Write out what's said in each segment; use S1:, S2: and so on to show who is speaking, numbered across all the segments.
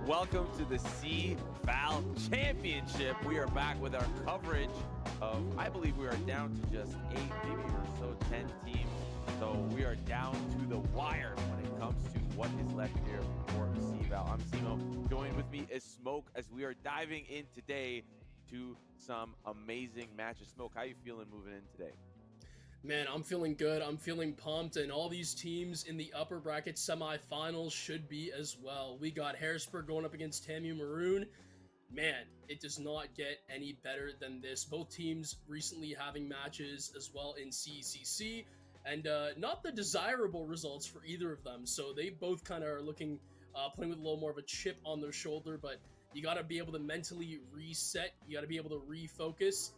S1: Welcome to the CVAL Championship. We are back with our coverage of, I believe we are down to just 8, maybe or so 10 teams. So we are down to the wire when it comes to what is left here for CVAL. I'm Simo. Joined with me is Smoke as we are diving in today to some amazing matches. Smoke, how you feeling moving in today?
S2: Man, I'm feeling good. I'm feeling pumped, and all these teams in the upper bracket semifinals should be as well. We got Harrisburg going up against TAMU Maroon. Man, it does not get any better than this. Both teams recently having matches as well in CECC, and not the desirable results for either of them. So they both kind of are looking, playing with a little more of a chip on their shoulder, but you got to be able to mentally reset. You got to be able to refocus.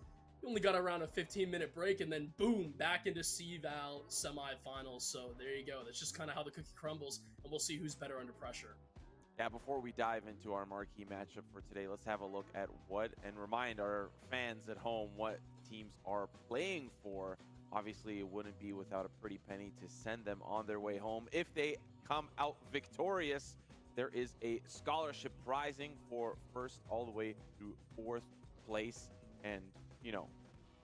S2: You only got around a 15-minute break, and then boom, back into CVAL semifinals. So there you go. That's just kind of how the cookie crumbles, and we'll see who's better under pressure.
S1: Yeah, before we dive into our marquee matchup for today, let's have a look at what, and remind our fans at home what teams are playing for. Obviously, it wouldn't be without a pretty penny to send them on their way home. If they come out victorious, there is a scholarship prizing for first all the way through 4th place. And, you know,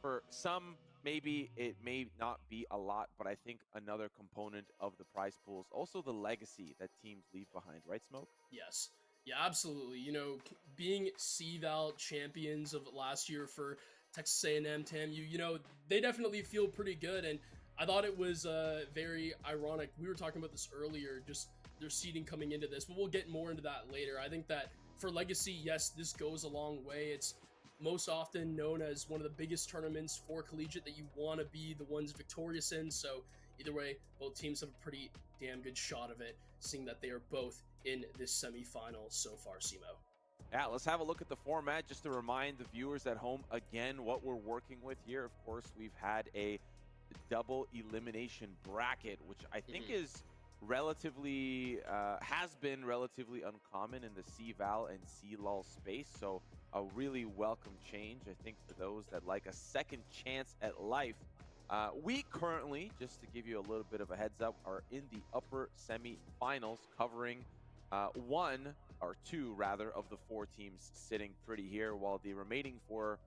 S1: for some, maybe it may not be a lot, but I think another component of the prize pool is also the legacy that teams leave behind, right, Smoke?
S2: Yes. Yeah, absolutely. You know, being CVAL champions of last year for Texas A&M, TAMU, you know, they definitely feel pretty good. And I thought it was very ironic. We were talking about this earlier, just their seeding coming into this, but we'll get more into that later. I think that for legacy, yes, this goes a long way. It's most often known as one of the biggest tournaments for collegiate that you want to be the ones victorious in. So either way, both teams have a pretty damn good shot of it, seeing that they are both in this semifinal so far, Simo.
S1: Yeah, let's have a look at the format just to remind the viewers at home again what we're working with here. Of course, we've had a double elimination bracket, which I think is relatively has been relatively uncommon in the CVAL and CLOL space. So a really welcome change, I think, for those that like a second chance at life. We currently, just to give you a little bit of a heads up, are in the upper semi-finals, covering one or two rather of the 4 teams sitting pretty here, while the remaining 4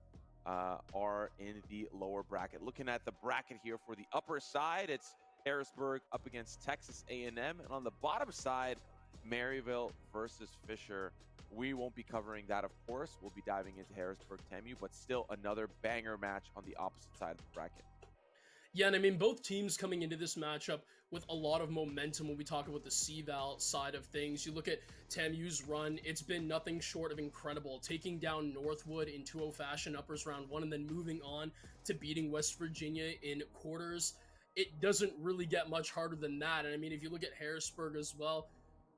S1: are in the lower bracket. Looking at the bracket here for the upper side, it's Harrisburg up against Texas A&M, and on the bottom side, Maryville versus Fisher. We won't be covering that, of course. We'll be diving into Harrisburg TAMU, but still another banger match on the opposite side of the bracket.
S2: Yeah, and I mean, both teams coming into this matchup with a lot of momentum when we talk about the CVAL side of things. You look at TAMU's run, it's been nothing short of incredible. Taking down Northwood in 2-0 fashion, uppers round 1, and then moving on to beating West Virginia in quarters. It doesn't really get much harder than that. And I mean, if you look at Harrisburg as well,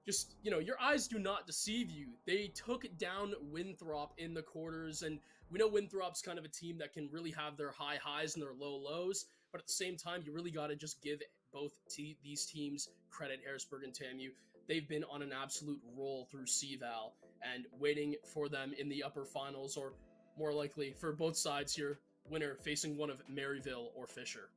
S2: just, you know, your eyes do not deceive you. They took down Winthrop in the quarters, and we know Winthrop's kind of a team that can really have their high highs and their low lows, but at the same time, you really got to just give both these teams credit, Harrisburg and TAMU. They've been on an absolute roll through CVAL, and waiting for them in the upper finals, or more likely for both sides here, winner facing one of Maryville or Fisher.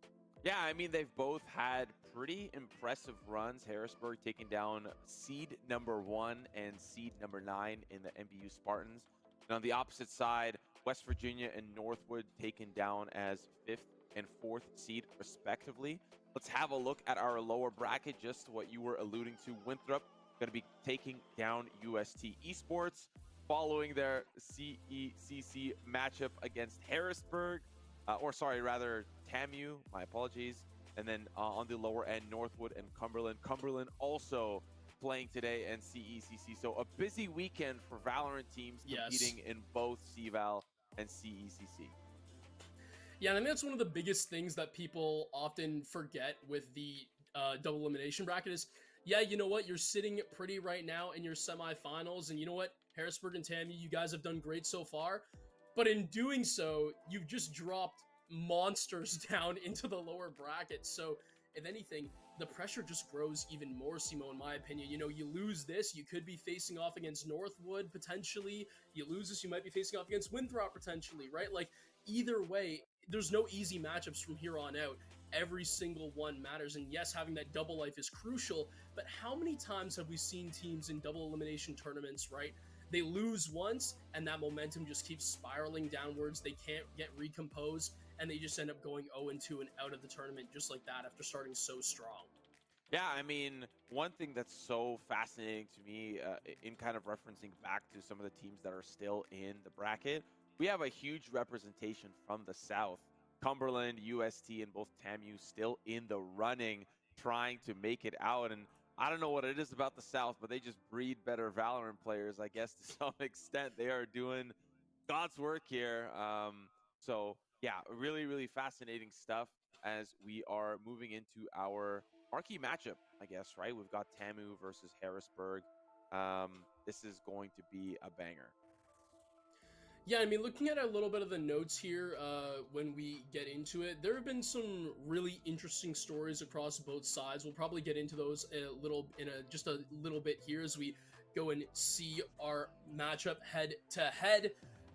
S1: Yeah, I mean, they've both had pretty impressive runs. Harrisburg taking down seed number 1 and seed number 9 in the MBU Spartans. And on the opposite side, West Virginia and Northwood taken down as 5th and 4th seed, respectively. Let's have a look at our lower bracket, just what you were alluding to. Winthrop going to be taking down UST Esports, following their CECC matchup against Harrisburg. TAMU, my apologies. And then on the lower end, Northwood and Cumberland. Cumberland also playing today in CECC. So a busy weekend for Valorant teams competing in both CVAL and CECC.
S2: Yeah, and I think that's one of the biggest things that people often forget with the double elimination bracket is, yeah, you know what? You're sitting pretty right now in your semifinals. And you know what? Harrisburg and TAMU, you guys have done great so far. But in doing so, you've just dropped monsters down into the lower bracket. So if anything, the pressure just grows even more, Simo, in my opinion. You know, you lose this, you could be facing off against Northwood potentially. You lose this, you might be facing off against Winthrop potentially, right? Like, either way, there's no easy matchups from here on out. Every single one matters. And yes, having that double life is crucial, but how many times have we seen teams in double elimination tournaments, right? They lose once and that momentum just keeps spiraling downwards. They can't get recomposed and they just end up going 0-2 and out of the tournament just like that after starting so strong.
S1: Yeah, I mean, one thing that's so fascinating to me, in kind of referencing back to some of the teams that are still in the bracket, we have a huge representation from the South. Cumberland, UST, and both TAMU still in the running, trying to make it out. And I don't know what it is about the South, but they just breed better Valorant players, I guess, to some extent. They are doing God's work here. So, yeah, really, really fascinating stuff as we are moving into our marquee matchup, I guess, right? We've got TAMU versus Harrisburg. This is going to be a banger.
S2: Yeah, I mean, looking at a little bit of the notes here, when we get into it, there have been some really interesting stories across both sides. We'll probably get into those just a little bit here as we go and see our matchup head to head.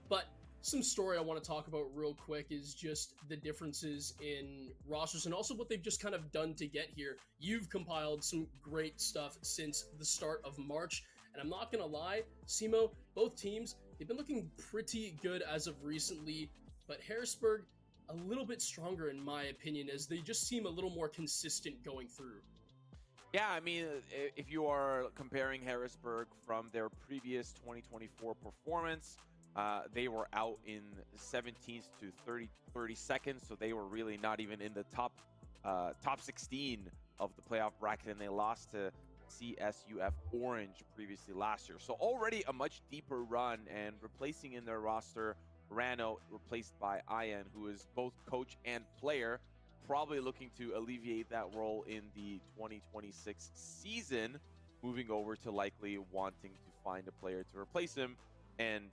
S2: But some story I want to talk about real quick is just the differences in rosters and also what they've just kind of done to get here. You've compiled some great stuff since the start of March, and I'm not gonna lie, Simo, both teams, they've been looking pretty good as of recently, but Harrisburg a little bit stronger in my opinion, as they just seem a little more consistent going through.
S1: Yeah, I mean, if you are comparing Harrisburg from their previous 2024 performance, they were out in 17th to 32nd, so they were really not even in the top 16 of the playoff bracket, and they lost to CSUF Orange previously last year. So already a much deeper run, and replacing in their roster Rano, replaced by Ian, who is both coach and player, probably looking to alleviate that role in the 2026 season, moving over to likely wanting to find a player to replace him and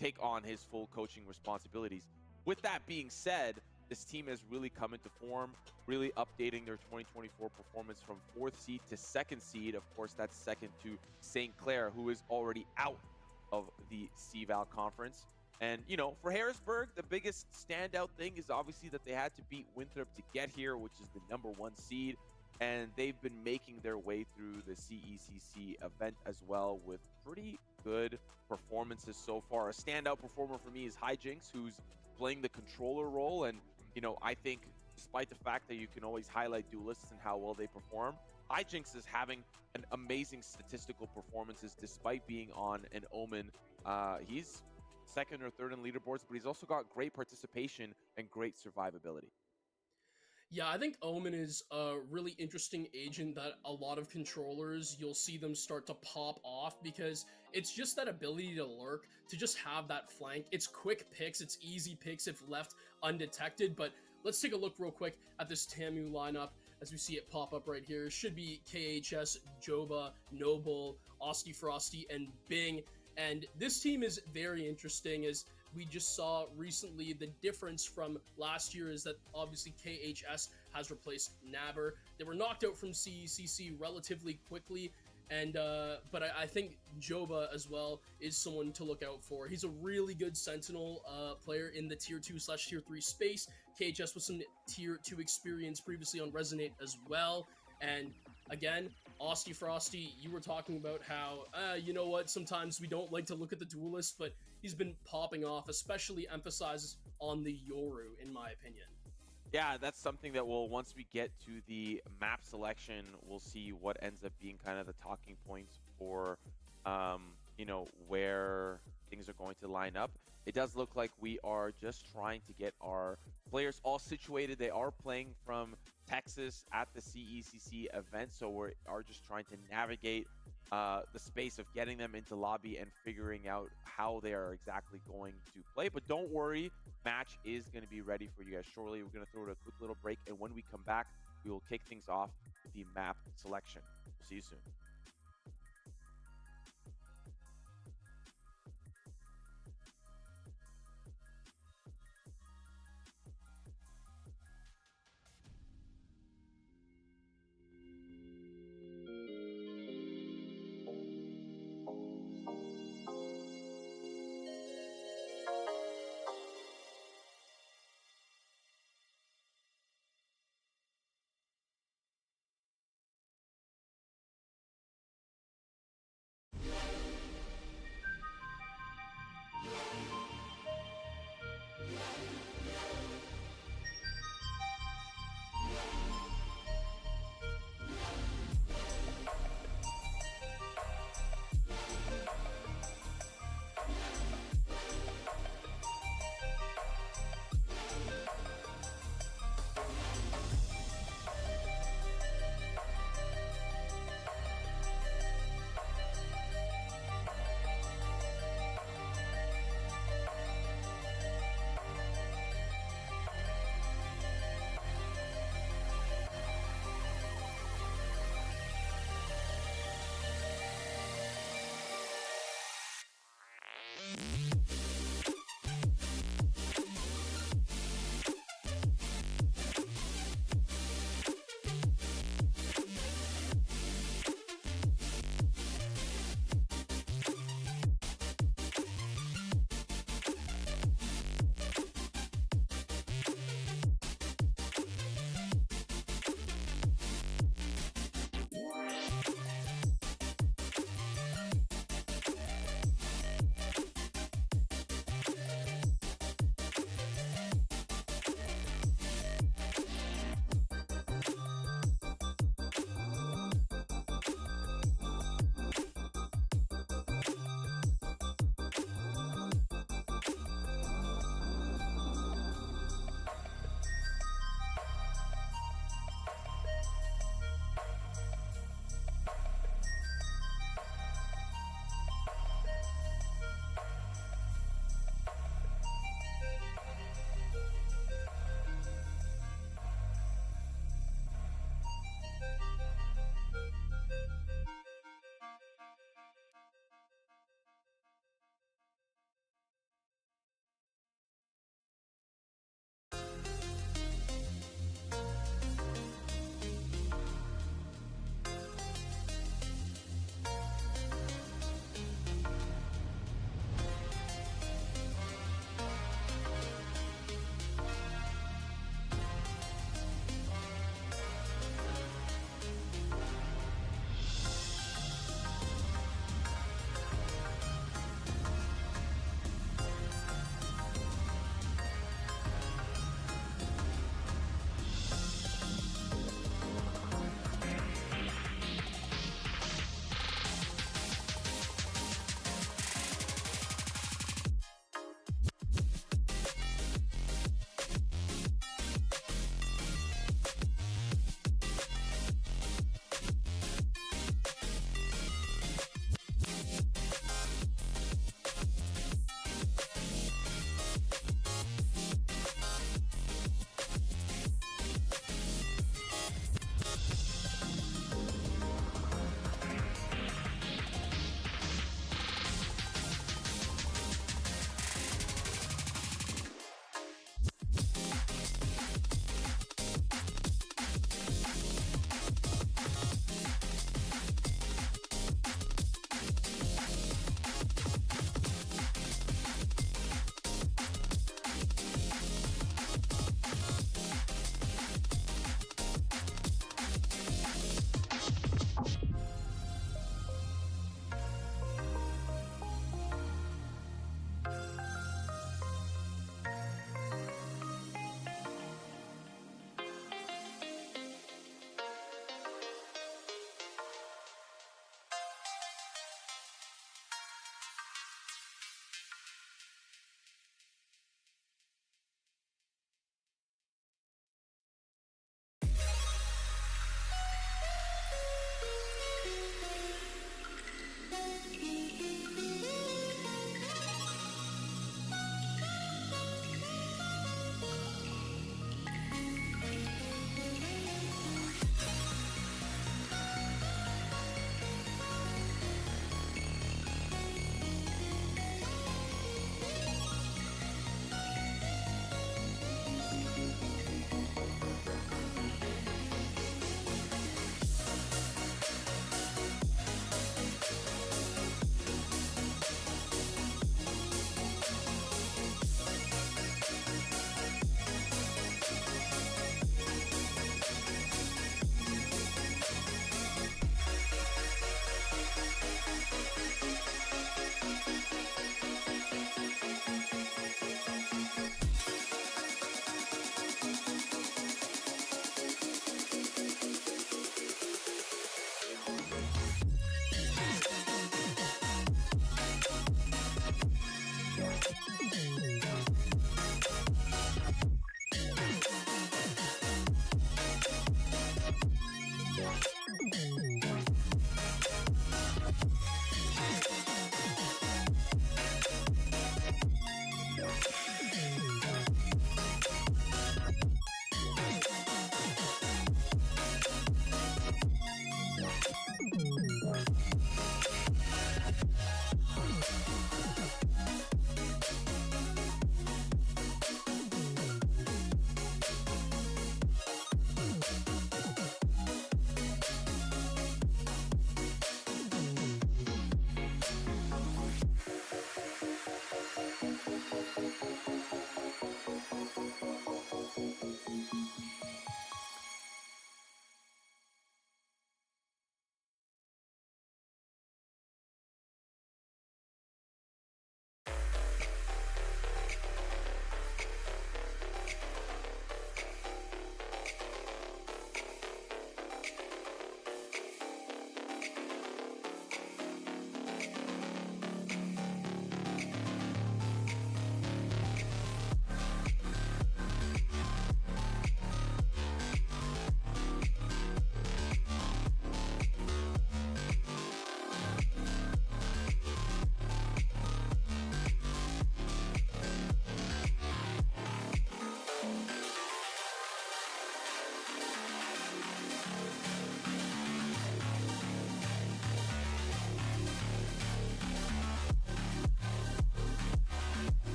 S1: take on his full coaching responsibilities. With that being said, this team has really come into form, really updating their 2024 performance from 4th seed to 2nd seed. Of course, that's second to St. Clair, who is already out of the CVAL conference. And, you know, for Harrisburg, the biggest standout thing is obviously that they had to beat Winthrop to get here, which is the #1 seed. And they've been making their way through the CECC event as well with pretty good performances so far. A standout performer for me is Hijinks, who's playing the controller role. And, you know, I think despite the fact that you can always highlight duelists and how well they perform, Hijinks is having an amazing statistical performances despite being on an Omen. He's second or third in leaderboards, but he's also got great participation and great survivability.
S2: Yeah, I think Omen is a really interesting agent that a lot of controllers, you'll see them start to pop off because it's just that ability to lurk, to just have that flank. It's quick picks, it's easy picks if left undetected, but let's take a look real quick at this TAMU lineup as we see it pop up right here. It should be KHS, Joba, Noble, Oski Frosty, and Bing. And this team is very interesting as we just saw recently. The difference from last year is that obviously KHS has replaced Naber. They were knocked out from CECC relatively quickly, and but I think Joba as well is someone to look out for. He's a really good Sentinel player in the Tier 2/Tier 3 space. KHS with some Tier 2 experience previously on Resonate as well, and again, Oski Frosty, you were talking about how, you know what, sometimes we don't like to look at the duelist, but he's been popping off, especially emphasizes on the Yoru, in my opinion.
S1: Yeah, that's something that will, once we get to the map selection, we'll see what ends up being kind of the talking points for, you know, where things are going to line up. It does look like we are just trying to get our players all situated. They are playing from Texas at the CECC event, so we are just trying to navigate the space of getting them into lobby and figuring out how they are exactly going to play. But don't worry, match is going to be ready for you guys shortly. We're going to throw it a quick little break, and when we come back, we will kick things off with the map selection. We'll see you soon.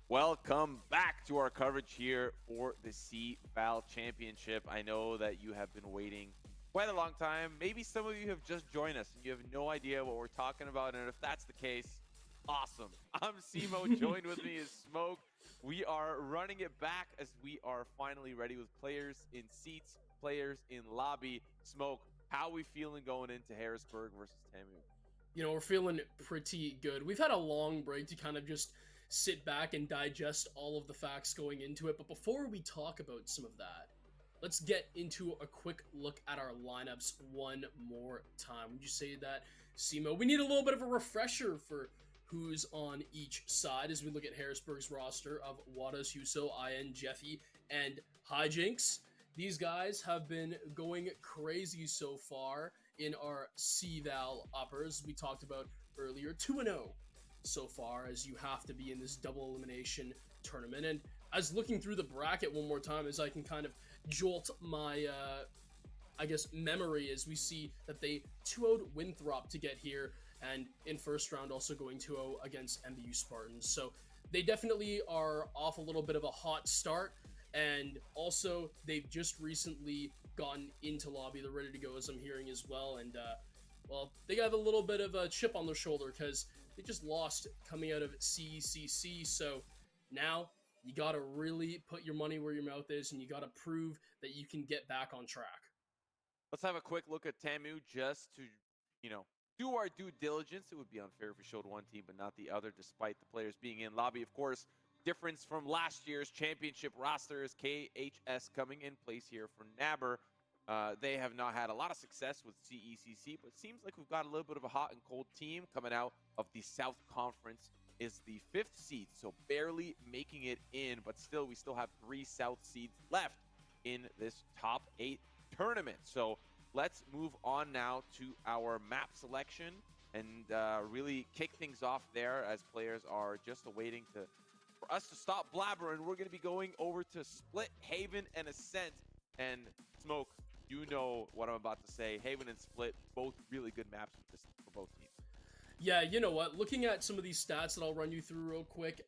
S1: Welcome back to our coverage here for the CVAL Championship. I know that you have been waiting quite a long time. Maybe some of you have just joined us and you have no idea what we're talking about. And if that's the case, awesome. I'm Simo. Joined with me is Smoke. We are running it back as we are finally ready with players in seats, players in lobby. Smoke, how are we feeling going into Harrisburg versus TAMU?
S2: You know, we're feeling pretty good. We've had a long break to kind of just sit back and digest all of the facts going into it. But before we talk about some of that, let's get into a quick look at our lineups one more time. Would you say that, Simo? We need a little bit of a refresher for who's on each side as we look at Harrisburg's roster of Wadas, Huso, Ian, Jeffy, and Hijinks. These guys have been going crazy so far in our CVAL uppers. We talked about earlier, 2-0 so far, as you have to be in this double elimination tournament. And as looking through the bracket one more time, as I can kind of jolt my, memory, as we see that they 2-0'd Winthrop to get here, and in first round also going 2-0 against MBU Spartans. So they definitely are off a little bit of a hot start, and also they've just recently gotten into lobby. They're ready to go, as I'm hearing as well, and they got a little bit of a chip on their shoulder because they just lost coming out of CECC. So now you got to really put your money where your mouth is, and you got to prove that you can get back on track.
S1: Let's have a quick look at TAMU just to, do our due diligence. It would be unfair if we showed one team but not the other, despite the players being in lobby. Of course, difference from last year's championship roster is KHS coming in place here for Naber. They have not had a lot of success with CECC, but it seems like we've got a little bit of a hot and cold team coming out of the South Conference. Is the 5th seed, so barely making it in, but still, we still have 3 South seeds left in this top 8 tournament. So let's move on now to our map selection and really kick things off there, as players are just awaiting for us to stop blabbering. We're going to be going over to Split, Haven, and Ascent. And Smoke, you know what I'm about to say. Haven and Split, both really good maps for both teams.
S2: Yeah, you know what? Looking at some of these stats that I'll run you through real quick,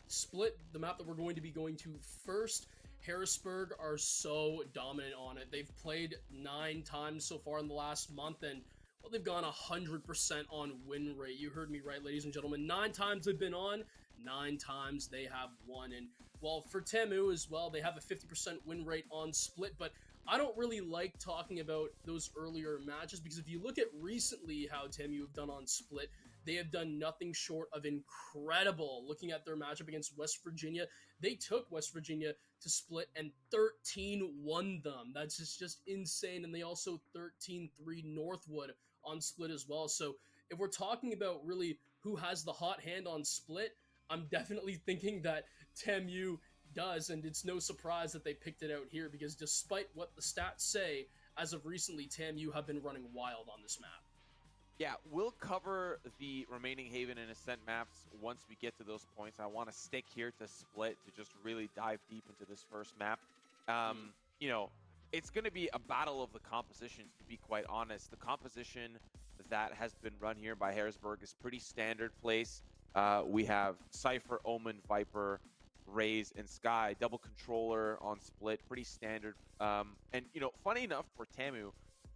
S2: Split, the map that we're going to be going to first, Harrisburg are so dominant on it. They've played 9 times so far in the last month, and they've gone 100% on win rate. You heard me right, ladies and gentlemen. 9 times they've been on, 9 times they have won. And well, for TAMU as well, they have a 50% win rate on Split, but I don't really like talking about those earlier matches, because if you look at recently how TAMU have done on Split, they have done nothing short of incredible. Looking at their matchup against West Virginia, they took West Virginia to Split and 13-won them. That's just insane. And they also 13-3 Northwood on Split as well. So if we're talking about really who has the hot hand on Split, I'm definitely thinking that TAMU does, and it's no surprise that they picked it out here, because despite what the stats say, as of recently, TAMU have been running wild on this map.
S1: Yeah, we'll cover the remaining Haven and Ascent maps once we get to those points. I want to stick here to Split to just really dive deep into this first map. It's going to be a battle of the compositions, to be quite honest. The composition that has been run here by Harrisburg is pretty standard place. We have Cypher, Omen, Viper, Raze, and Sky. Double controller on Split, pretty standard. And funny enough for TAMU,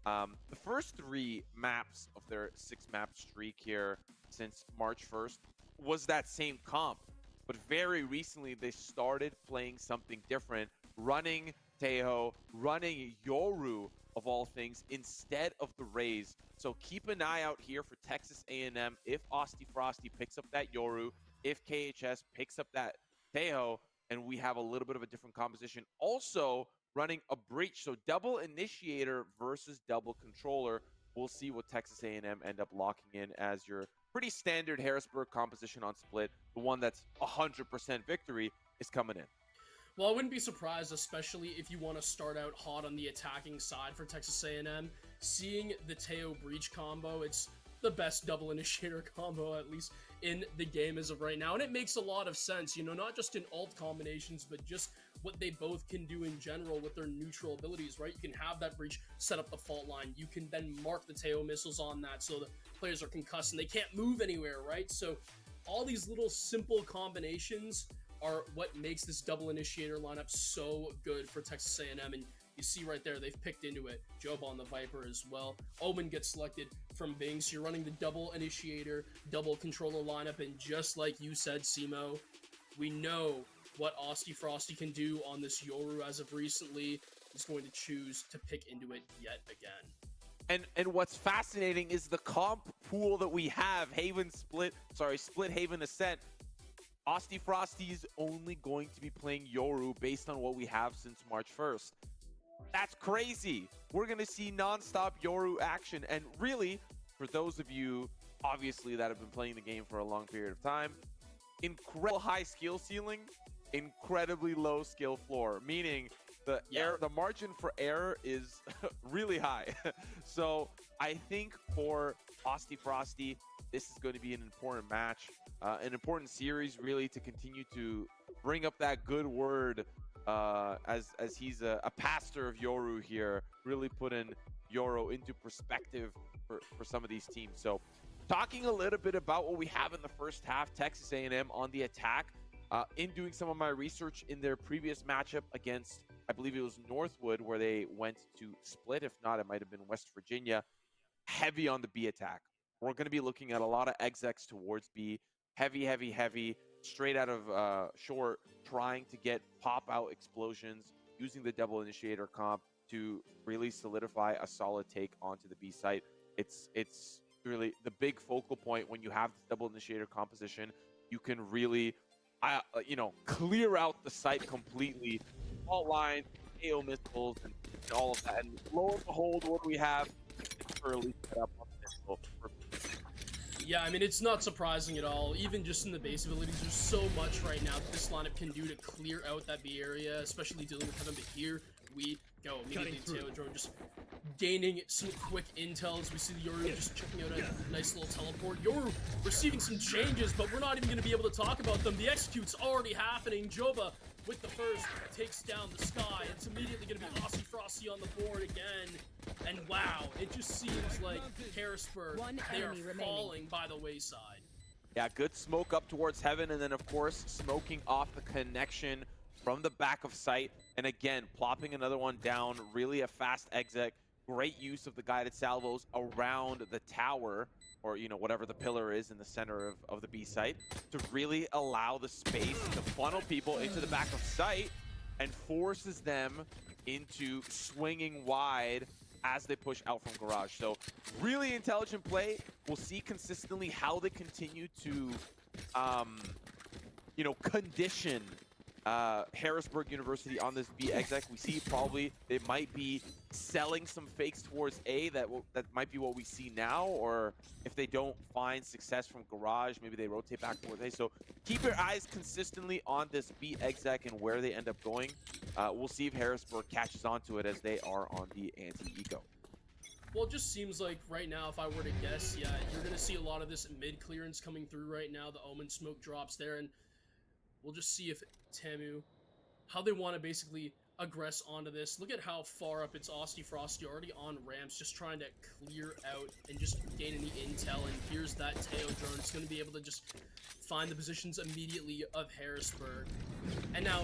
S1: the first 3 maps of their 6-map streak here since March 1st was that same comp. But very recently, they started playing something different, running Tejo, running Yoru, of all things, instead of the Raze. So keep an eye out here for Texas A&M if Austy Frosty picks up that Yoru, if KHS picks up that Tejo, and we have a little bit of a different composition. Also running a breach, so double initiator versus double controller. We'll see what Texas A&M end up locking in as your pretty standard Harrisburg composition on Split. The one that's 100% victory is coming in.
S2: Well, I wouldn't be surprised, especially if you want to start out hot on the attacking side for Texas A&M. Seeing the Teo Breach combo, it's the best double initiator combo, at least in the game as of right now. And it makes a lot of sense, not just in ult combinations, but just what they both can do in general with their neutral abilities, right? You can have that breach set up the fault line. You can then mark the Teo missiles on that so the players are concussed and they can't move anywhere, right? So all these little simple combinations are what makes this double initiator lineup so good for Texas A&M, and you see right there, they've picked into it. Joba on the Viper as well. Omen gets selected from Bing, so you're running the double initiator, double controller lineup, and just like you said, Simo, we know what Austie Frosty can do on this Yoru as of recently. He's going to choose to pick into it yet again.
S1: And what's fascinating is the comp pool that we have. Split Haven Ascent. Austie Frosty's only going to be playing Yoru based on what we have since March 1st. That's crazy. We're going to see nonstop Yoru action. And really, for those of you, obviously, that have been playing the game for a long period of time, incredible high skill ceiling, incredibly low skill floor, meaning the margin for error is really high. So I think for Austie Frosty, this is going to be an important match, an important series, really, to continue to bring up that good word as he's a pastor of Yoru here, really putting Yoru into perspective for some of these teams. So talking a little bit about what we have in the first half, Texas A&M on the attack. In doing some of my research in their previous matchup against, I believe it was Northwood, where they went to split. If not, it might have been West Virginia. Heavy on the B attack. We're going to be looking at a lot of execs towards B. Heavy, straight out of short, trying to get pop-out explosions, using the double initiator comp to really solidify a solid take onto the B site. It's really the big focal point when you have this double initiator composition. You can really clear out the site completely, all lines, AO missiles, and all of that. And lo and behold, what do we have? It's early set up on the missile.
S2: Yeah, I mean, it's not surprising at all. Even just in the base abilities, there's so much right now that this lineup can do to clear out that B area, especially dealing with Heaven. But here we go. Immediately, Taylor Drone just gaining some quick intels. We see the Yoru just checking out a nice little teleport. Yoru receiving some changes, but we're not even going to be able to talk about them. The execute's already happening. Joba with the first takes down the sky. It's immediately going to be Aussie Frosty on the board again. And wow, it just seems like Harrisburg, they are falling by the wayside.
S1: Yeah, good smoke up towards Heaven, and then of course smoking off the connection from the back of sight. And again, plopping another one down, really a fast exec. Great use of the guided salvos around the tower, or whatever the pillar is in the center of the B site, to really allow the space to funnel people into the back of sight and forces them into swinging wide as they push out from garage. So really intelligent play. We'll see consistently how they continue to condition Harrisburg University on this B exec. We see probably they might be selling some fakes towards A. That might be what we see now, or if they don't find success from garage, maybe they rotate back towards A. So keep your eyes consistently on this B exec and where they end up going. We'll see if Harrisburg catches on to it, as they are on the anti-eco.
S2: Well, it just seems like right now, if I were to guess, yeah, you're going to see a lot of this mid clearance coming through right now. The Omen smoke drops there, and we'll just see if Tamu, how they want to basically aggress onto this. Look at how far up it's Austie Frosty already on ramps, just trying to clear out and just gaining the intel. And here's that tail drone. It's going to be able to just find the positions immediately of Harrisburg. And now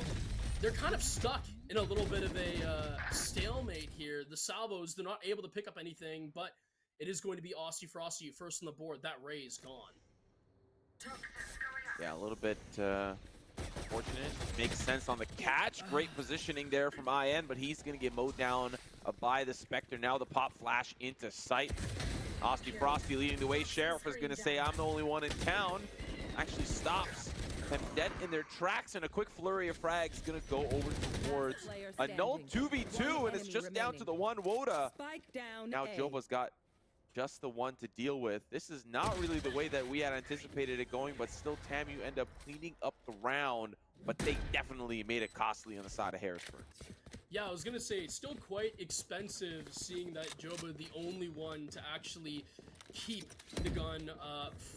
S2: they're kind of stuck in a little bit of a stalemate here. The salvos, they're not able to pick up anything, but it is going to be Austie Frosty first on the board. That ray is gone.
S1: Yeah, a little bit fortunate. Makes sense on the catch. Great positioning there from IN, but he's going to get mowed down by the Spectre. Now the pop flash into sight. Austie Frosty leading the way. Sheriff is going to say, I'm the only one in town. Actually stops them dead in their tracks, and a quick flurry of frags going to go over towards a null 2v2, and it's just down to the one Woda. Now Joba's got just the one to deal with. This is not really the way that we had anticipated it going, but still TAMU end up cleaning up the round, but they definitely made it costly on the side of Harrisburg.
S2: Yeah, I was gonna say, it's still quite expensive seeing that Joba, the only one to actually keep the gun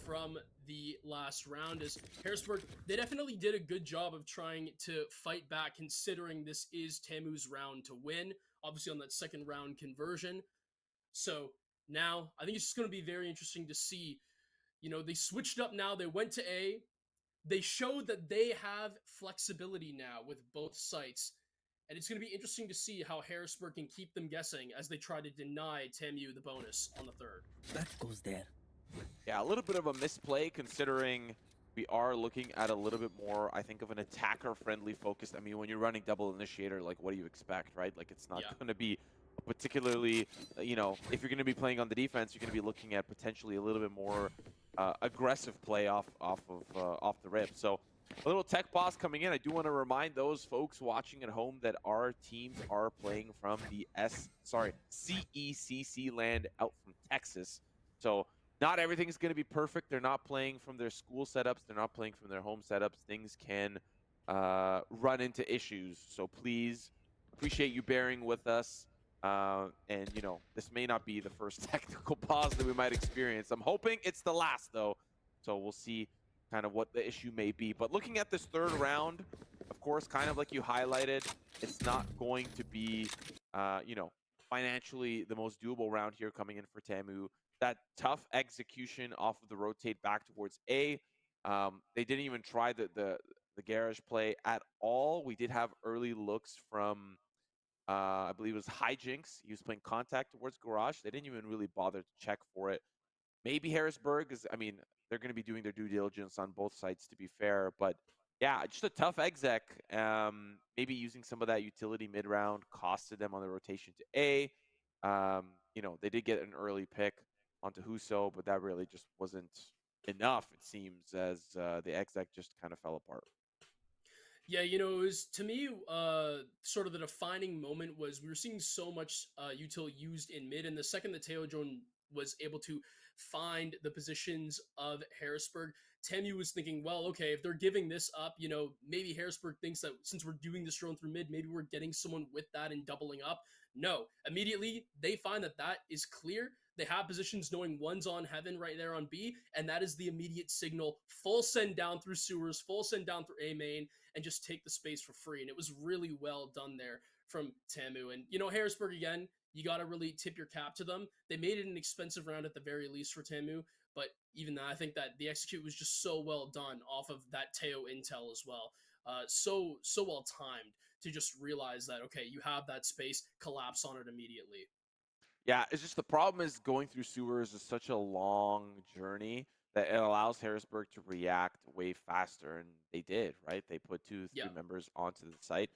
S2: from the last round. As Harrisburg, they definitely did a good job of trying to fight back, considering this is TAMU's round to win, obviously on that second round conversion. So now, I think it's just going to be very interesting to see. You know, they switched up now. They went to A. they showed that they have flexibility now with both sites. And it's going to be interesting to see how Harrisburg can keep them guessing as they try to deny TAMU the bonus on the third.
S3: That goes there.
S1: Yeah, a little bit of a misplay considering we are looking at a little bit more, I think, of an attacker-friendly focus. I mean, when you're running double initiator, like, what do you expect, right? Like, it's not
S2: Yeah.
S1: going to be particularly, if you're going to be playing on the defense, you're going to be looking at potentially a little bit more aggressive play off the rip. So a little tech pause coming in. I do want to remind those folks watching at home that our teams are playing from the CECC land out from Texas. So not everything's going to be perfect. They're not playing from their school setups. They're not playing from their home setups. Things can run into issues. So please appreciate you bearing with us. And, this may not be the first technical pause that we might experience. I'm hoping it's the last, though. So we'll see kind of what the issue may be. But looking at this third round, of course, kind of like you highlighted, it's not going to be, financially the most doable round here coming in for TAMU. That tough execution off of the rotate back towards A. They didn't even try the garage play at all. We did have early looks from, I believe it was Hijinks. He was playing contact towards garage. They didn't even really bother to check for it. Maybe Harrisburg is, I mean, they're going to be doing their due diligence on both sides, to be fair. But yeah, just a tough exec. Maybe using some of that utility mid round costed them on the rotation to A. They did get an early pick onto Huso, but that really just wasn't enough, it seems, as the exec just kind of fell apart.
S2: Yeah, it was to me sort of the defining moment was we were seeing so much util used in mid, and the second that Teo Drone was able to find the positions of Harrisburg, Tamu was thinking, well, okay, if they're giving this up, maybe Harrisburg thinks that since we're doing this drone through mid, maybe we're getting someone with that and doubling up. No, immediately they find that that is clear. They have positions knowing one's on heaven right there on B, and that is the immediate signal. Full send down through sewers, full send down through A main, and just take the space for free. And it was really well done there from Tamu. And, Harrisburg, again, you got to really tip your cap to them. They made it an expensive round at the very least for Tamu, but even then, I think that the execute was just so well done off of that Teo intel as well. So well timed to just realize that, okay, you have that space, collapse on it immediately.
S1: Yeah, it's just the problem is going through sewers is such a long journey that it allows Harrisburg to react way faster, and they did, right? They put two,
S2: Yeah.
S1: three members onto the site.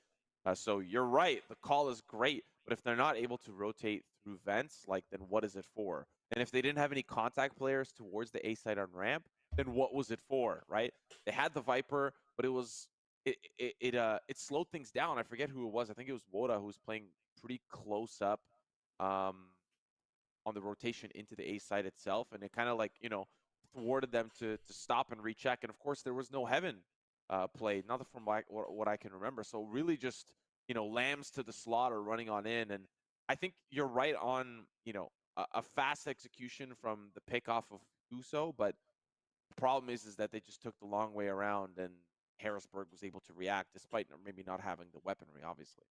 S1: So you're right, the call is great, but if they're not able to rotate through vents, like then what is it for? And if they didn't have any contact players towards the A site on ramp, then what was it for, right? They had the Viper, but it slowed things down. I forget who it was. I think it was Woda who was playing pretty close up. Um, on the rotation into the A side itself, and it kind of thwarted them to stop and recheck. And of course, there was no heaven played, not from what I can remember. So really, just lambs to the slaughter running on in. And I think you're right on a fast execution from the pick off of Uso, but the problem is that they just took the long way around, and Harrisburg was able to react despite maybe not having the weaponry, obviously.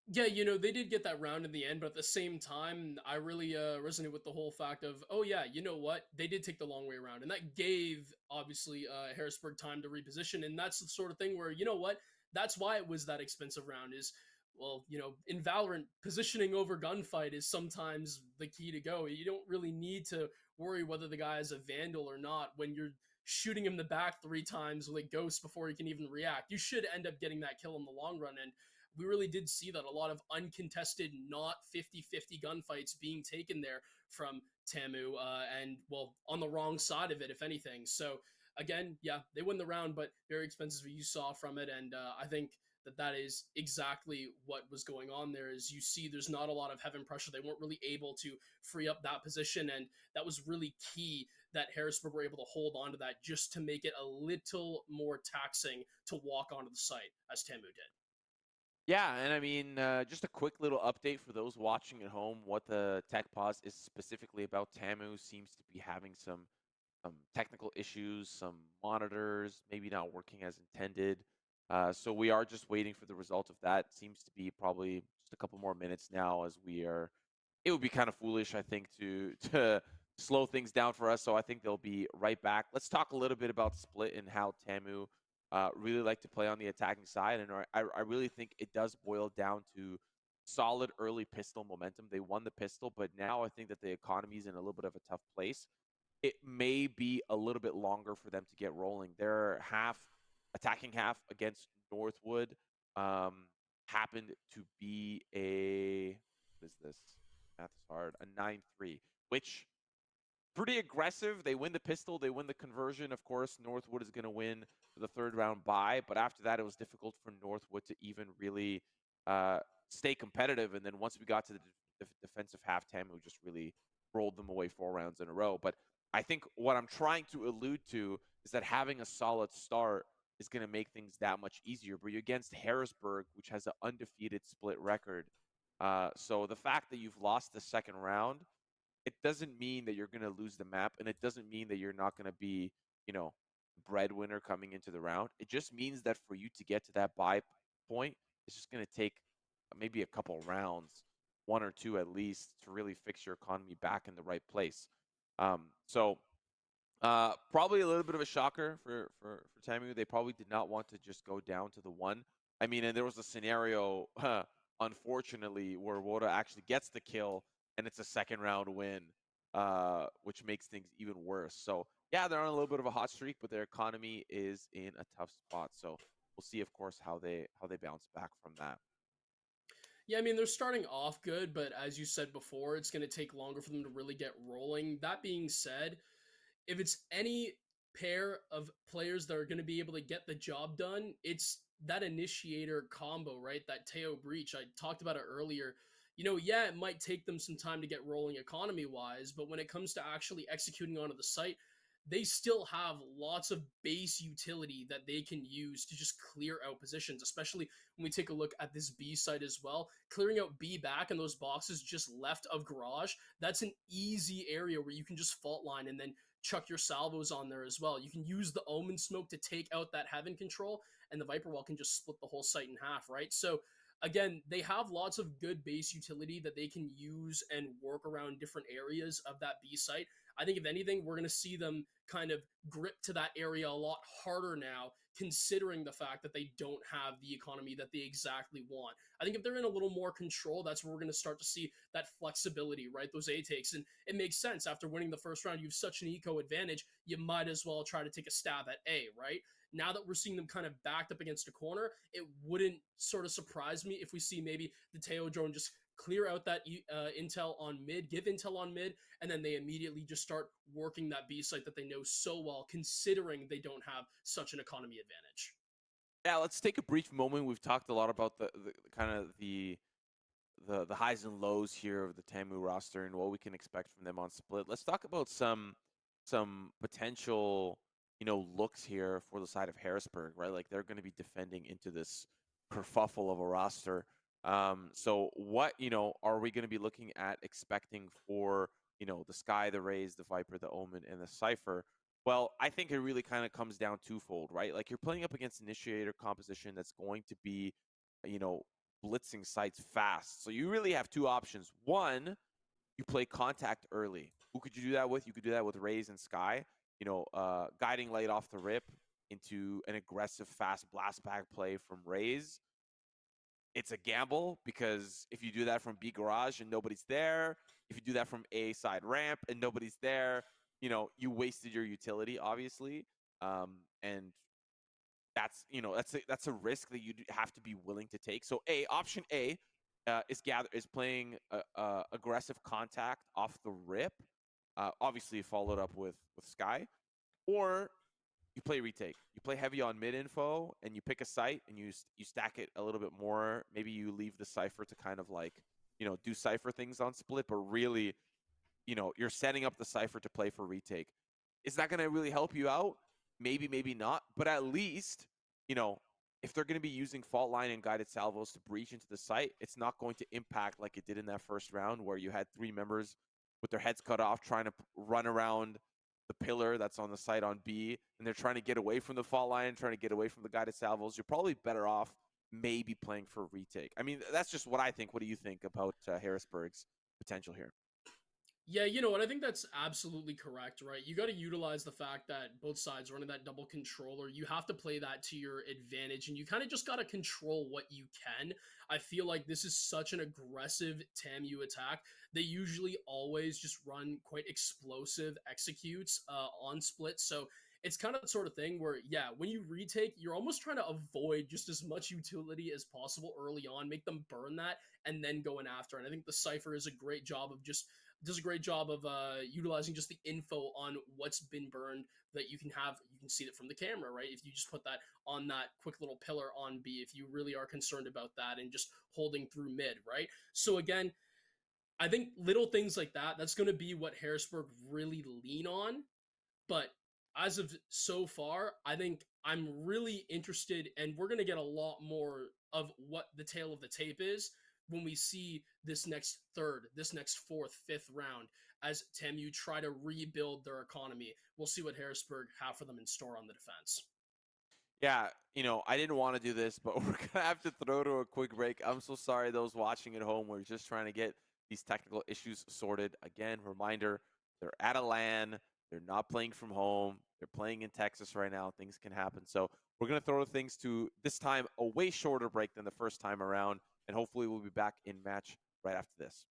S2: Yeah, they did get that round in the end, but at the same time, I really resonate with the whole fact of, oh yeah, you know what? They did take the long way around, and that gave obviously Harrisburg time to reposition, and that's the sort of thing where, you know what? That's why it was that expensive round. Is well, in Valorant, positioning over gunfight is sometimes the key to go. You don't really need to worry whether the guy is a vandal or not when you're shooting him in the back 3 times with a ghost before he can even react. You should end up getting that kill in the long run, and we really did see that a lot of uncontested, not 50-50 gunfights being taken there from Tamu, and well, on the wrong side of it, if anything. So again, yeah, they win the round, but very expensive you saw from it, and I think that is exactly what was going on there. Is you see, there's not a lot of heaven pressure. They weren't really able to free up that position, and that was really key that Harrisburg were able to hold on to that just to make it a little more taxing to walk onto the site as Tamu did.
S1: Yeah, and I mean, just a quick little update for those watching at home. What the tech pause is specifically about. Tamu seems to be having some technical issues, some monitors maybe not working as intended. So we are just waiting for the result of that. Seems to be probably just a couple more minutes now, as we are. It would be kind of foolish, I think, to slow things down for us. So I think they'll be right back. Let's talk a little bit about Split and how Tamu really like to play on the attacking side. And I really think it does boil down to solid early pistol momentum. They won the pistol, but now I think that the economy is in a little bit of a tough place. It may be a little bit longer for them to get rolling. Their attacking half against Northwood happened to be what is this? Math is hard. A 9-3, which pretty aggressive. They win the pistol, they win the conversion. Of course, Northwood is going to win the third round bye, but after that, it was difficult for Northwood to even really stay competitive. And then once we got to the defensive half, Tamu just really rolled them away 4 rounds in a row. But I think what I'm trying to allude to is that having a solid start is going to make things that much easier. But you're against Harrisburg, which has an undefeated split record. So the fact that you've lost the second round, it doesn't mean that you're going to lose the map, and it doesn't mean that you're not going to be, breadwinner coming into the round. It just means that for you to get to that buy point, it's just going to take maybe a couple rounds, one or two at least, to really fix your economy back in the right place. So probably a little bit of a shocker for Tamu. They probably did not want to just go down to the one. I mean, and there was a scenario, unfortunately, where Woda actually gets the kill, and it's a second round win, which makes things even worse. So yeah, they're on a little bit of a hot streak, but their economy is in a tough spot. So we'll see, of course, how they bounce back from that.
S2: Yeah, I mean, they're starting off good, but as you said before, it's going to take longer for them to really get rolling. That being said, if it's any pair of players that are going to be able to get the job done, it's that initiator combo, right? That Teo breach. I talked about it earlier. Yeah, it might take them some time to get rolling economy wise, but when it comes to actually executing onto the site, they still have lots of base utility that they can use to just clear out positions, especially when we take a look at this B site as well. Clearing out B back and those boxes just left of garage, that's an easy area where you can just fault line and then chuck your salvos on there as well. You can use the Omen smoke to take out that heaven control, and the Viper Wall can just split the whole site in half, right? So again, they have lots of good base utility that they can use and work around different areas of that B site. I think if anything, we're going to see them kind of grip to that area a lot harder now, considering the fact that they don't have the economy that they exactly want. I think if they're in a little more control, that's where we're going to start to see that flexibility, right? Those A takes. And it makes sense. After winning the first round, you have such an eco advantage, you might as well try to take a stab at A, right? Now that we're seeing them kind of backed up against a corner, it wouldn't sort of surprise me if we see maybe the Teo drone just clear out that intel on mid, give intel on mid, and then they immediately just start working that B site that they know so well, considering they don't have such an economy advantage.
S1: Yeah, let's take a brief moment. We've talked a lot about the kind of the highs and lows here of the Tamu roster and what we can expect from them on split. Let's talk about some potential, looks here for the side of Harrisburg, right? Like they're going to be defending into this kerfuffle of a roster. So what, are we going to be looking at expecting for, the Sky, the Rays, the Viper, the Omen, and the Cypher? Well, I think it really kind of comes down twofold, right? Like you're playing up against initiator composition that's going to be, you know, blitzing sites fast. So you really have two options. One, you play contact early. Who could you do that with? You could do that with Rays and Sky. Guiding light off the rip into an aggressive, fast blast back play from Rays. It's a gamble because if you do that from B garage and nobody's there, if you do that from A side ramp and nobody's there, you wasted your utility, obviously. And that's a risk that you have to be willing to take. So option A is playing aggressive contact off the rip, obviously followed up with Sky, or you play retake. You play heavy on mid info, and you pick a site and you stack it a little bit more. Maybe you leave the cipher to kind of like do cipher things on split, but really you're setting up the cipher to play for retake. Is that going to really help you out? Maybe, maybe not. But at least, if they're going to be using fault line and guided salvos to breach into the site, it's not going to impact like it did in that first round where you had 3 members with their heads cut off trying to run around the pillar that's on the site on B, and they're trying to get away from the fault line, trying to get away from the guided salvos. You're probably better off maybe playing for retake. I mean, that's just what I think. What do you think about Harrisburg's potential here?
S2: Yeah, you know what? I think that's absolutely correct, right? You got to utilize the fact that both sides are running that double controller. You have to play that to your advantage, and you kind of just got to control what you can. I feel like this is such an aggressive TAMU attack. They usually always just run quite explosive executes on splits. So it's kind of the sort of thing where, yeah, when you retake, you're almost trying to avoid just as much utility as possible early on, make them burn that, and then going after. And I think the Cypher is a great job of just does a great job of utilizing just the info on what's been burned that you can have. You can see it from the camera, right? If you just put that on that quick little pillar on B, if you really are concerned about that and just holding through mid, right? So again, I think little things like that, that's going to be what Harrisburg really lean on. But as of so far, I think I'm really interested, and we're going to get a lot more of what the tail of the tape is when we see this next third, this next fourth, fifth round, as TAMU try to rebuild their economy. We'll see what Harrisburg have for them in store on the defense.
S1: Yeah, I didn't want to do this, but we're gonna have to throw to a quick break. I'm so sorry, those watching at home. We're just trying to get these technical issues sorted. Again, reminder: they're at a LAN. They're not playing from home. They're playing in Texas right now. Things can happen. So we're gonna throw things to this time a way shorter break than the first time around, and hopefully we'll be back in match right after this.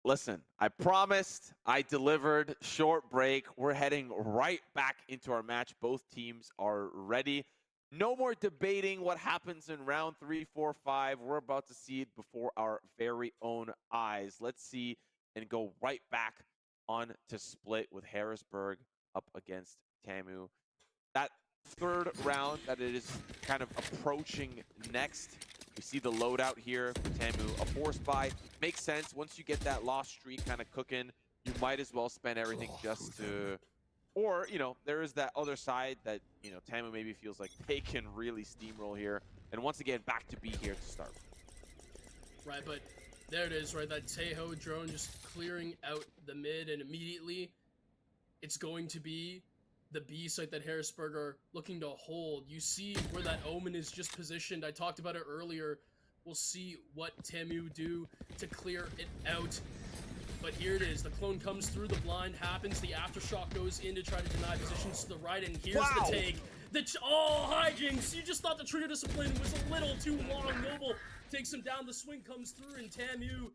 S1: Listen, I promised, I delivered. Short break. We're heading right back into our match. Both teams are ready. No more debating what happens in round 3, 4, 5. We're about to see it before our very own eyes. Let's see and go right back on to split with Harrisburg up against TAMU. That third round that it is kind of approaching next. We see the loadout here for TAMU. A force buy makes sense. Once you get that lost streak kind of cooking, you might as well spend everything just to... Or, there is that other side that, TAMU maybe feels like they can really steamroll here. And once again, back to B here to start.
S2: Right, but there it is, right? That Tejo drone just clearing out the mid, and immediately it's going to be the B site that Harrisburg are looking to hold. You see where that Omen is just positioned. I talked about it earlier. We'll see what TAMU do to clear it out. But here it is. The clone comes through. The blind happens. The aftershock goes in to try to deny positions to the right. And here's the take. Hijinks! You just thought the trio discipline was a little too long. Noble takes him down. The swing comes through, and TAMU,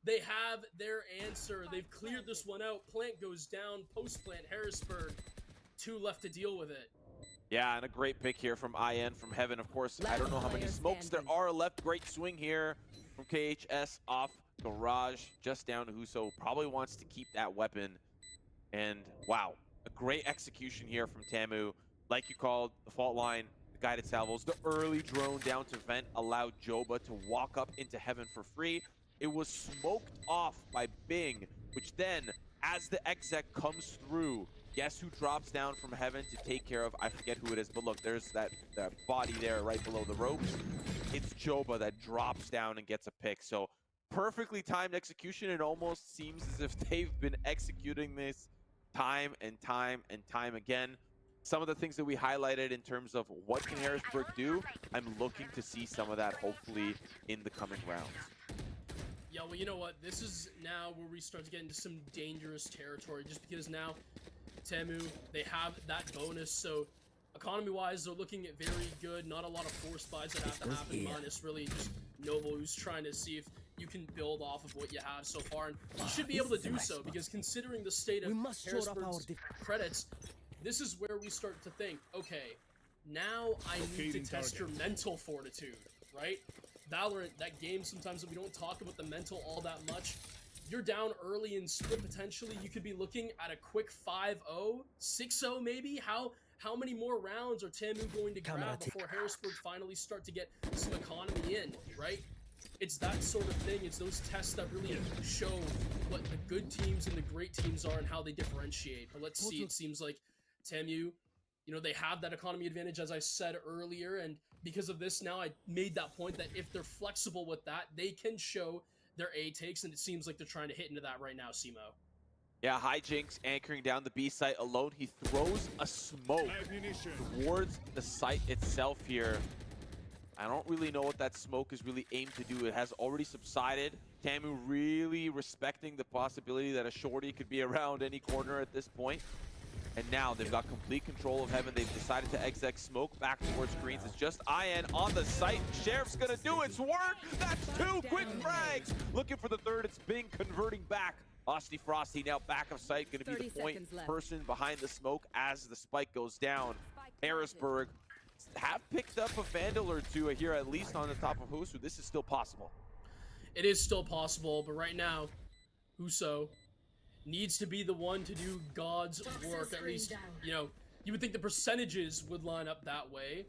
S2: they have their answer. They've cleared this one out. Plant goes down. Post-plant, Harrisburg. 2 left to deal with it.
S1: Yeah, and a great pick here from IN from Heaven. Of course, I don't know how many smokes there are left. Great swing here from KHS off Garage, just down to Huso. Probably wants to keep that weapon. And wow, a great execution here from TAMU. Like you called, the fault line, the guided salvos, the early drone down to vent allowed Joba to walk up into Heaven for free. it was smoked off by Bing, which then, as the exec comes through, guess who drops down from heaven to take care of, I forget who it is, but look, there's that body there right below the ropes. It's Joba that drops down and gets a pick. So perfectly timed execution. It almost seems as if they've been executing this time and time and time again. Some of the things that we highlighted in terms of what can Harrisburg do, I'm looking to see some of that hopefully in the coming rounds.
S2: Yeah, well, you know what? This is now where we start to get into some dangerous territory, just because now Tamu, they have that bonus, so economy-wise, they're looking at very good. Not a lot of force buys that have to happen, minus really just Noble, who's trying to see if you can build off of what you have so far, and you should be able to do so, because considering the state of Harrisburg's credits, this is where we start to think, okay, now I need to test your mental fortitude, right? VALORANT, that game sometimes that we don't talk about the mental all that much. You're down early in split, potentially you could be looking at a quick 5-0, 6-0 maybe. How many more rounds are Tamu going to grab before Harrisburg finally start to get some economy in, right? It's that sort of thing. It's those tests that really show what the good teams and the great teams are and how they differentiate. But let's see, it seems like Tamu, you know, they have that economy advantage, as I said earlier, and because of this, now I made that point that if they're flexible with that, they can show their A takes, and it seems like they're trying to hit into that right now, Simo.
S1: Yeah, Hijinks anchoring down the B site alone. He throws a smoke towards the site itself here. I don't really know what that smoke is really aimed to do. It has already subsided. Tamu really respecting the possibility that a shorty could be around any corner at this point. And now they've got complete control of heaven. They've decided to exec smoke back towards greens. It's just IN on the site. Sheriff's gonna do its work. That's two quick frags. Looking for the third. It's Bing converting back. Austy Frosty now back of sight. Gonna be the point person behind the smoke as the spike goes down. Harrisburg have picked up a Vandal or two here, at least on the top of Husu. This is still possible.
S2: It is still possible, but right now, Huso needs to be the one to do God's work. At least, you know, you would think the percentages would line up that way.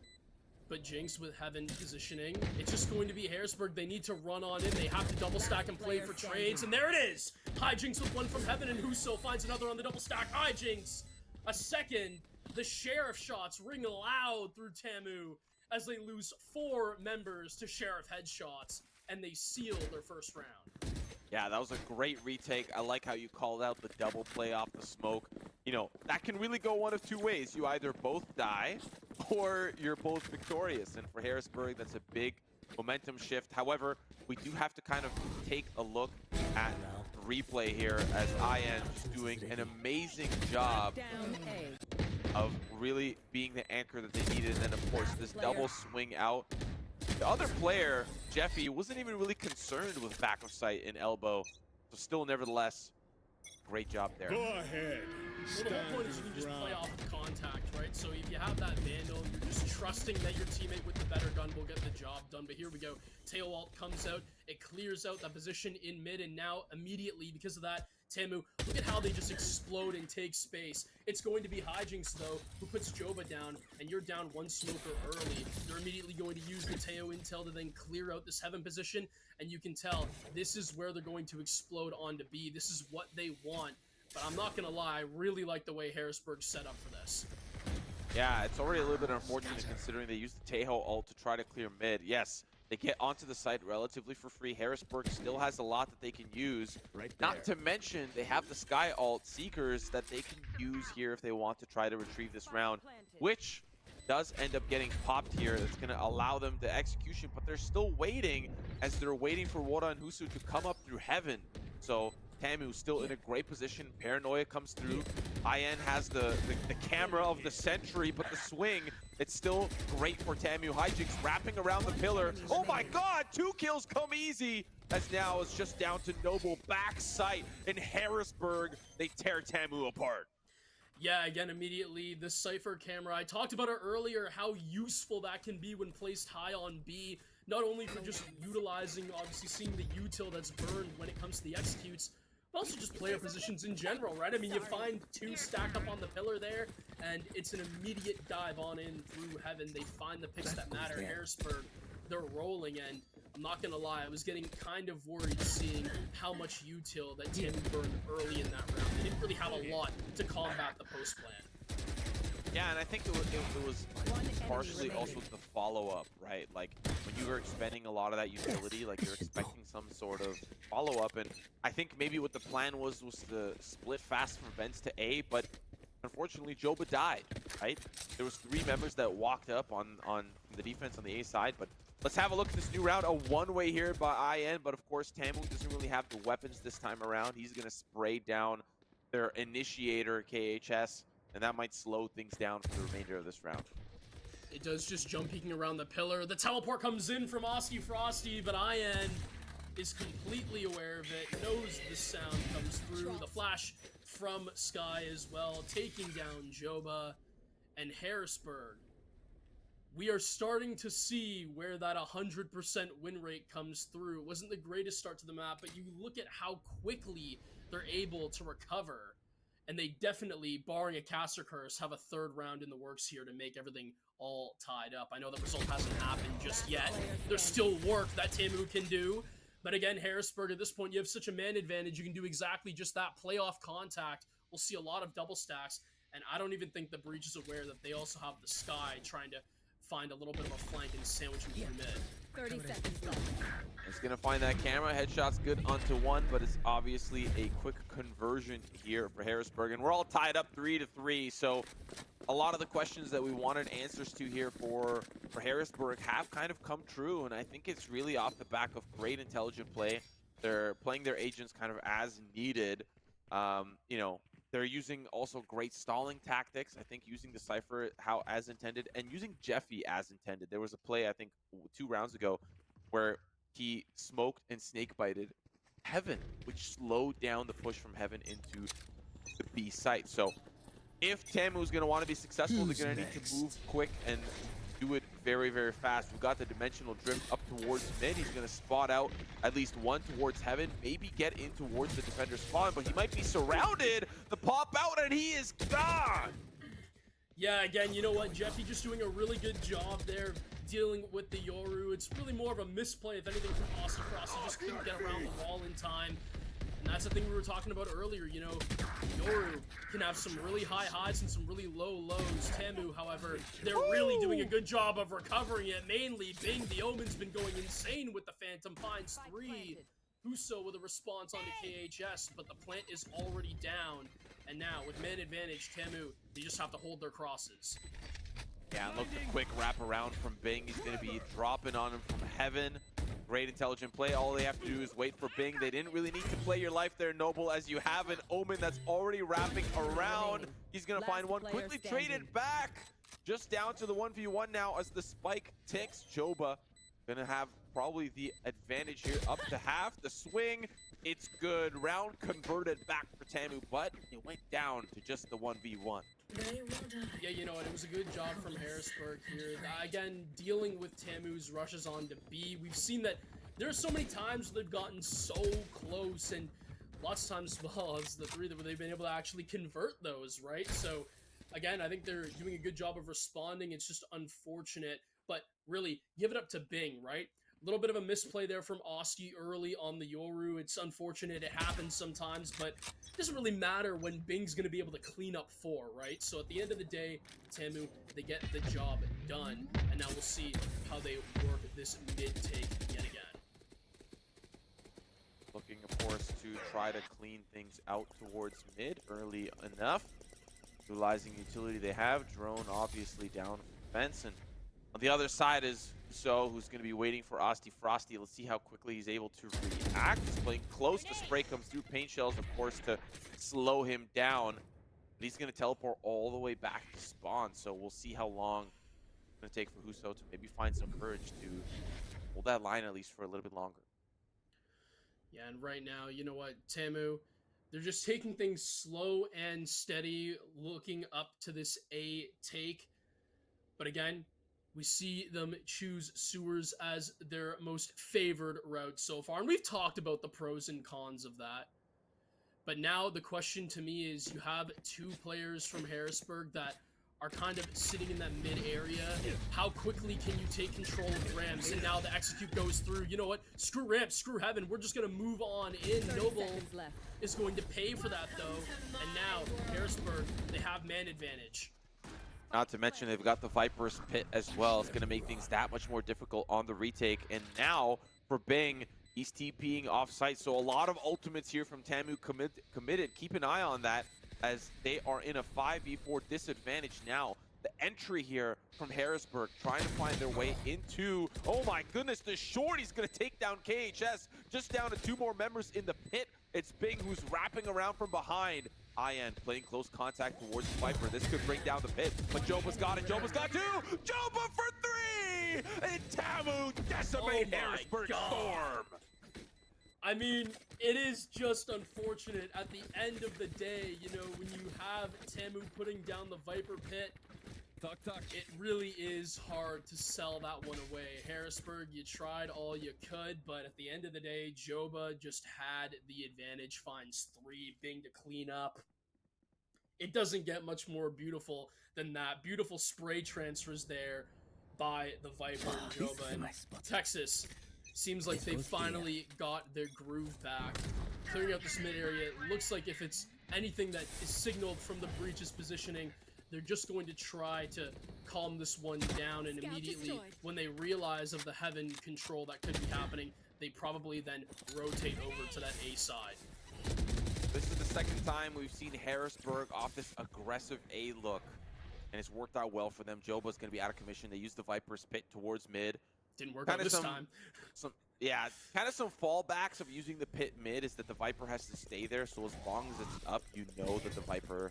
S2: But Jinx with Heaven positioning, it's just going to be Harrisburg. They need to run on in. They have to double stack and play for trades. And there it is! Hijinks with one from Heaven, and Huso finds another on the double stack. Hijinks! A second. The Sheriff shots ring loud through Tamu as they lose 4 members to Sheriff headshots, and they seal their first round.
S1: Yeah, that was a great retake. I like how you called out the double play off the smoke. You know, that can really go one of two ways. You either both die or you're both victorious. And for Harrisburg, that's a big momentum shift. However, we do have to kind of take a look at replay here as IN just doing an amazing job of really being the anchor that they needed. And then, of course, this double swing out. The other player, Jeffy, wasn't even really concerned with back of sight and elbow. So still, nevertheless, great job there.
S3: Go ahead.
S2: Well, the whole point is you can just play off of contact, right? So if you have that Vandal, you're just trusting that your teammate with the better gun will get the job done. But here we go. Tail ult comes out. It clears out that position in mid, and now immediately, because of that, Tamu, look at how they just explode and take space. It's going to be Hijinks, though, who puts Joba down, and you're down one smoker early. They're immediately going to use the Teo intel to then clear out this Heaven position, and you can tell this is where they're going to explode onto B. This is what they want. But I'm not going to lie, I really like the way Harrisburg's set up for this.
S1: Yeah, it's already a little bit unfortunate considering they used the Tejo ult to try to clear mid. Yes, they get onto the site relatively for free. Harrisburg still has a lot that they can use. Not to mention, they have the Sky ult Seekers that they can use here if they want to try to retrieve this round, which does end up getting popped here. That's going to allow them the execution, but they're still waiting as they're waiting for Wora and Husu to come up through Heaven. So Tamu still in a great position. Paranoia comes through. IN has the camera of the century, but the swing, it's still great for Tamu. Hijinks wrapping around the pillar. Oh my god, 2 kills come easy. As now it's just down to Noble back sight. In Harrisburg, they tear Tamu apart.
S2: Yeah, again, immediately, the Cypher camera. I talked about it earlier, how useful that can be when placed high on B. Not only for just utilizing, obviously seeing the util that's burned when it comes to the executes, but also just player positions in general, right? I mean, you find 2 stack up on the pillar there, and it's an immediate dive on in through Heaven. They find the picks that matter. Harrisburg, they're rolling, and I'm not gonna lie, I was getting kind of worried seeing how much util that Tamu burned early in that round. They didn't really have a lot to combat the post plan.
S1: Yeah, and I think it was partially also the follow-up, right? Like, when you were expending a lot of that utility, like, you're expecting some sort of follow-up, and I think maybe what the plan was to split fast from vents to A, but unfortunately, Joba died, right? There was 3 members that walked up on the defense on the A side, but let's have a look at this new round. A one-way here by IN, but of course, Tamu doesn't really have the weapons this time around. He's going to spray down their initiator, KHS, and that might slow things down for the remainder of this round.
S2: It does, just jump peeking around the pillar. The teleport comes in from Oski Frosty, but IN is completely aware of it, knows the sound comes through. The flash from Sky as well, taking down Joba and Harrisburg. We are starting to see where that 100% win rate comes through. It wasn't the greatest start to the map, but you look at how quickly they're able to recover. And they definitely, barring a caster curse, have a 3rd round in the works here to make everything all tied up. I know the result hasn't happened just yet. There's still work that Tamu can do. But again, Harrisburg, at this point, you have such a man advantage. You can do exactly just that. Playoff contact. We'll see a lot of double stacks. And I don't even think the Breach is aware that they also have the Sky trying to find a little bit of a flank and sandwich him through mid.
S3: 30 seconds left.
S1: It's going to find that camera. Headshot's good onto 1, but it's obviously a quick conversion here for Harrisburg. And we're all tied up 3-3, so a lot of the questions that we wanted answers to here for Harrisburg have kind of come true, and I think it's really off the back of great intelligent play. They're playing their agents kind of as needed. You know, they're using also great stalling tactics. I think using the Cypher as intended, and using Jeffy as intended. There was a play, I think, 2 rounds ago where he smoked and snake-bited Heaven, which slowed down the push from Heaven into the B site. So if Tamu is going to want to be successful, they're going to need to move quick and do it very, very fast. We've got the dimensional drift up towards mid. He's going to spot out at least 1 towards Heaven, maybe get in towards the defender spawn, but he might be surrounded. The pop out, and he is gone.
S2: Yeah, again, you know what? Jeffy just doing a really good job there dealing with the Yoru. It's really more of a misplay, if anything, from Austin Frost. He just couldn't get around the wall in time. And that's the thing we were talking about earlier, you know, Yoru can have some really high highs and some really low lows. Tamu, however, they're really doing a good job of recovering it. Mainly, Bing, the Omen's been going insane with the Phantom. Finds 3. Huso with a response onto KHS, but the plant is already down. And now, with man advantage, Tamu, they just have to hold their crosses.
S1: Yeah, and look, the quick wrap around from Bing. He's going to be dropping on him from Heaven. Great intelligent play. All they have to do is wait for Bing. They didn't really need to play your life there, Noble, as you have an Omen that's already wrapping around. He's going to find 1. Quickly traded back. Just down to the 1v1 now as the spike ticks. Joba going to have probably the advantage here up to half. The swing, it's good. Round converted back for Tamu, but it went down to just the 1v1.
S2: Yeah, you know what, it was a good job from Harrisburg here. Again, dealing with Tamu's rushes on to B. We've seen that there are so many times they've gotten so close, and lots of times, well, it's the 3 that they've been able to actually convert those, right? So, again, I think they're doing a good job of responding. It's just unfortunate, but really, give it up to Bing, right? A little bit of a misplay there from Oski early on the Yoru. It's unfortunate, it happens sometimes, but it doesn't really matter when Bing's going to be able to clean up 4, right? So at the end of the day, Tamu, they get the job done, and now we'll see how they work this mid-take yet again.
S1: Looking, of course, to try to clean things out towards mid early enough. Utilizing utility they have. Drone obviously down from fence, and on the other side is So, who's going to be waiting for Osti Frosty. Let's see how quickly he's able to react. He's playing close. The spray comes through. Paint shells, of course, to slow him down. But he's going to teleport all the way back to spawn. So we'll see how long it's going to take for Huso to maybe find some courage to hold that line at least for a little bit longer.
S2: Yeah, and right now, you know what, Tamu, they're just taking things slow and steady, looking up to this A take. But again, we see them choose sewers as their most favored route so far. And we've talked about the pros and cons of that. But now the question to me is, you have two players from Harrisburg that are kind of sitting in that mid area. How quickly can you take control of ramps? And now the execute goes through. You know what? Screw ramps, screw heaven. We're just going to move on in. Noble is going to pay for that, though. And now, Harrisburg, they have man advantage.
S1: Not to mention they've got the Viper's Pit as well. It's going to make things that much more difficult on the retake. And now for Bing, he's TPing off site. So a lot of ultimates here from Tamu committed. Keep an eye on that as they are in a 5v4 disadvantage now. The entry here from Harrisburg trying to find their way into, oh my goodness, the shorty's going to take down KHS. Just down to 2 more members in the pit. It's Bing who's wrapping around from behind. IN playing close contact towards Viper. This could bring down the pit, but Joba's got it. Joba's got 2. Joba for 3! And Tamu decimate Harrisburg Storm.
S2: I mean, it is just unfortunate at the end of the day, you know, when you have Tamu putting down the Viper pit, it really is hard to sell that one away. Harrisburg, you tried all you could, but at the end of the day, Joba just had the advantage, finds 3, Bing to clean up. It doesn't get much more beautiful than that. Beautiful spray transfers there by the Viper and Joba. And Texas seems like they finally got their groove back. Clearing out this mid area, it looks like if it's anything that is signaled from the Breach's positioning, they're just going to try to calm this one down, and immediately when they realize of the heaven control that could be happening, they probably then rotate over to that A side.
S1: This is the second time we've seen Harrisburg off this aggressive A look, and it's worked out well for them. Joba's going to be out of commission. They used the Viper's Pit towards mid.
S2: Didn't work out this time.
S1: Kind of some fallbacks of using the pit mid is that the Viper has to stay there, so as long as it's up, you know that the Viper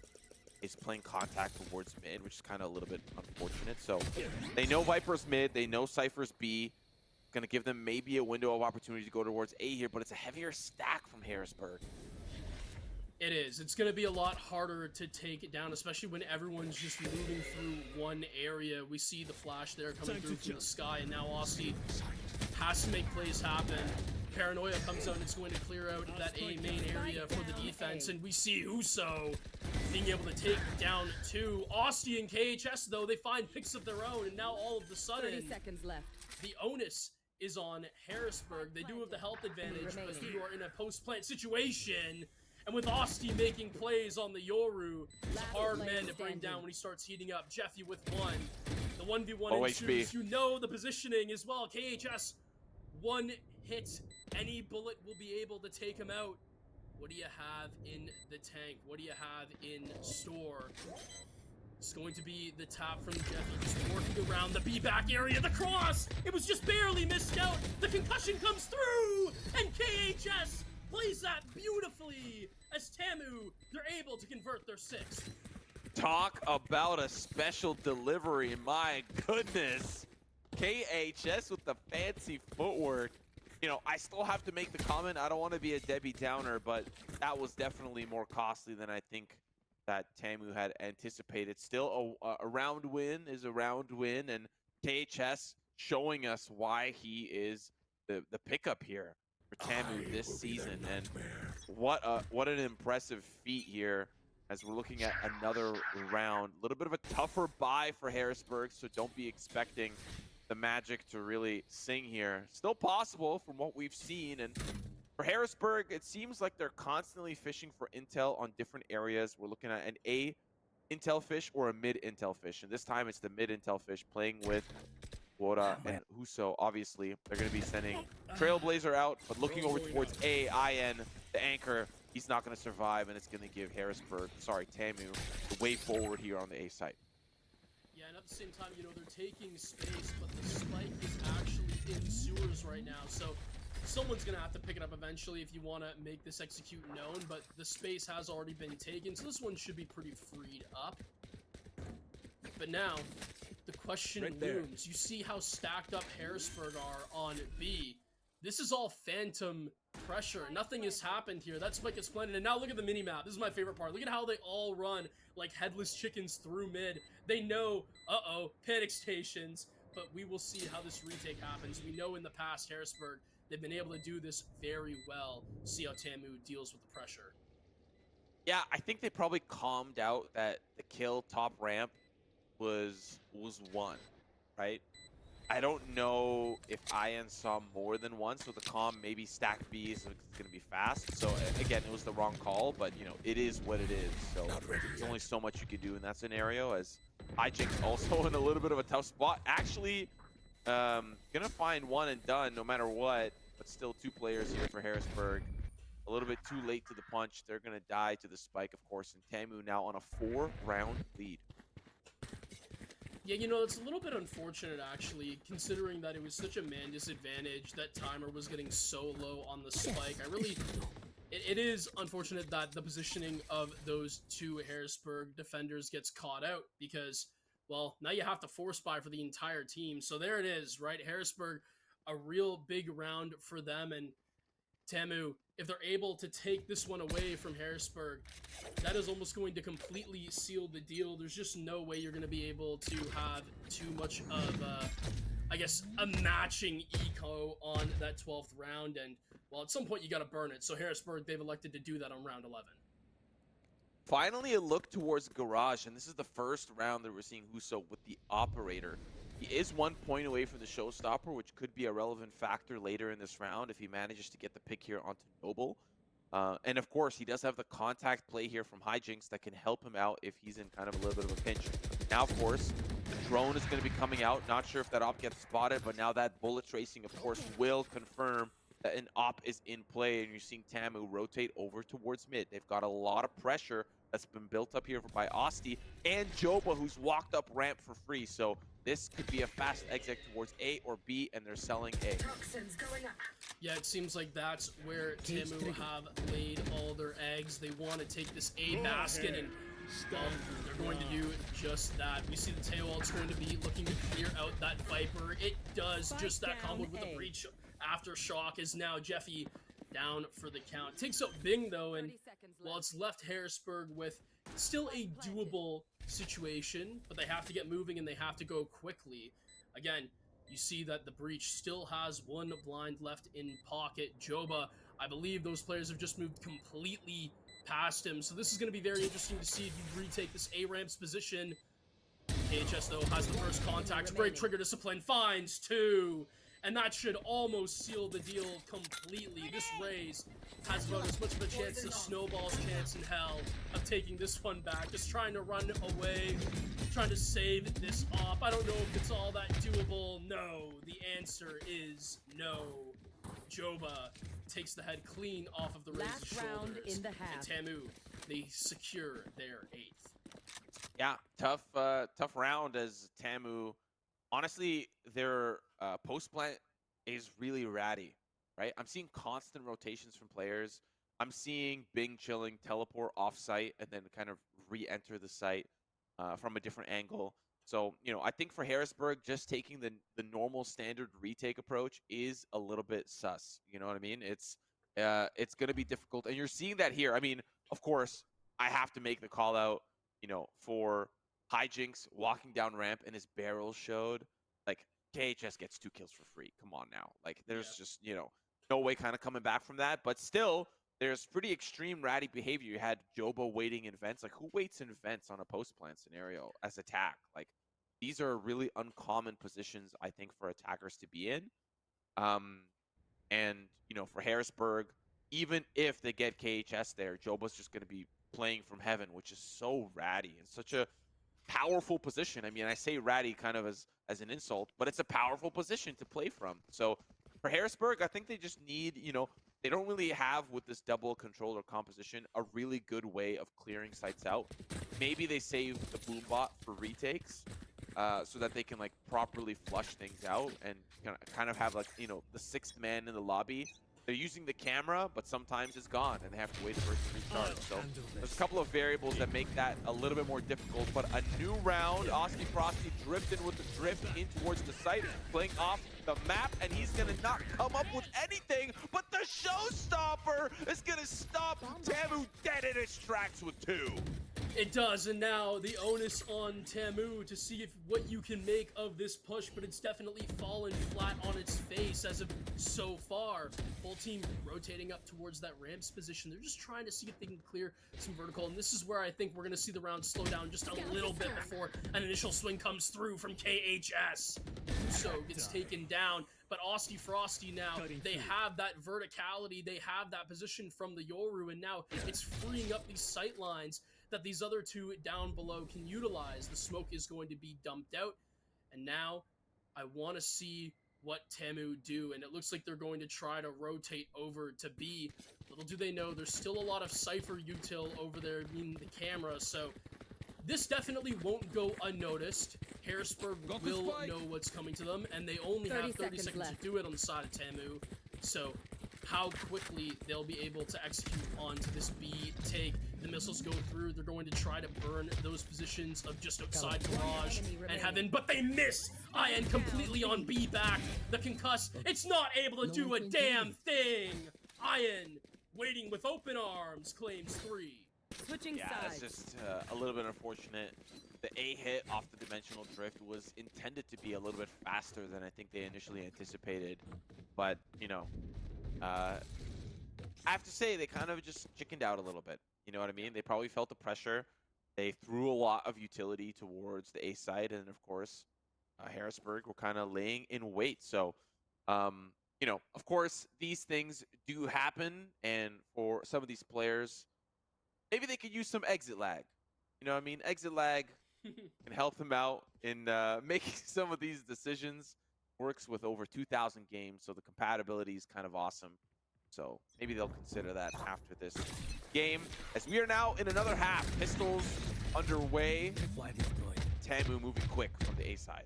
S1: is playing contact towards mid, which is kind of a little bit unfortunate. So they know Viper's mid, they know Cypher's B. Going to give them maybe a window of opportunity to go towards A here, but it's a heavier stack from Harrisburg.
S2: It is. It's going to be a lot harder to take it down, especially when everyone's just moving through one area. We see the flash there coming through from the sky, and now Aussie has to make plays happen. Paranoia comes out and it's going to clear out that A main area for the defense, and we see Uso being able to take down 2. Austin and KHS, though, they find picks of their own, and now all of a sudden,
S3: 30 seconds left.
S2: The onus is on Harrisburg. They do have the health advantage, but you are in a post-plant situation, and with Austin making plays on the Yoru, it's a hard man to bring down when he starts heating up. Jeffy with 1. The 1v1 ensues. You know the positioning as well. KHS, 1 hit. Any bullet will be able to take him out. What do you have in the tank? What do you have in store? It's going to be the tap from Jeffy, just working around the B-back area. The cross! It was just barely missed out. The concussion comes through! And KHS plays that beautifully as Tamu, they're able to convert their 6th.
S1: Talk about a special delivery. My goodness. KHS with the fancy footwork. You know, I still have to make the comment, I don't want to be a Debbie Downer, but that was definitely more costly than I think that Tamu had anticipated. Still, a round win is a round win, and KHS showing us why he is the pickup here for Tamu this season. And what an impressive feat here as we're looking at another round. A little bit of a tougher buy for Harrisburg, so don't be expecting the magic to really sing here. Still possible from what we've seen, and for Harrisburg, it seems like they're constantly fishing for intel on different areas. We're looking at an A intel fish or a mid intel fish, and this time it's the mid intel fish playing with Quota and Huso. Obviously, they're going to be sending Trailblazer out, but looking over towards A, IN, the anchor, he's not going to survive, and it's going to give Tamu, the way forward here on the A site.
S2: Yeah, and at the same time, you know, they're taking space, but the spike is actually in sewers right now, so someone's going to have to pick it up eventually if you want to make this execute known, but the space has already been taken, so this one should be pretty freed up. But now, the question looms. You see how stacked up Harrisburg are on B. This is all phantom pressure. Nothing has happened here. That spike is planted, and now look at the mini-map. This is my favorite part. Look at how they all run like headless chickens through mid. They know, panic stations, but we will see how this retake happens. We know in the past, Harrisburg, they've been able to do this very well. See how Tamu deals with the pressure.
S1: Yeah, I think they probably calmed out that the kill top ramp was won, right? I don't know if Ian saw more than one, so the comm maybe stack B is going to be fast. So again, it was the wrong call, but you know, it is what it is. So there's only so much you could do in that scenario, as Hijinks also in a little bit of a tough spot. Actually, gonna find one and done no matter what, but still 2 players here for Harrisburg. A little bit too late to the punch. They're gonna die to the spike, of course, and Tamu now on a 4-round lead.
S2: Yeah, you know, it's a little bit unfortunate, actually, considering that it was such a man disadvantage. That timer was getting so low on the spike. It is unfortunate that the positioning of those 2 Harrisburg defenders gets caught out because, well, now you have to force buy for the entire team. So there it is, right? Harrisburg, a real big round for them, and Tamu, if they're able to take this one away from Harrisburg, that is almost going to completely seal the deal. There's just no way you're going to be able to have too much of, I guess, a matching eco on that 12th round. And, well, at some point you got to burn it. So Harrisburg, they've elected to do that on round 11.
S1: Finally, a look towards Garage, and this is the first round that we're seeing Huso with the Operator. He is 1 point away from the Showstopper, which could be a relevant factor later in this round if he manages to get the pick here onto Noble. And of course, he does have the contact play here from Hijinks that can help him out if he's in kind of a little bit of a pinch. Now, of course, the drone is going to be coming out. Not sure if that op gets spotted, but now that bullet tracing, of course, will confirm that an op is in play, and you're seeing Tamu rotate over towards mid. They've got a lot of pressure that's been built up here by Osti and Joba, who's walked up ramp for free. So this could be a fast exit towards A or B, and they're selling A.
S2: Yeah, it seems like that's where Tamu have laid all their eggs. They want to take this A basket, and they're going to do just that. We see the tail ult's going to be looking to clear out that Viper. It does just that combo with the breach. Aftershock is now Jeffy down for the count. Takes up Bing, though, and well, it's left Harrisburg with still a doable situation, but they have to get moving and they have to go quickly. Again, you see that the breach still has 1 blind left in pocket. Joba, I believe those players have just moved completely past him, so this is going to be very interesting to see if you retake this A-Ramp's position. KHS, though, has the first contact. Great trigger discipline, finds 2. And that should almost seal the deal completely. This Raze has about as much of a chance as Snowball's chance in hell of taking this one back. Just trying to run away, trying to save this op. I don't know if it's all that doable. No, the answer is no. Joba takes the head clean off of the Raze's shoulders.
S3: In the half.
S2: And Tamu, they secure their 8th.
S1: Yeah, tough round as Tamu. Honestly, their post plant is really ratty, right? I'm seeing constant rotations from players. I'm seeing Bing chilling, teleport off site, and then kind of re-enter the site from a different angle. So, you know, I think for Harrisburg, just taking the normal standard retake approach is a little bit sus. You know what I mean? It's going to be difficult, and you're seeing that here. I mean, of course, I have to make the call out, you know, for Hijinks walking down ramp and his barrel showed. Like, KHS gets 2 kills for free. Come on now. Like, there's just, you know, no way kind of coming back from that. But still, there's pretty extreme ratty behavior. You had Joba waiting in vents. Like, who waits in vents on a post-plant scenario as attack? Like, these are really uncommon positions, I think, for attackers to be in. And, you know, for Harrisburg, even if they get KHS there, Joba's just going to be playing from heaven, which is so ratty and such a powerful position. I mean, I say ratty kind of as an insult, but it's a powerful position to play from. So for Harrisburg, I think they just need, you know, they don't really have with this double controller composition a really good way of clearing sites out. Maybe they save the boombot for retakes so that they can like properly flush things out and kind of have like, you know, the 6th man in the lobby. They're using the camera, but sometimes it's gone, and they have to wait for it to restart. So there's a couple of variables that make that a little bit more difficult. But a new round, Oski Frosty drifting with the drift in towards the site, playing off the map, and he's going to not come up with anything, but the Showstopper is going to stop Tamu dead in its tracks with 2.
S2: It does, and now the onus on Tamu to see what you can make of this push, but it's definitely fallen flat on its face as of so far. Whole team rotating up towards that ramps position. They're just trying to see if they can clear some vertical, and this is where I think we're going to see the round slow down just a little bit before an initial swing comes through from KHS. So gets taken down, but Austy Frosty now, they have that verticality, they have that position from the Yoru, and now it's freeing up these sight lines that these other two down below can utilize. The smoke is going to be dumped out, and now I want to see what Tamu do, and it looks like they're going to try to rotate over to B. Little do they know, there's still a lot of Cypher util over there in the camera, so this definitely won't go unnoticed. Harrisburg will know what's coming to them, and they only have 30 seconds to do it on the side of Tamu, so how quickly they'll be able to execute onto this B take. The missiles go through, they're going to try to burn those positions of just outside Garage and Heaven, but they miss! Ian completely on B back. The concuss, it's not able to do a damn thing! Ian, waiting with open arms, claims 3.
S3: Switching sides.
S1: It's just a little bit unfortunate. The A hit off the dimensional drift was intended to be a little bit faster than I think they initially anticipated, but, you know, I have to say they kind of just chickened out a little bit. You know what I mean? They probably felt the pressure. They threw a lot of utility towards the A side, and of course, Harrisburg were kind of laying in wait. So, you know, of course, these things do happen, and for some of these players, maybe they could use some exit lag. You know what I mean? Exit lag can help them out in making some of these decisions. Works with over 2,000 games, so the compatibility is kind of awesome. So maybe they'll consider that after this game. As we are now in another half, pistols underway. Tamu moving quick from the A side.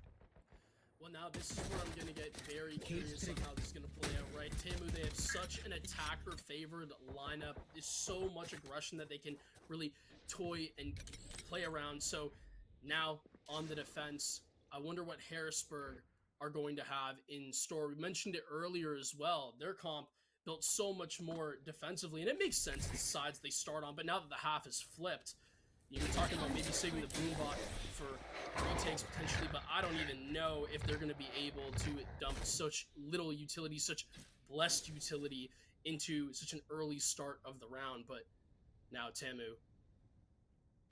S2: Well, now this is where I'm going to get very curious on how this is going to play out, right? Tamu, they have such an attacker-favored lineup. There's so much aggression that they can really toy and play around. So now on the defense, I wonder what Harrisburg are going to have in store. We mentioned it earlier as well. Their comp built so much more defensively, and it makes sense the sides they start on, but now that the half is flipped, you're talking about maybe saving the boombot for retakes potentially, but I don't even know if they're going to be able to dump such little utility, such blessed utility into such an early start of the round. But now Tamu,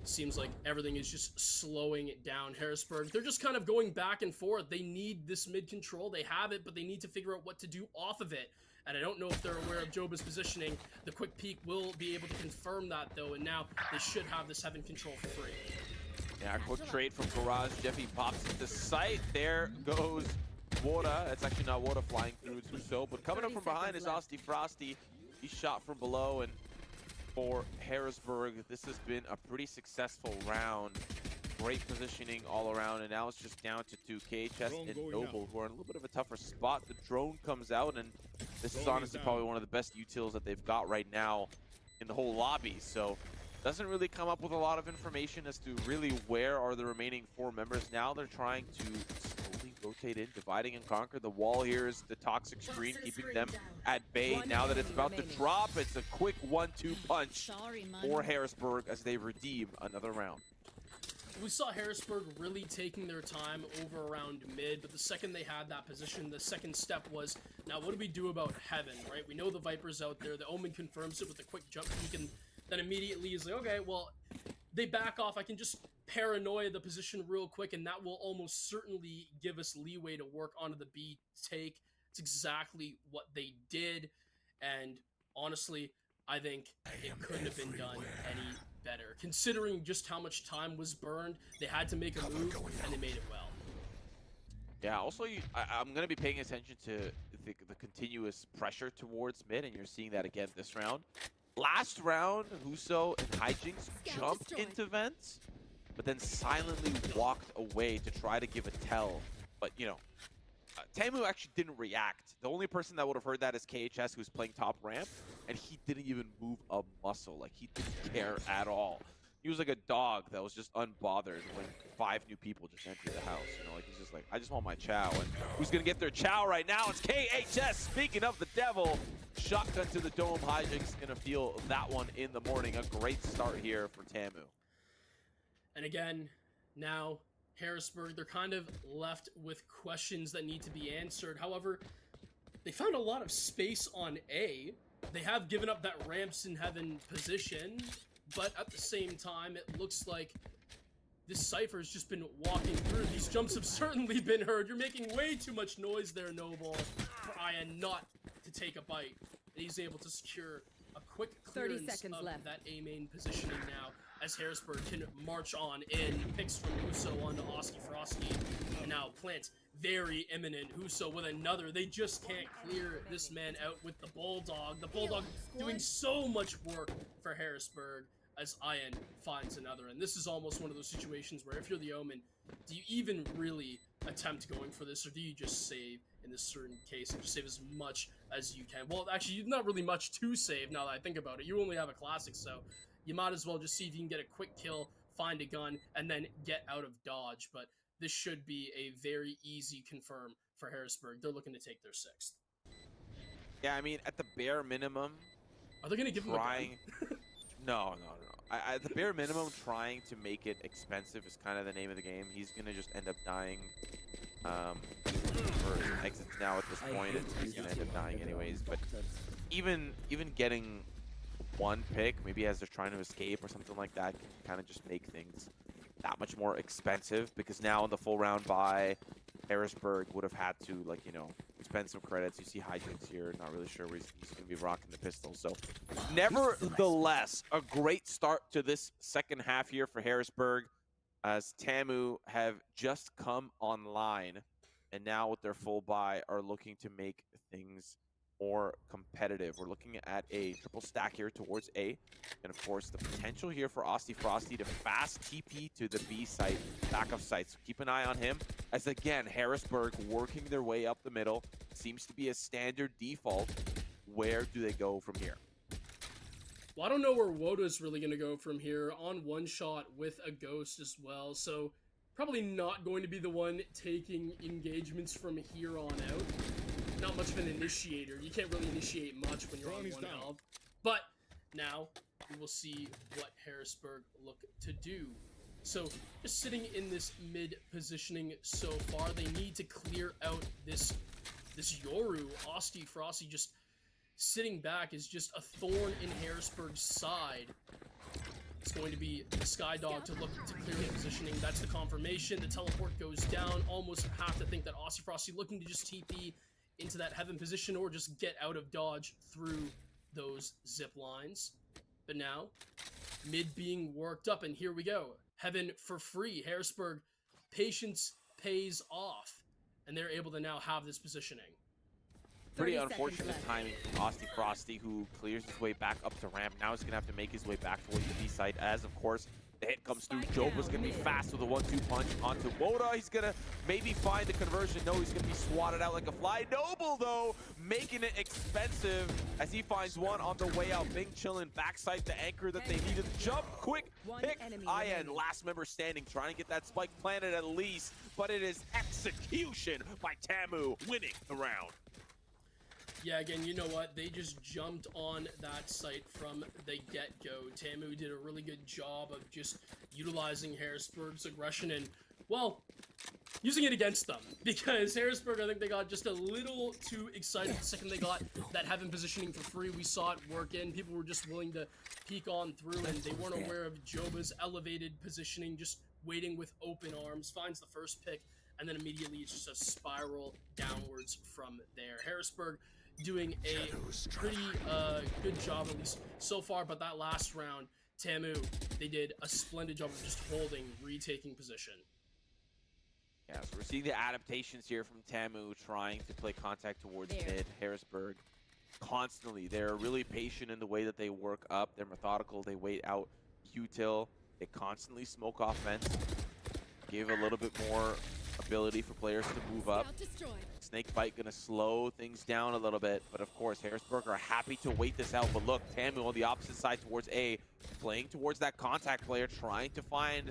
S2: seems like everything is just slowing it down. Harrisburg, they're just kind of going back and forth. They need this mid control. They have it, but they need to figure out what to do off of it. And I don't know if they're aware of Joba's positioning. The quick peek will be able to confirm that, though, and now they should have this Heaven control for free.
S1: Yeah, quick trade from Garage. Jeffy pops into sight. There goes Water. It's actually not Water flying through, it's Huso. But coming up from behind is Austy Frosty. He's shot from below, and for Harrisburg, this has been a pretty successful round. Great positioning all around, and now it's just down to two. KHS and Noble, who are in a little bit of a tougher spot. The drone comes out, and this is honestly probably one of the best utils that they've got right now in the whole lobby. So doesn't really come up with a lot of information as to really where are the remaining 4 members. Now they're trying to slowly rotate in, dividing and conquer. The wall here is the toxic screen, keeping them at bay. Now that it's about to drop, it's a quick 1-2 punch for Harrisburg as they redeem another round.
S2: We saw Harrisburg really taking their time over around mid, but the second they had that position, the second step was, now what do we do about Heaven, right? We know the Viper's out there. The Omen confirms it with a quick jump peek, and then immediately is like, okay, well, they back off. I can just paranoia the position real quick, and that will almost certainly give us leeway to work onto the B take. It's exactly what they did, and honestly, I think it couldn't have been done any better. Considering just how much time was burned, they had to make a move, and they made it well.
S1: Yeah, also, I'm going to be paying attention to the continuous pressure towards mid, and you're seeing that again this round. Last round, Huso and Hijinks jumped into vents, but then silently walked away to try to give a tell. But, you know, Tamu actually didn't react. The only person that would have heard that is KHS, who's playing top ramp, and he didn't even move a muscle. Like, he didn't care at all. He was like a dog that was just unbothered when 5 new people just entered the house. You know, like, he's just like, I just want my chow. And who's going to get their chow right now? It's KHS. Speaking of the devil, shotgun to the dome. Hijinks going to feel that one in the morning. A great start here for Tamu.
S2: And again, now Harrisburg, they're kind of left with questions that need to be answered. However, they found a lot of space on A. They have given up that ramps in heaven position, but at the same time, it looks like this Cypher has just been walking through. These jumps have certainly been heard. You're making way too much noise there, Noble, for Ian not to take a bite. And he's able to secure a quick clearance of that A main positioning now, as Harrisburg can march on in. Picks from Huso onto Oski Frosty, and now Plant very imminent. Huso with another. They just can't clear this man out with the Bulldog. The Bulldog doing so much work for Harrisburg as Ian finds another. And this is almost one of those situations where if you're the Omen, do you even really attempt going for this, or do you just save in this certain case and just save as much as you can? Well, actually, you've not really much to save now that I think about it. You only have a classic, so you might as well just see if you can get a quick kill, find a gun, and then get out of dodge. But this should be a very easy confirm for Harrisburg. They're looking to take their 6th.
S1: Yeah, I mean, at the bare minimum,
S2: are they going to give him a gun?
S1: No. At the bare minimum, trying to make it expensive is kind of the name of the game. He's going to just end up dying for exits now at this point, and he's going to end up dying anyways. But even getting one pick, maybe as they're trying to escape or something like that, can kind of just make things that much more expensive, because now in the full round bye, Harrisburg would have had to, like, you know, spend some credits. You see Hijinks here, not really sure where he's going to be rocking the pistol. So nevertheless, a great start to this second half here for Harrisburg, as Tamu have just come online, and now with their full buy are looking to make things more competitive. We're looking at a triple stack here towards A, and of course the potential here for Osti Frosty to fast TP to the B site, backup site. So keep an eye on him, as again Harrisburg working their way up the middle seems to be a standard default. Where do they go from here?
S2: Well, I don't know where Woda's really going to go from here. On one shot with a ghost as well, so probably not going to be the one taking engagements from here on out. Not much of an initiator. You can't really initiate much when you're on 1 health. But now we will see what Harrisburg look to do. So just sitting in this mid positioning so far, they need to clear out this Yoru. Osti Frosty just sitting back is just a thorn in Harrisburg's side. It's going to be the Skydog to look to clear the positioning. That's the confirmation. The teleport goes down. Almost have to think that Osti Frosty looking to just TP into that heaven position or just get out of dodge through those zip lines. But now, mid being worked up, and here we go. Heaven for free. Harrisburg, patience pays off, and they're able to now have this positioning.
S1: Pretty unfortunate timing from Osti Frosty, who clears his way back up to ramp. Now he's going to have to make his way back towards the B side, as of course the hit comes through. Joba's going to be fast with a 1-2 punch onto Woda. He's going to maybe find the conversion. No, he's going to be swatted out like a fly. Noble, though, making it expensive as he finds one on the way out. Bing chillin' backside the anchor that they needed. Jump, quick pick. Ian, last member standing, trying to get that spike planted at least, but it is execution by Tamu, winning the round.
S2: Yeah, again, you know what? They just jumped on that site from the get-go. Tamu did a really good job of just utilizing Harrisburg's aggression and, well, using it against them. Because Harrisburg, I think they got just a little too excited the second they got that heaven positioning for free. We saw it work in. People were just willing to peek on through, and they weren't aware of Joba's elevated positioning, just waiting with open arms. Finds the first pick, and then immediately it's just a spiral downwards from there. Harrisburg doing a pretty good job, at least so far, but that last round, Tamu, they did a splendid job of just holding, retaking position.
S1: Yeah, so we're seeing the adaptations here from Tamu, trying to play contact towards mid. Harrisburg constantly, they're really patient in the way that they work up. They're methodical, they wait out util, they constantly smoke offense, give a little bit more ability for players to move up. Snake Bite gonna slow things down a little bit, but of course Harrisburg are happy to wait this out. But look, Tamu on the opposite side towards A, playing towards that contact player, trying to find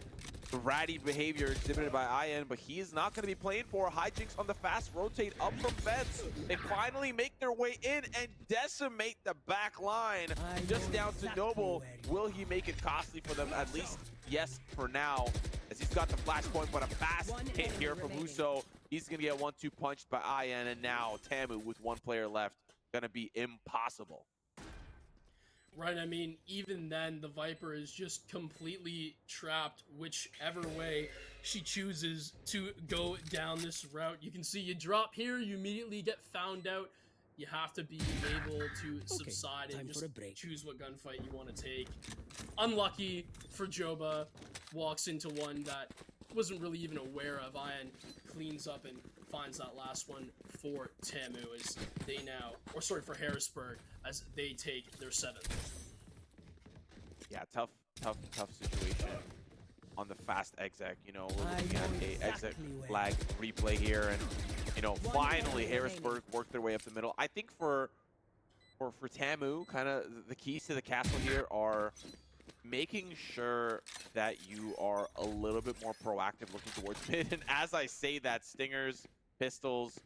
S1: the ratty behavior exhibited by IN, but he is not going to be playing for. Hijinks on the fast rotate up from fence. They finally make their way in and decimate the back line. Just down to Noble. Will he make it costly for them? At least yes, for now, as he's got the flashpoint, but a fast hit here from Huso. He's going to get 1-2 punched by Ian, and now Tamu with one player left, going to be impossible.
S2: Right, I mean, even then, the Viper is just completely trapped whichever way she chooses to go down this route. You can see you drop here, you immediately get found out. You have to be able to subside and just choose what gunfight you want to take. Unlucky for Joba, walks into one that wasn't really even aware of. Ian cleans up and finds that last one for Tamu as they now, or sorry, for Harrisburg, as they take their 7th.
S1: Yeah, tough situation on the fast exec. You know, we're looking at a exec lag replay here, and you know, finally Harrisburg worked their way up the middle. I think for Tamu, kind of the keys to the castle here are making sure that you are a little bit more proactive looking towards mid. And as I say that, stingers, pistols,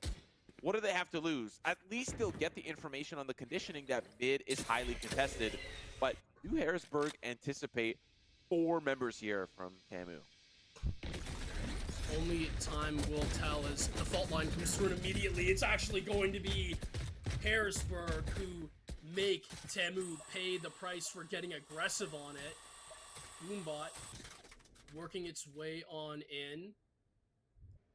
S1: what do they have to lose? At least they'll get the information on the conditioning that mid is highly contested. But do Harrisburg anticipate 4 members here from Tamu?
S2: Only time will tell as the fault line comes through, and immediately it's actually going to be Harrisburg who make Tamu pay the price for getting aggressive on it. Boombot working its way on in.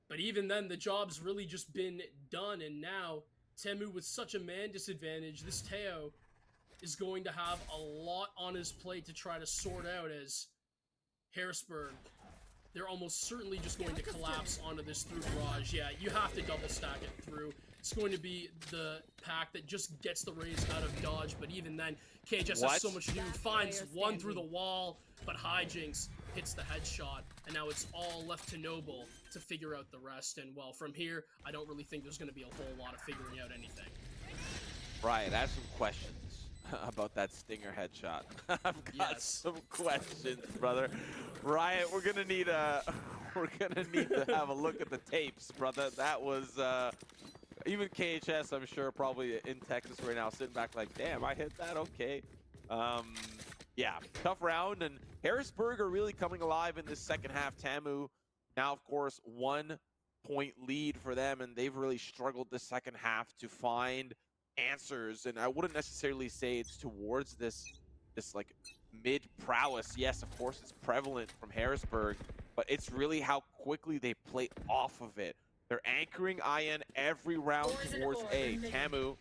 S2: But even then, the job's really just been done, and now Tamu with such a man disadvantage, this Teo is going to have a lot on his plate to try to sort out as Harrisburg, they're almost certainly just going to collapse onto this through garage. Yeah, you have to double stack it through. It's going to be the pack that just gets the raise out of dodge, but even then, KHS has so much to do. Finds one through the wall, but Hijinks hits the headshot, and now it's all left to Noble to figure out the rest. And well, from here, I don't really think there's going to be a whole lot of figuring out anything.
S1: Right, I have some questions about that stinger headshot. I've got some questions, brother. Riot, we're gonna need to have a look at the tapes, brother. That was even KHS, I'm sure, probably in Texas right now, sitting back like, damn, I hit that, okay. Yeah, tough round, and Harrisburg are really coming alive in this second half. Tamu now, of course, 1 point lead for them, and they've really struggled the second half to find answers. And I wouldn't necessarily say it's towards this like mid prowess. Yes, of course it's prevalent from Harrisburg, but it's really how quickly they play off of it. They're anchoring IN every round towards A. Tamu,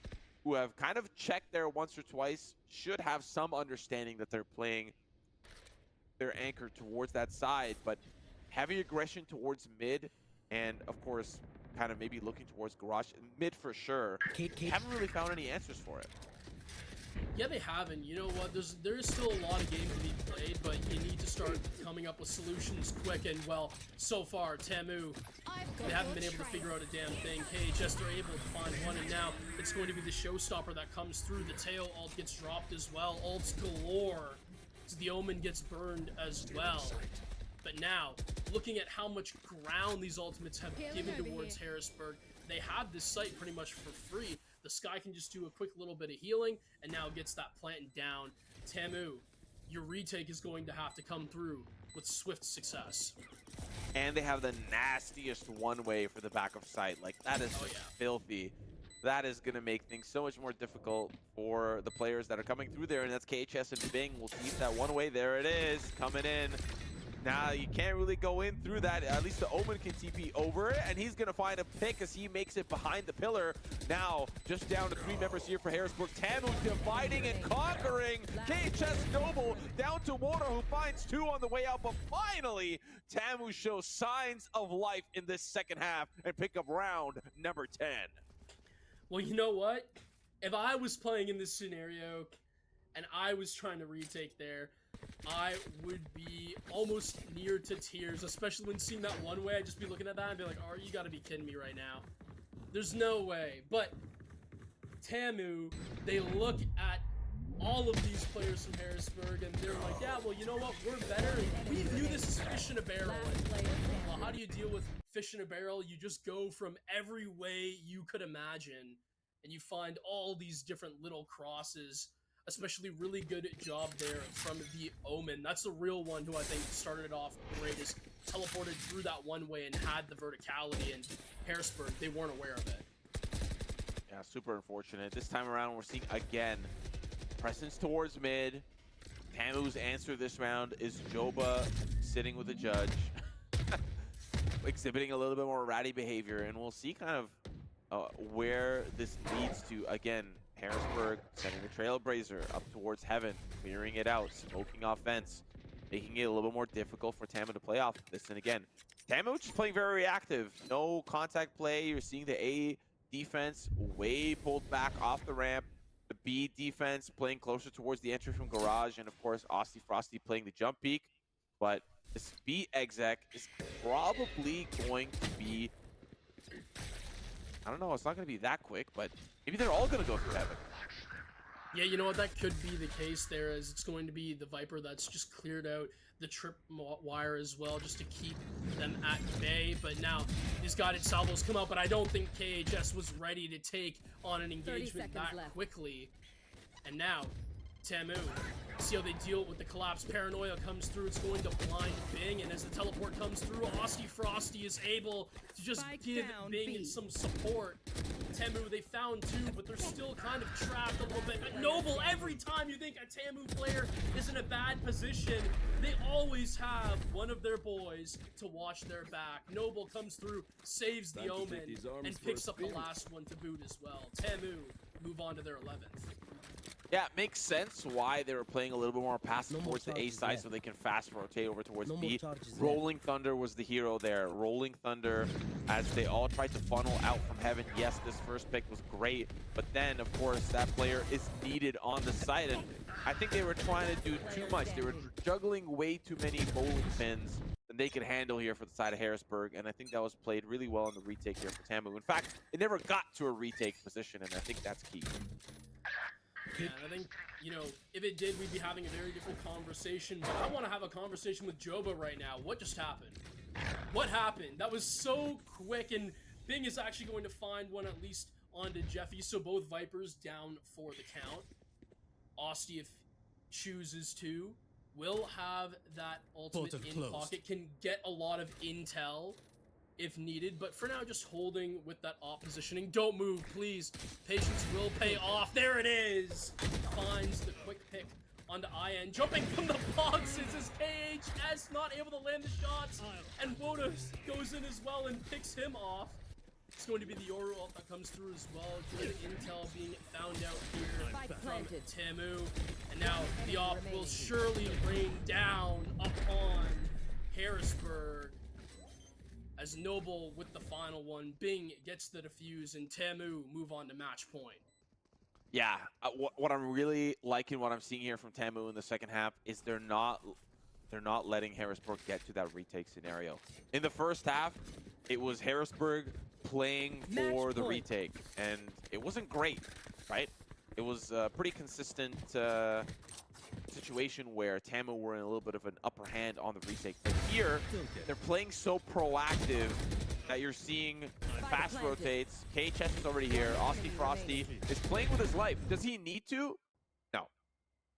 S1: who have kind of checked there once or twice, should have some understanding that they're playing their anchor towards that side, but heavy aggression towards mid, and of course kind of maybe looking towards garage. Mid for sure. Haven't really found any answers for it.
S2: Yeah, they haven't. You know what? There is still a lot of game to be played, but you need to start coming up with solutions quick. And well, so far, Tamu, they haven't been able to figure out a damn thing. KHS, they're able to find one, and now it's going to be the showstopper that comes through. The tail ult gets dropped as well. Ults galore. So the Omen gets burned as well. But now, looking at how much ground these ultimates have given towards Harrisburg, they have this site pretty much for free. The Sky can just do a quick little bit of healing, and now gets that plant down. Tamu, your retake is going to have to come through with swift success.
S1: And they have the nastiest one-way for the back of site. Like, that is filthy. That is going to make things so much more difficult for the players that are coming through there, and that's KHS and Bing. We'll keep that one-way. There it is, coming in. Now, you can't really go in through that. At least the Omen can TP over it, and he's going to find a pick as he makes it behind the pillar. Now, just down to 3 members here for Harrisburg. Tamu dividing and conquering. KHS Noble down to Water, who finds 2 on the way out. But finally, Tamu shows signs of life in this second half and pick up round number 10.
S2: Well, you know what? If I was playing in this scenario and I was trying to retake there, I would be almost near to tears, especially when seeing that one way. I'd just be looking at that and be like, oh, you gotta be kidding me right now. There's no way. But Tamu, they look at all of these players from Harrisburg and they're like, yeah, well, you know what? We're better. We view this as fish in a barrel. And, well, how do you deal with fish in a barrel? You just go from every way you could imagine and you find all these different little crosses especially really good job there from the Omen. That's the real one who I think started it off great, is teleported through that one way and had the verticality, and Harrisburg, they weren't aware of it.
S1: Yeah, super unfortunate. This time around, we're seeing, again, presence towards mid. Tamu's answer this round is Joba sitting with the judge, exhibiting a little bit more ratty behavior, and we'll see kind of where this leads to. Again, Harrisburg sending the Trailblazer up towards Heaven, clearing it out, smoking off vents, making it a little bit more difficult for Tamu to play off this. And again, Tamu just playing very reactive. No contact play. You're seeing the A defense way pulled back off the ramp. The B defense playing closer towards the entry from Garage. And of course, Aussie Frosty playing the jump peak. But this B exec is probably going to be, I don't know, it's not going to be that quick, but maybe they're all going to go through Heaven.
S2: Yeah, you know what? That could be the case there, as it's going to be the Viper that's just cleared out the trip wire as well, just to keep them at bay. But now these guided salvos come out, but I don't think KHS was ready to take on an engagement that quickly. And now, Tamu, see how they deal with the collapse. Paranoia comes through, it's going to blind Bing, and as the teleport comes through, Aussie Frosty is able to just give Bing some support. Tamu, they found two, but they're still kind of trapped a little bit. But Noble, every time you think a Tamu player is in a bad position, they always have one of their boys to watch their back. Noble comes through, saves the Omen, and picks up the last one to boot as well. Tamu move on to their 11th.
S1: Yeah, it makes sense why they were playing a little bit more passive towards the A side so they can fast rotate over towards B. Rolling Thunder was the hero there. Rolling Thunder, as they all tried to funnel out from Heaven. Yes, this first pick was great, but then, of course, that player is needed on the side, and I think they were trying to do too much. They were juggling way too many bowling pins than they could handle here for the side of Harrisburg, and I think that was played really well in the retake here for Tamu. In fact, it never got to a retake position, and I think that's key.
S2: Yeah, and I think, you know, if it did, we'd be having a very different conversation. But I want to have a conversation with Joba right now. What just happened? What happened? That was so quick, and Bing is actually going to find one at least onto Jeffy. So both Vipers down for the count. Austie, if chooses to, will have that ultimate in pocket. Can get a lot of intel if needed, but for now, just holding with that oppositioning. Don't move, please. Patience will pay off. There it is. Finds the quick pick onto IN. Jumping from the boxes is KHS not able to land the shots, and Woda goes in as well and picks him off. It's going to be the Yoru ult that comes through as well. Good intel being found out here from Tamu, and now the op will surely rain down upon Harrisburg, as Noble with the final one. Bing gets the defuse, and Tamu move on to match point.
S1: Yeah, what I'm really liking, what I'm seeing here from Tamu in the second half, is they're not letting Harrisburg get to that retake scenario. In the first half, it was Harrisburg playing for the retake, and it wasn't great, right? It was a pretty consistent situation where Tamu were in a little bit of an upper hand on the retake. But here, they're playing so proactive that you're seeing fast rotates. KHS is already here. Austie Frosty is playing with his life. Does he need to? No.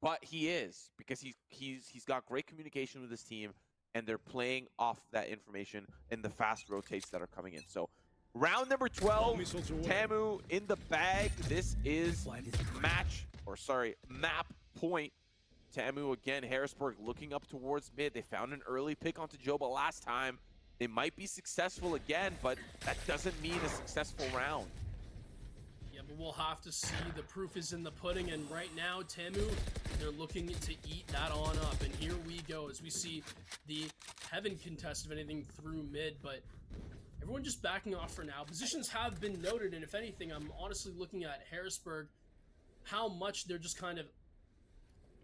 S1: But he is, because he's got great communication with his team, and they're playing off that information in the fast rotates that are coming in. So round number 12, Tamu in the bag. This is map point. Tamu again, Harrisburg looking up towards mid. They found an early pick onto Joba last time. They might be successful again, but that doesn't mean a successful round.
S2: Yeah, but we'll have to see. The proof is in the pudding, and right now, Tamu, they're looking to eat that on up. And here we go as we see the Heaven contest, if anything, through mid, but everyone just backing off for now. Positions have been noted, and if anything, I'm honestly looking at Harrisburg, how much they're just kind of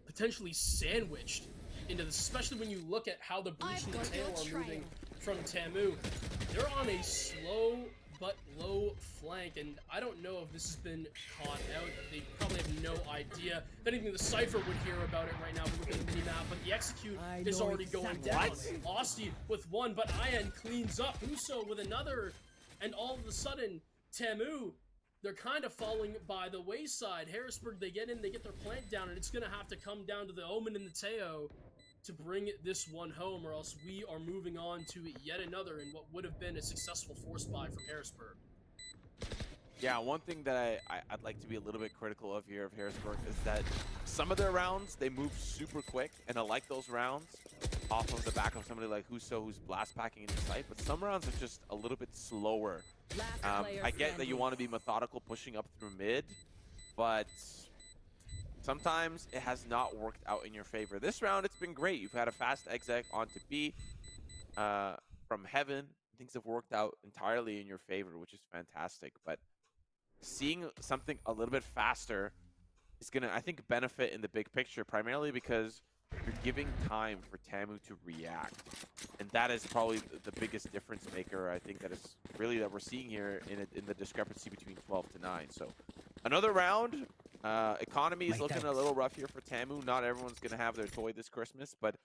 S2: potentially sandwiched into this, especially when you look at how the Breach and the Tail are moving from Tamu. They're on a slow but low flank, and I don't know if this has been caught out. They probably have no idea. If anything, the Cypher would hear about it right now. But look at the mini-map, but the execute is already going down. Austie with one, but IN cleans up. Uso with another, and all of a sudden, Tamu, they're kind of falling by the wayside. Harrisburg, they get in, they get their plant down, and it's going to have to come down to the Omen and the Teo to bring this one home, or else we are moving on to yet another in what would have been a successful force buy from Harrisburg.
S1: Yeah, one thing that I'd like to be a little bit critical of here of Harrisburg is that some of their rounds, they move super quick, and I like those rounds off of the back of somebody like Huso who's blast packing into sight, but some rounds are just a little bit slower. I get that you want to be methodical pushing up through mid, but sometimes it has not worked out in your favor. This round, it's been great. You've had a fast exec onto B from Heaven. Things have worked out entirely in your favor, which is fantastic, but seeing something a little bit faster is going to, I think, benefit in the big picture, primarily because you're giving time for Tamu to react. And that is probably the biggest difference maker, I think, that is really that we're seeing here in the discrepancy between 12 to 9. So another round. Economy is looking a little rough here for Tamu. Not everyone's going to have their toy this Christmas, but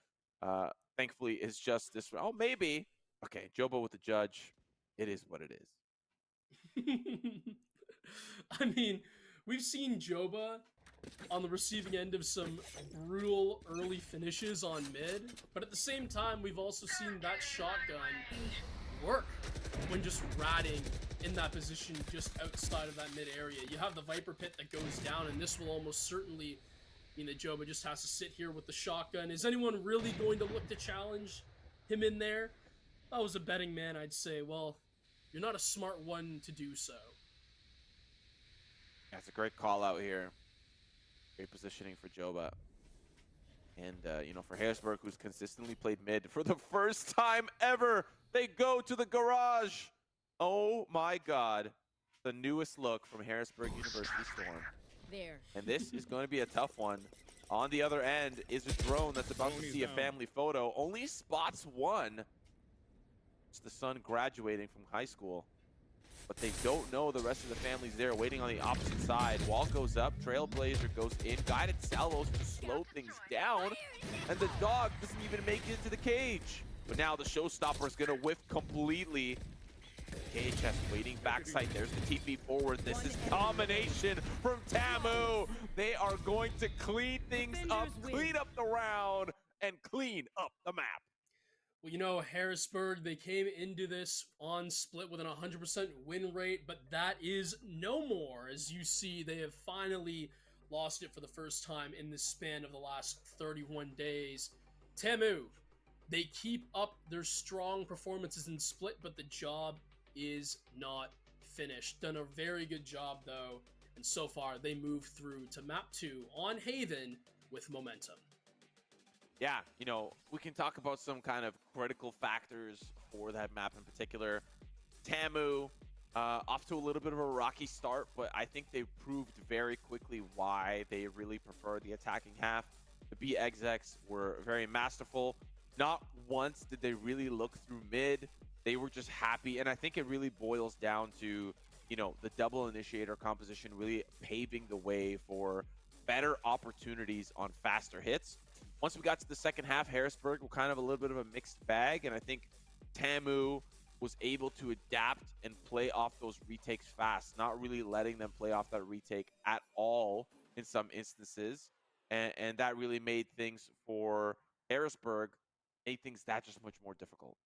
S1: thankfully it's just this. Oh, maybe. Okay, Jobo with the judge. It is what it is.
S2: I mean, we've seen Joba on the receiving end of some brutal early finishes on mid, but at the same time, we've also seen that shotgun work when just ratting in that position just outside of that mid area. You have the Viper Pit that goes down, and this will almost certainly mean that Joba just has to sit here with the shotgun. Is anyone really going to look to challenge him in there? If I was a betting man, I'd say, well, you're not a smart one to do so.
S1: That's a great call out here. Great positioning for Joba. And, you know, for Harrisburg, who's consistently played mid for the first time ever, they go to the garage. Oh, my God. The newest look from Harrisburg University Storm.
S3: There.
S1: And this is going to be a tough one. On the other end is a drone that's about to see a family photo. Only spots one. It's the son graduating from high school. But they don't know the rest of the family's there, waiting on the opposite side. Wall goes up, Trailblazer goes in, guided salvos to slow things down, and the dog doesn't even make it into the cage. But now the showstopper is gonna whiff completely. KHS waiting backside, there's the TP forward. This is domination from Tamu. They are going to clean things up, clean up the round, and clean up the map.
S2: Well, you know, Harrisburg, they came into this on split with an 100% win rate, but that is no more. As you see, they have finally lost it for the first time in the span of the last 31 days. Tamu, they keep up their strong performances in split, but the job is not finished. Done a very good job, though, and so far they move through to map 2 on Haven with momentum.
S1: Yeah, you know, we can talk about some kind of critical factors for that map in particular. Tamu, off to a little bit of a rocky start, but I think they proved very quickly why they really prefer the attacking half. The B execs were very masterful. Not once did they really look through mid. They were just happy, and I think it really boils down to, you know, the double initiator composition really paving the way for better opportunities on faster hits. Once we got to the second half, Harrisburg were kind of a little bit of a mixed bag, and I think Tamu was able to adapt and play off those retakes fast, not really letting them play off that retake at all in some instances, and that really made things for Harrisburg, made things that just much more difficult.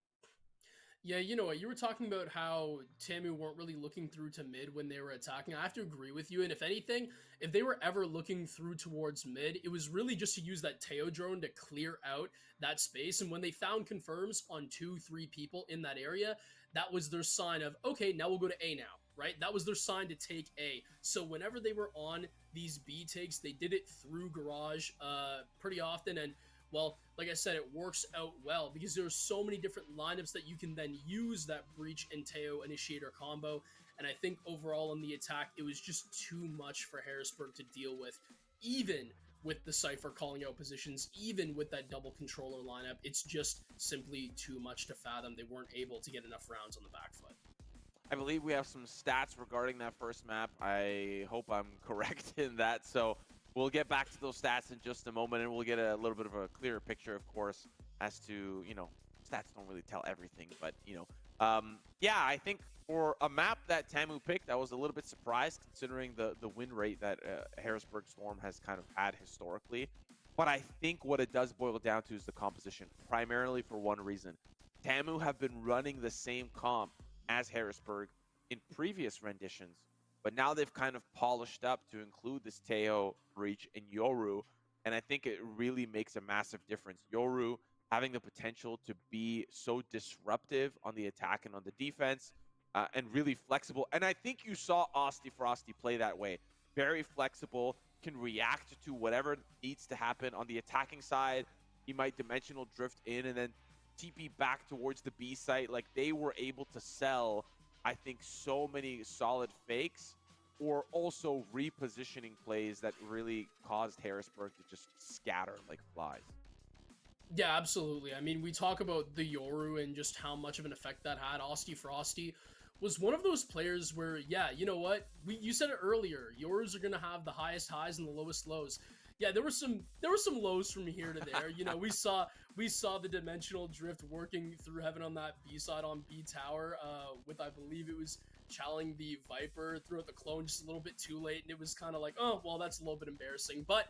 S2: Yeah, you know what? You were talking about how Tamu weren't really looking through to mid when they were attacking. I have to agree with you. And if anything, if they were ever looking through towards mid, it was really just to use that Teo drone to clear out that space. And when they found confirms on 2-3 people in that area, that was their sign of, okay, now we'll go to A now, right? That was their sign to take A. So whenever they were on these B takes, they did it through garage pretty often. And well, like I said, it works out well because there's so many different lineups that you can then use that Breach and Teo initiator combo. And I think overall in the attack, it was just too much for Harrisburg to deal with, even with the Cypher calling out positions, even with that double controller lineup. It's just simply too much to fathom. They weren't able to get enough rounds on the back foot.
S1: I believe we have some stats regarding that first map. I hope I'm correct in that. So we'll get back to those stats in just a moment, and we'll get a little bit of a clearer picture, of course, as to, you know, stats don't really tell everything, but yeah, I think for a map that Tamu picked, I was a little bit surprised considering the win rate that Harrisburg Storm has kind of had historically. But I think what it does boil down to is the composition, primarily for one reason. Tamu have been running the same comp as Harrisburg in previous renditions, but now they've kind of polished up to include this Teo, Breach, and Yoru, and I think it really makes a massive difference. Yoru having the potential to be so disruptive on the attack and on the defense, and really flexible. And I think you saw Asti Frosty play that way. Very flexible, can react to whatever needs to happen on the attacking side. He might dimensional drift in and then TP back towards the B site. Like, they were able to sell, I think, so many solid fakes, or also repositioning plays that really caused Harrisburg to just scatter like flies.
S2: Yeah, absolutely. I mean, we talk about the Yoru and just how much of an effect that had. Asti Frosty was one of those players where, yeah, you know what? You said it earlier. Yorus are gonna have the highest highs and the lowest lows. Yeah, there were some lows from here to there. You know, we saw the dimensional drift working through heaven on that B side on B tower, with, I believe it was channeling the Viper, threw out the clone just a little bit too late, and it was kind of like, oh well, that's a little bit embarrassing. But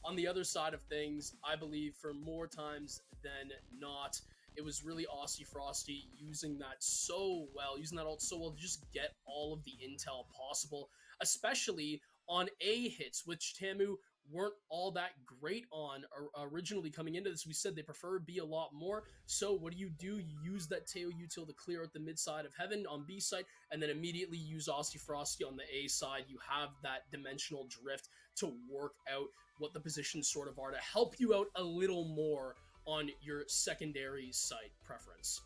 S2: on the other side of things, I believe for more times than not, it was really Aussie Frosty using that so well, using that ult so well to just get all of the intel possible, especially on A hits, which Tamu weren't all that great on originally coming into this. We said they prefer B a lot more. So what do? You use that Teo util to clear out the mid side of heaven on B side, and then immediately use Aussie Frosty on the A side. You have that dimensional drift to work out what the positions sort of are to help you out a little more on your secondary site preference.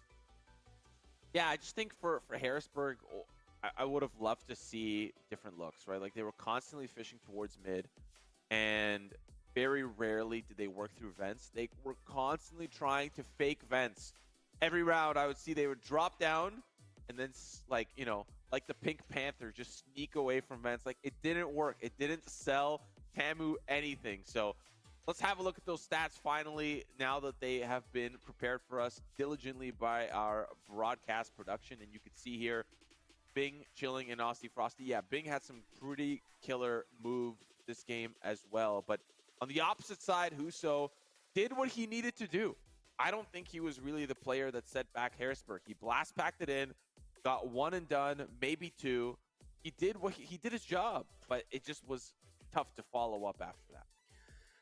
S1: Yeah, I just think for Harrisburg, I would have loved to see different looks, right? Like, they were constantly fishing towards mid, and very rarely did they work through vents. They were constantly trying to fake vents. Every round, I would see they would drop down and then, like, like the Pink Panther, just sneak away from vents. Like, it didn't work. It didn't sell Tamu anything. So let's have a look at those stats finally, now that they have been prepared for us diligently by our broadcast production. And you can see here, Bing chilling and Aussie Frosty. Yeah, Bing had some pretty killer moves this game as well. But on the opposite side, Huso did what he needed to do. I don't think he was really the player that set back Harrisburg. He blast packed it in, got one and done, maybe two. He did he did his job, but it just was tough to follow up after that.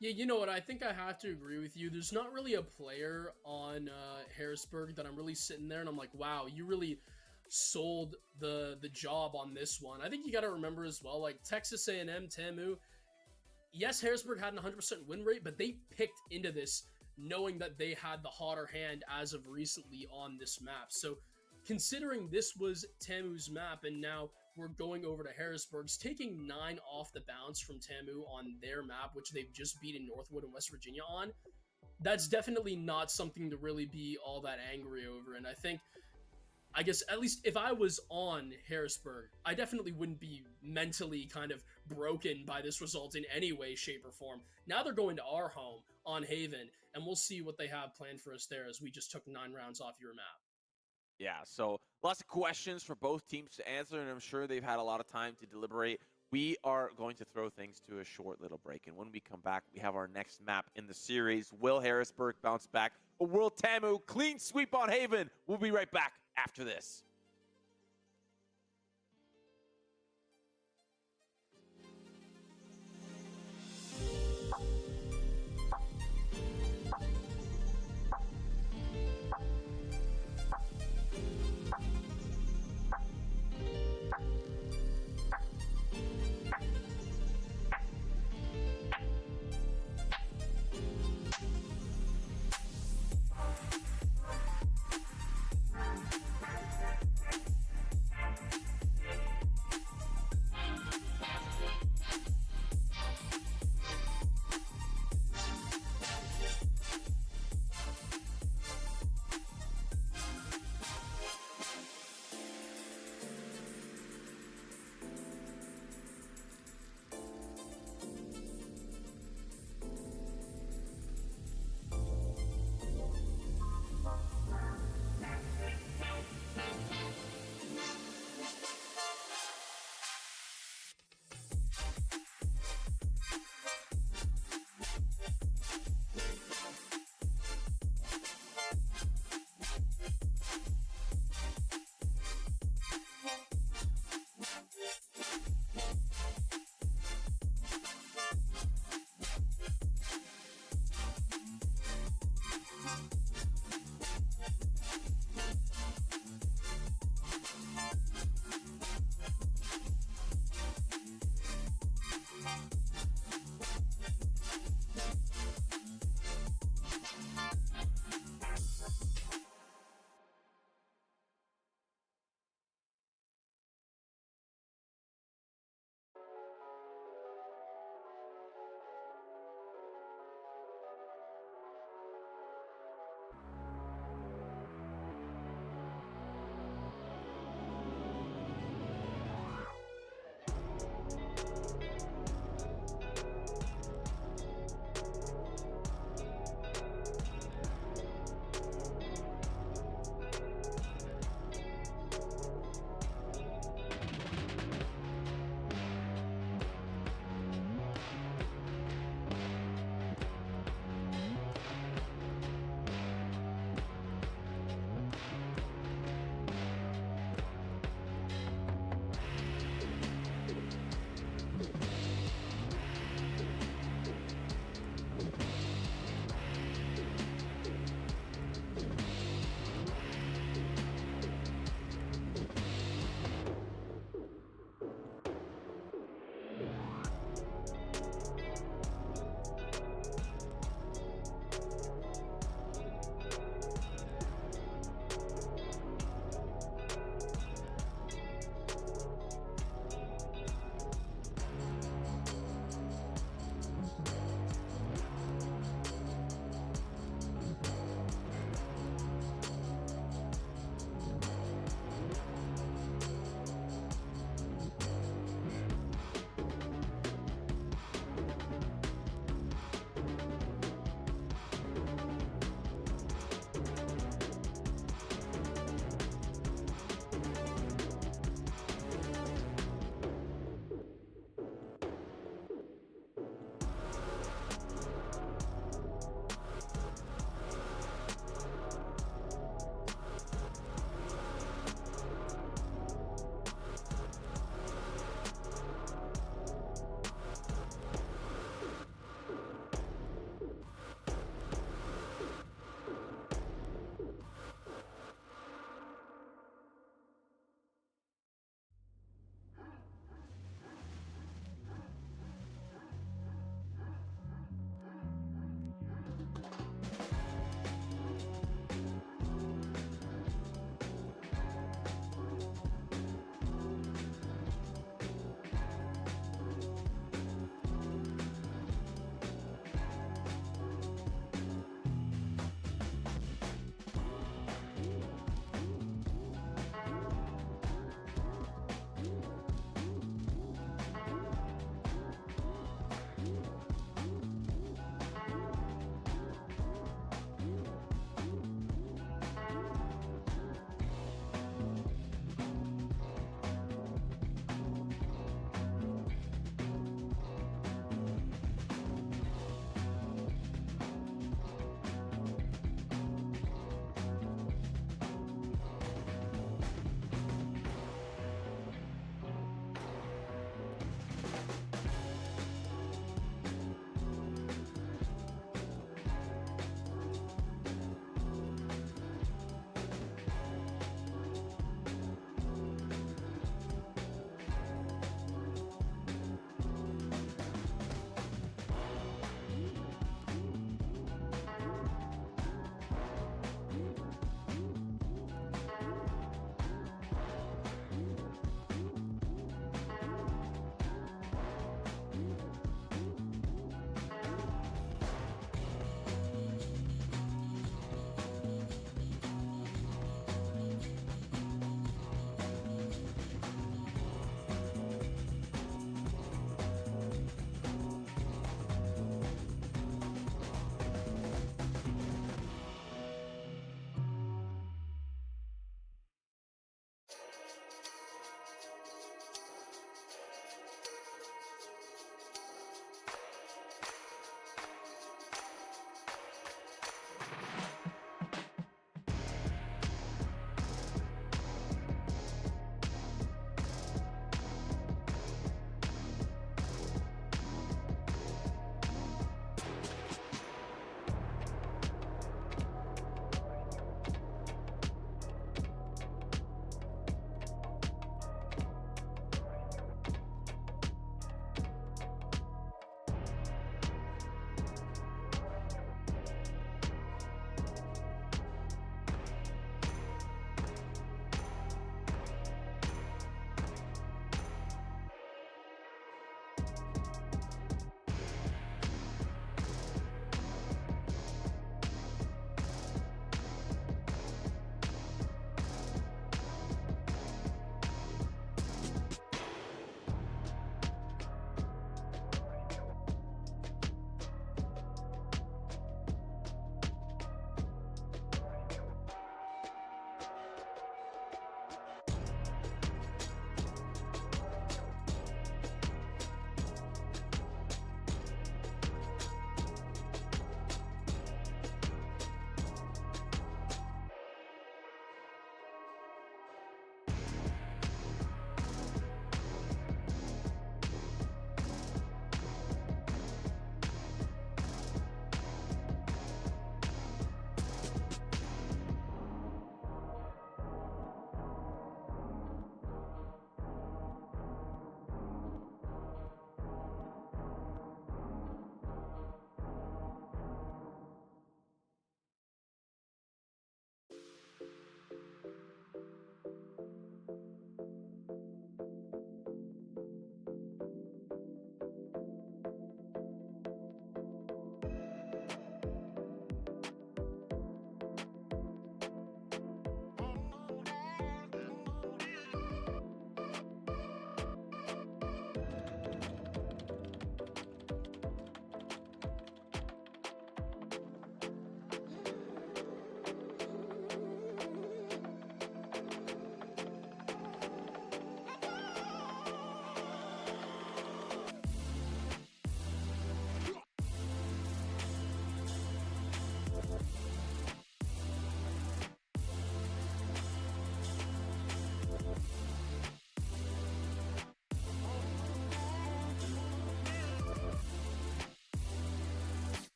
S2: Yeah, you know what? I think I have to agree with you. There's not really a player on Harrisburg that I'm really sitting there and I'm like, wow, you really sold the job on this one. I think you got to remember as well, like Texas A&M, Tamu, yes, Harrisburg had an 100% win rate, but they picked into this knowing that they had the hotter hand as of recently on this map. So considering this was Tamu's map and now we're going over to Harrisburg's, taking 9 off the bounce from Tamu on their map, which they've just beaten Northwood and West Virginia on, that's definitely not something to really be all that angry over. And I guess at least if I was on Harrisburg, I definitely wouldn't be mentally kind of broken by this result in any way, shape, or form. Now they're going to our home on Haven, and we'll see what they have planned for us there, as we just took 9 rounds off your map.
S1: Yeah, so lots of questions for both teams to answer, and I'm sure they've had a lot of time to deliberate. We are going to throw things to a short little break, and when we come back, we have our next map in the series. Will Harrisburg bounce back, or will Tamu clean sweep on Haven? We'll be right back after this.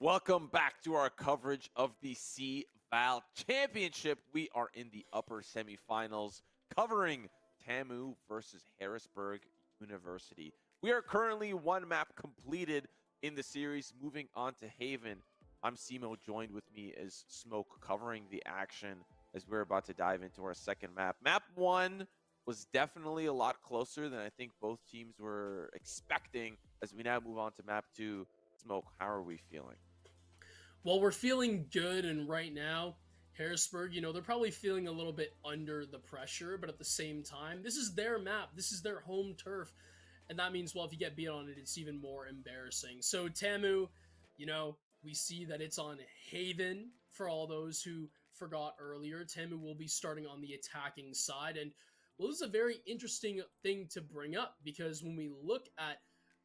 S1: Welcome back to our coverage of the CVAL Championship. We are in the upper semifinals covering TAMU versus Harrisburg University. We are currently one map completed in the series, moving on to Haven. I'm Simo, joined with me is Smoke, covering the action as we're about to dive into our second map. Map 1 was definitely a lot closer than I think both teams were expecting. As we now move on to map 2, Smoke, how are we feeling?
S2: Well, we're feeling good, and right now, Harrisburg, they're probably feeling a little bit under the pressure, but at the same time, this is their map, this is their home turf, and that means, well, if you get beat on it, it's even more embarrassing. So TAMU, we see that it's on Haven for all those who forgot earlier. TAMU will be starting on the attacking side, and well, this is a very interesting thing to bring up, because when we look at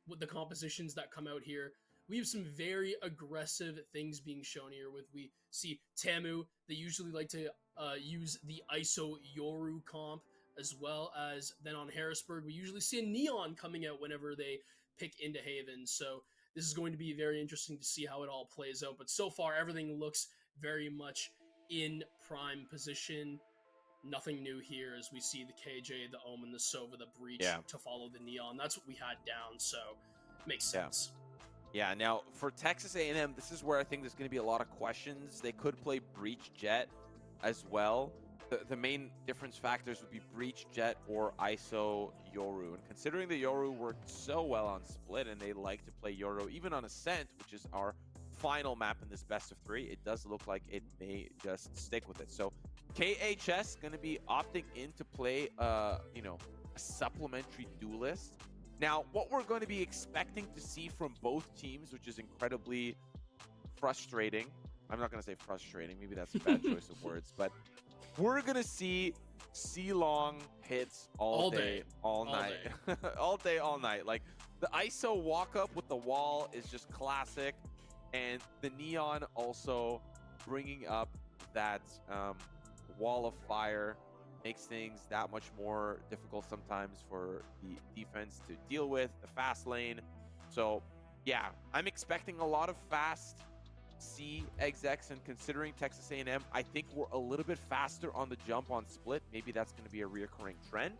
S2: what the compositions that come out here, we have some very aggressive things being shown here. We see TAMU, they usually like to use the ISO Yoru comp, as well as then on Harrisburg, we usually see a Neon coming out whenever they pick into Haven. So this is going to be very interesting to see how it all plays out. But so far, everything looks very much in prime position. Nothing new here as we see the KJ, the Omen, the Sova, the Breach to follow the Neon. That's what we had down, so makes sense.
S1: Yeah, now for Texas A&M, this is where I think there's going to be a lot of questions. They could play Breach Jet as well. The main difference factors would be Breach Jet or ISO Yoru. And considering the Yoru worked so well on Split and they like to play Yoru even on Ascent, which is our final map in this best of 3, it does look like it may just stick with it. So KHS going to be opting in to play a supplementary duelist. Now, what we're going to be expecting to see from both teams, which is incredibly frustrating. I'm not going to say frustrating. Maybe that's a bad choice of words. But we're going to see C-long hits all day, all night. All day, all night. Like, the ISO walk-up with the wall is just classic. And the Neon also bringing up that wall of fire makes things that much more difficult sometimes for the defense to deal with, the fast lane. So yeah, I'm expecting a lot of fast C execs, and considering Texas A&M, I think we're a little bit faster on the jump on Split. Maybe that's going to be a reoccurring trend.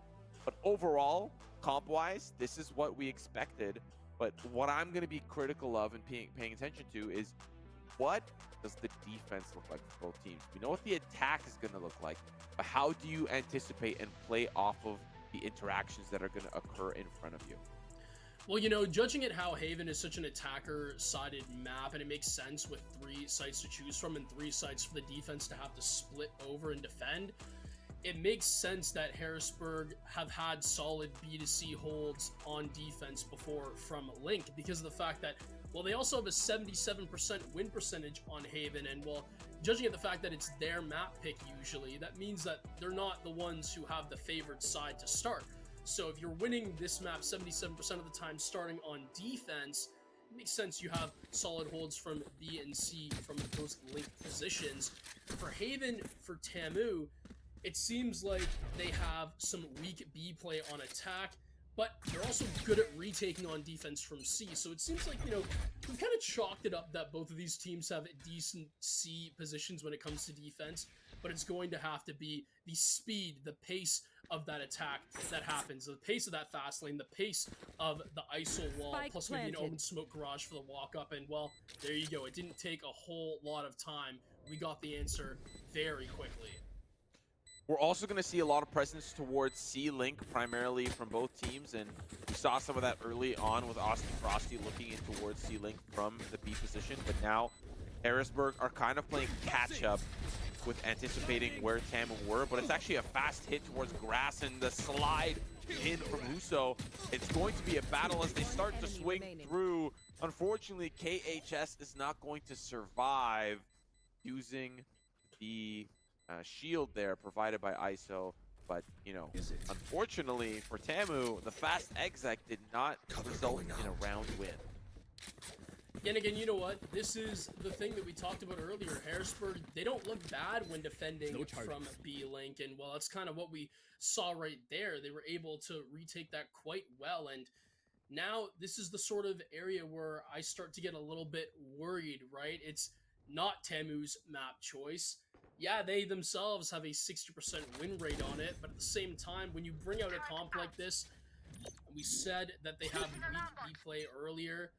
S1: But overall, comp-wise, this is what we expected. But what I'm going to be critical of and paying attention to is, what does the defense look like for both teams? We know what the attack is going to look like, but how do you anticipate and play off of the interactions that are going to occur in front of you?
S2: Well, judging at how Haven is such an attacker-sided map, and it makes sense with 3 sites to choose from and 3 sites for the defense to have to split over and defend, it makes sense that Harrisburg have had solid B2C holds on defense before from Link, because of the fact that, well, they also have a 77% win percentage on Haven, and, well, judging at the fact that it's their map pick usually, that means that they're not the ones who have the favored side to start. So if you're winning this map 77% of the time starting on defense, it makes sense you have solid holds from B and C from those Link positions. For Haven, for TAMU, it seems like they have some weak B play on attack, but they're also good at retaking on defense from C. So it seems like, we've kind of chalked it up that both of these teams have decent C positions when it comes to defense, but it's going to have to be the speed, the pace of that attack that happens, the pace of that fast lane, the pace of the ISO wall, plus maybe an Omen Smoke Garage for the walk-up, and, well, there you go. It didn't take a whole lot of time. We got the answer very quickly.
S1: We're also going to see a lot of presence towards C-Link, primarily from both teams, and we saw some of that early on with Austin Frosty looking in towards C-Link from the B position, but now Harrisburg are kind of playing catch-up with anticipating where TAMU were, but it's actually a fast hit towards Grass, and the slide in from Huso. It's going to be a battle as they start to swing through. Unfortunately, KHS is not going to survive using the shield there provided by ISO, but unfortunately for TAMU, the fast exec did not result in a round win.
S2: And again, you know what? This is the thing that we talked about earlier. Harrisburg, they don't look bad when defending from B-Link, and, well, that's kind of what we saw right there. They were able to retake that quite well, and Now, this is the sort of area where I start to get a little bit worried, right? It's not Temu's map choice. Yeah, they themselves have a 60% win rate on it, but at the same time, when you bring out a comp like this, and we said that they have weak B play earlier,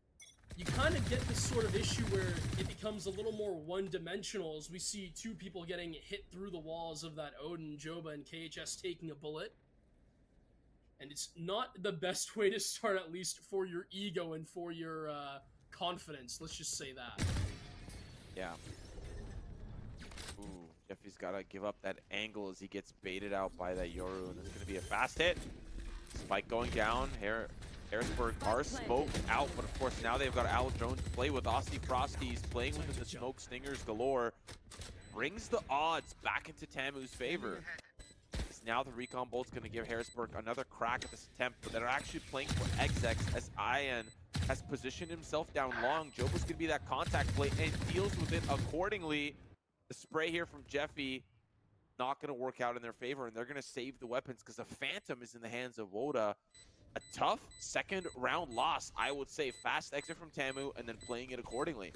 S2: you kind of get this sort of issue where it becomes a little more one-dimensional as we see two people getting hit through the walls of that Odin, Joba, and KHS taking a bullet. And it's not the best way to start, at least for your ego and for your confidence. Let's just say that.
S1: Yeah. Ooh, Jeffy's got to give up that angle as he gets baited out by that Yoru. And it's going to be a fast hit. Spike going down. Harrisburg are smoked out, but of course now they've got Owl Drone to play with. Aussie Frosty's playing with the smoke stingers galore. Brings the odds back into Tamu's favor. Now the recon bolt's going to give Harrisburg another crack at this attempt, but they're actually playing for XX as Ian has positioned himself down long. Joba's going to be that contact play and deals with it accordingly. The spray here from Jeffy not going to work out in their favor, and they're going to save the weapons because the Phantom is in the hands of Woda. A tough second round loss, I would say. Fast exit from Tamu and then playing it accordingly.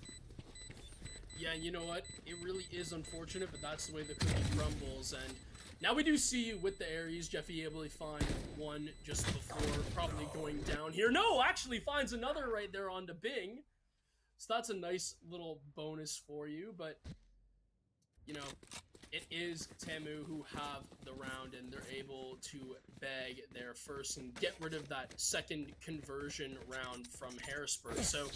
S2: Yeah, and you know what? It really is unfortunate, but that's the way the cookie crumbles. And now we do see with the Ares, Jeffy able to find one just before probably going down here. No, actually finds another right there onto Bing. So that's a nice little bonus for you, but you know, it is Tamu who have the round, and they're able to bag their first and get rid of that second conversion round from Harrisburg. So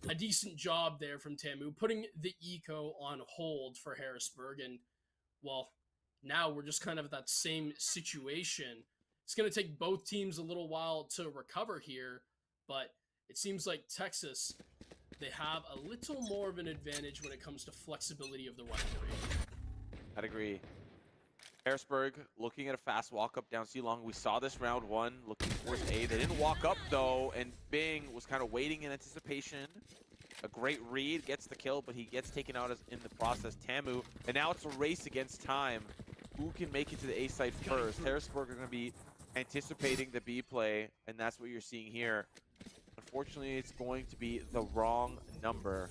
S2: a decent job there from Tamu, putting the eco on hold for Harrisburg. And, well, now we're just kind of at that same situation. It's going to take both teams a little while to recover here, but it seems like Texas, they have a little more of an advantage when it comes to flexibility of the weaponry.
S1: I'd agree. Harrisburg looking at a fast walk up down C long. We saw this round one looking towards A. They didn't walk up though, and Bing was kind of waiting in anticipation. A great read, gets the kill, but he gets taken out in the process. Tamu, and now it's a race against time. Who can make it to the A site first? Harrisburg are going to be anticipating the B play, and that's what you're seeing here. Unfortunately, it's going to be the wrong number.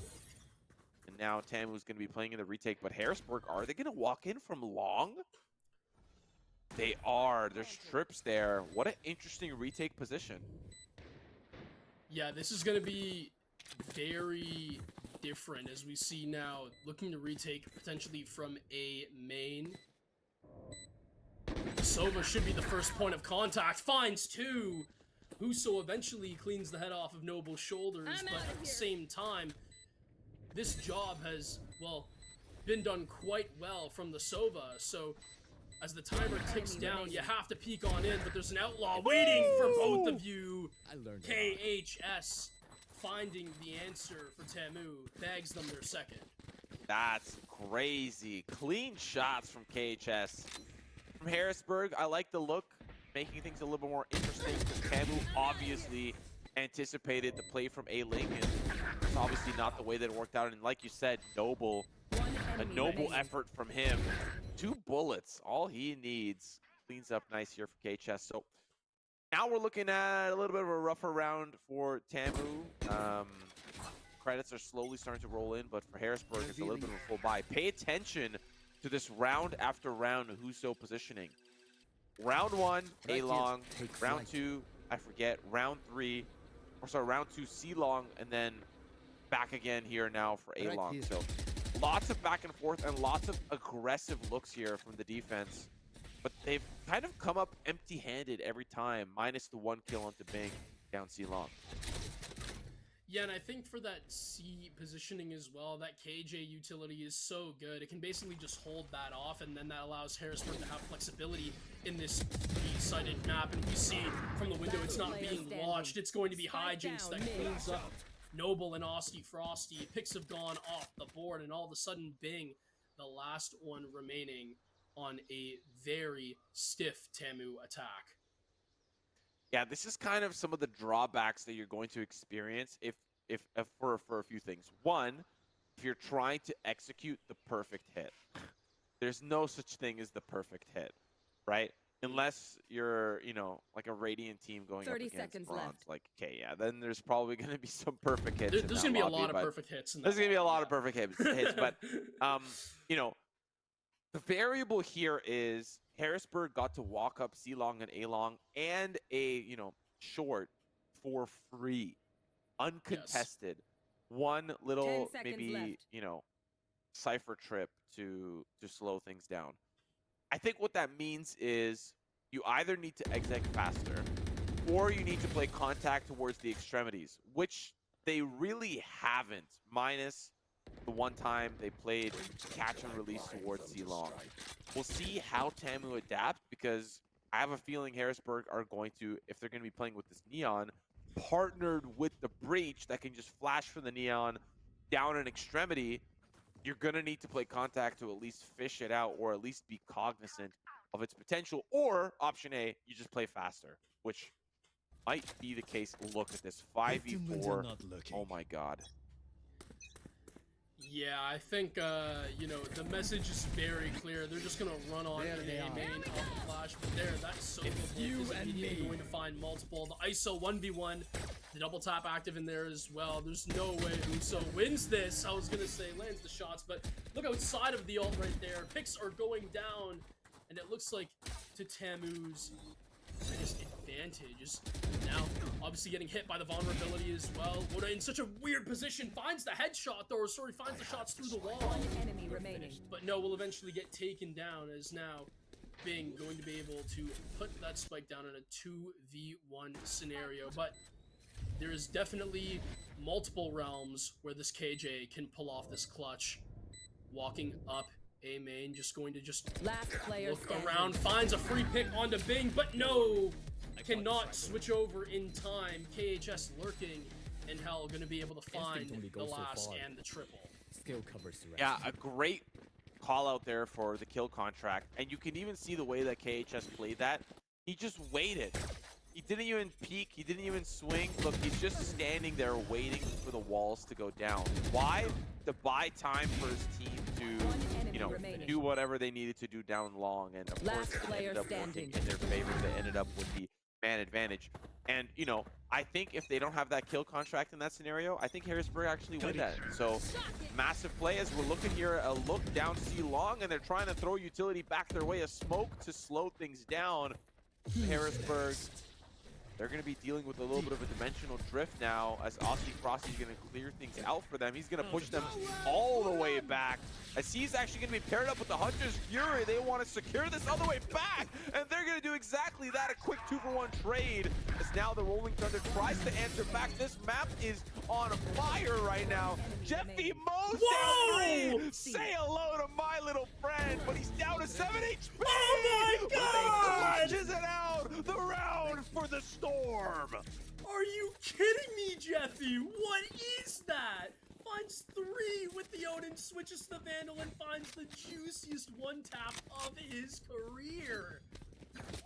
S1: And now Tamu's going to be playing in the retake, but Harrisburg, are they going to walk in from long? They are. There's trips there. What an interesting retake position.
S2: Yeah, this is going to be very different as we see now looking to retake potentially from A main. Sova should be the first point of contact. Finds two. Huso eventually cleans the head off of Noble's shoulders, but at the same time, this job has, well, been done quite well from the Sova. So as the timer ticks down, you have to peek on in, but there's an outlaw waiting for both of you. KHS finding the answer for Tamu, bags them their second.
S1: That's crazy. Clean shots from KHS. From Harrisburg, I like the look, making things a little bit more interesting because Tamu obviously anticipated the play from A-Link, and it's obviously not the way that it worked out. And like you said, a noble effort from him. 2 bullets, all he needs. Cleans up nice here for KHS. So now we're looking at a little bit of a rougher round for Tamu. Credits are slowly starting to roll in, but for Harrisburg, it's a little bit of a full buy. Pay attention to this round after round Huso positioning. Round 1, A-Long. Round 2, I forget. Round 3, or sorry, round 2, C-Long, and then back again here now for A-Long. So lots of back and forth and lots of aggressive looks here from the defense. But they've kind of come up empty-handed every time, minus the 1 kill onto Bing down C-Long.
S2: Yeah, and I think for that C positioning as well, that KJ utility is so good. It can basically just hold that off, and then that allows Harrisburg to have flexibility in this three-sided map. And we see from the window it's not being watched. It's going to be Hijinks that cleans up Noble and Aussie Frosty. Picks have gone off the board, and all of a sudden Bing, the last one remaining on a very stiff Tamu attack.
S1: Yeah, this is kind of some of the drawbacks that you're going to experience if for a few things. One, if you're trying to execute the perfect hit. There's no such thing as the perfect hit, right? Unless you're, you know, like a Radiant team going up
S3: 30
S1: against
S3: seconds
S1: Bronze.
S3: left.
S1: Like, okay, yeah, then there's probably going to be some perfect hits.
S2: There's going to be a lot of perfect hits.
S1: There's going to be a lot of perfect hits, but, you know, the variable here is Harrisburg got to walk up C long and A long and a, you know, short for free, uncontested. Yes. One little maybe left. You know, cipher trip to slow things down. I think what that means is you either need to exec faster or you need to play contact towards the extremities, which they really haven't, minus the one time they played catch and release towards C-Long. We'll see how TAMU adapt, because I have a feeling Harrisburg are going to, if they're going to be playing with this Neon, partnered with the Breach that can just flash from the Neon down an extremity, you're going to need to play contact to at least fish it out or at least be cognizant of its potential. Or option A, you just play faster, which might be the case. Look at this 5v4. Oh my god.
S2: Yeah, I think, you know, the message is very clear. They're just going to run on A main off the flash. But there, that's so you and me going to find multiple. The ISO 1v1, the double tap active in there as well. There's no way Uso wins this. I was going to say lands the shots, but look outside of the ult right there. Picks are going down, and it looks like to TAMU's, I guess, advantage. Now, obviously getting hit by the vulnerability as well. Woda in such a weird position, finds the headshot though, or sorry, finds the shots through the wall.
S3: One enemy remaining.
S2: But no, will eventually get taken down, as now Bing going to be able to put that spike down in a 2v1 scenario. But there is definitely multiple realms where this KJ can pull off this clutch. Walking up A main, just going to
S3: last player
S2: look
S3: standing.
S2: around, finds a free pick onto Bing, but no, cannot switch over in time. KHS lurking, and Hell going to be able to find the last and the triple.
S4: Skill covers the rest.
S1: Yeah, a great call out there for the kill contract, and you can even see the way that KHS played that. He just waited. He didn't even peek, he didn't even swing. Look, he's just standing there waiting for the walls to go down. Why? To buy time for his team to, you know, do whatever they needed to do down long, and of course it ended up working in their favor. They ended up with the man advantage. And, you know, I think if they don't have that kill contract in that scenario, I think Harrisburg actually win that. So, massive play as we're looking here, a look down C long, and they're trying to throw utility back their way, a smoke to slow things down. Harrisburg, they're going to be dealing with a little bit of a dimensional drift now, as Aussie Frosty's going to clear things out for them. He's going to push them all the way back, as he's actually going to be paired up with the Hunter's Fury. They want to secure this all the way back, and they're going to do exactly that, a quick 2-for-1 trade, as now the Rolling Thunder tries to answer back. This map is on fire right now. Jeffy Mose down 3. Say hello to my little friend, but he's down to 7 HP.
S2: Oh my god!
S1: Launches it out, the round for the Storm.
S2: Are you kidding me, Jeffy? What is that? Finds 3 with the Odin, switches to the Vandal, and finds the juiciest one tap of his career.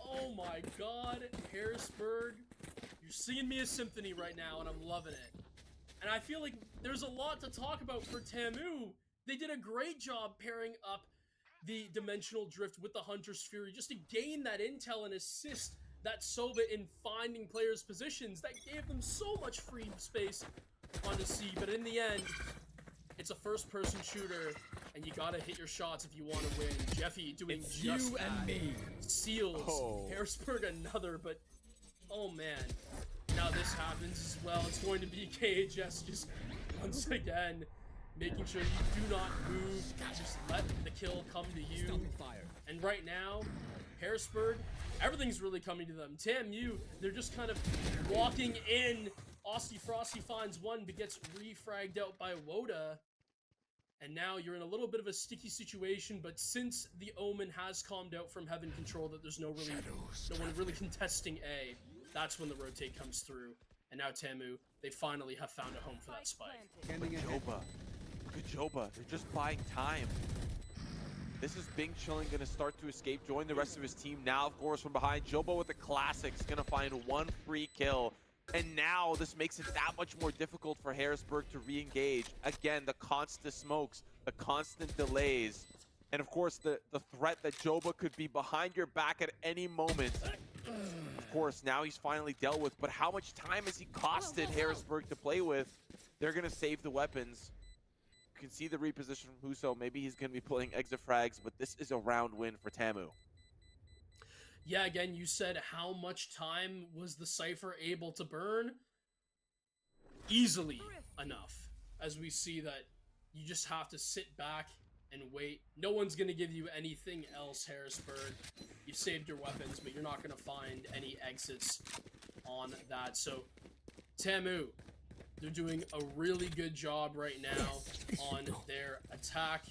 S2: Oh my god, Harrisburg, you're singing me a symphony right now, and I'm loving it. And I feel like there's a lot to talk about for TAMU. They did a great job pairing up the Dimensional Drift with the Hunter's Fury, just to gain that intel and assist that Sova in finding players' positions. That gave them so much free space on the C, but in the end, it's a first-person shooter, and you gotta hit your shots if you want to win. Jeffy doing
S4: it's
S2: just
S4: you
S2: that.
S4: And me.
S2: Seals, Harrisburg another, but oh man. Now this happens as well. It's going to be KHS just once again making sure you do not move, just let the kill come to you. And right now, Harrisburg, everything's really coming to them. TAMU, they're just kind of walking in. Aussie Frosty finds one, but gets refragged out by Woda. And now you're in a little bit of a sticky situation, but since the Omen has calmed out from Heaven Control, that there's no one really contesting A, that's when the rotate comes through. And now TAMU, they finally have found a home for that spike.
S1: Good Joba. They're just buying time. This is Bing Chilling going to start to escape, join the rest of his team now, of course, from behind. Joba with the classics, going to find one free kill. And now this makes it that much more difficult for Harrisburg to re-engage. Again, the constant smokes, the constant delays. And of course, the threat that Joba could be behind your back at any moment. Of course, now he's finally dealt with, but how much time has he costed Harrisburg to play with? They're going to save the weapons. You can see the reposition from Huso. Maybe he's going to be pulling exit frags, but this is a round win for Tamu.
S2: Yeah, again, you said how much time was the Cypher able to burn? Easily enough, as we see that you just have to sit back and wait. No one's going to give you anything else, Harrisburg. You've saved your weapons, but you're not going to find any exits on that. So, Tamu, they're doing a really good job right now on their attack.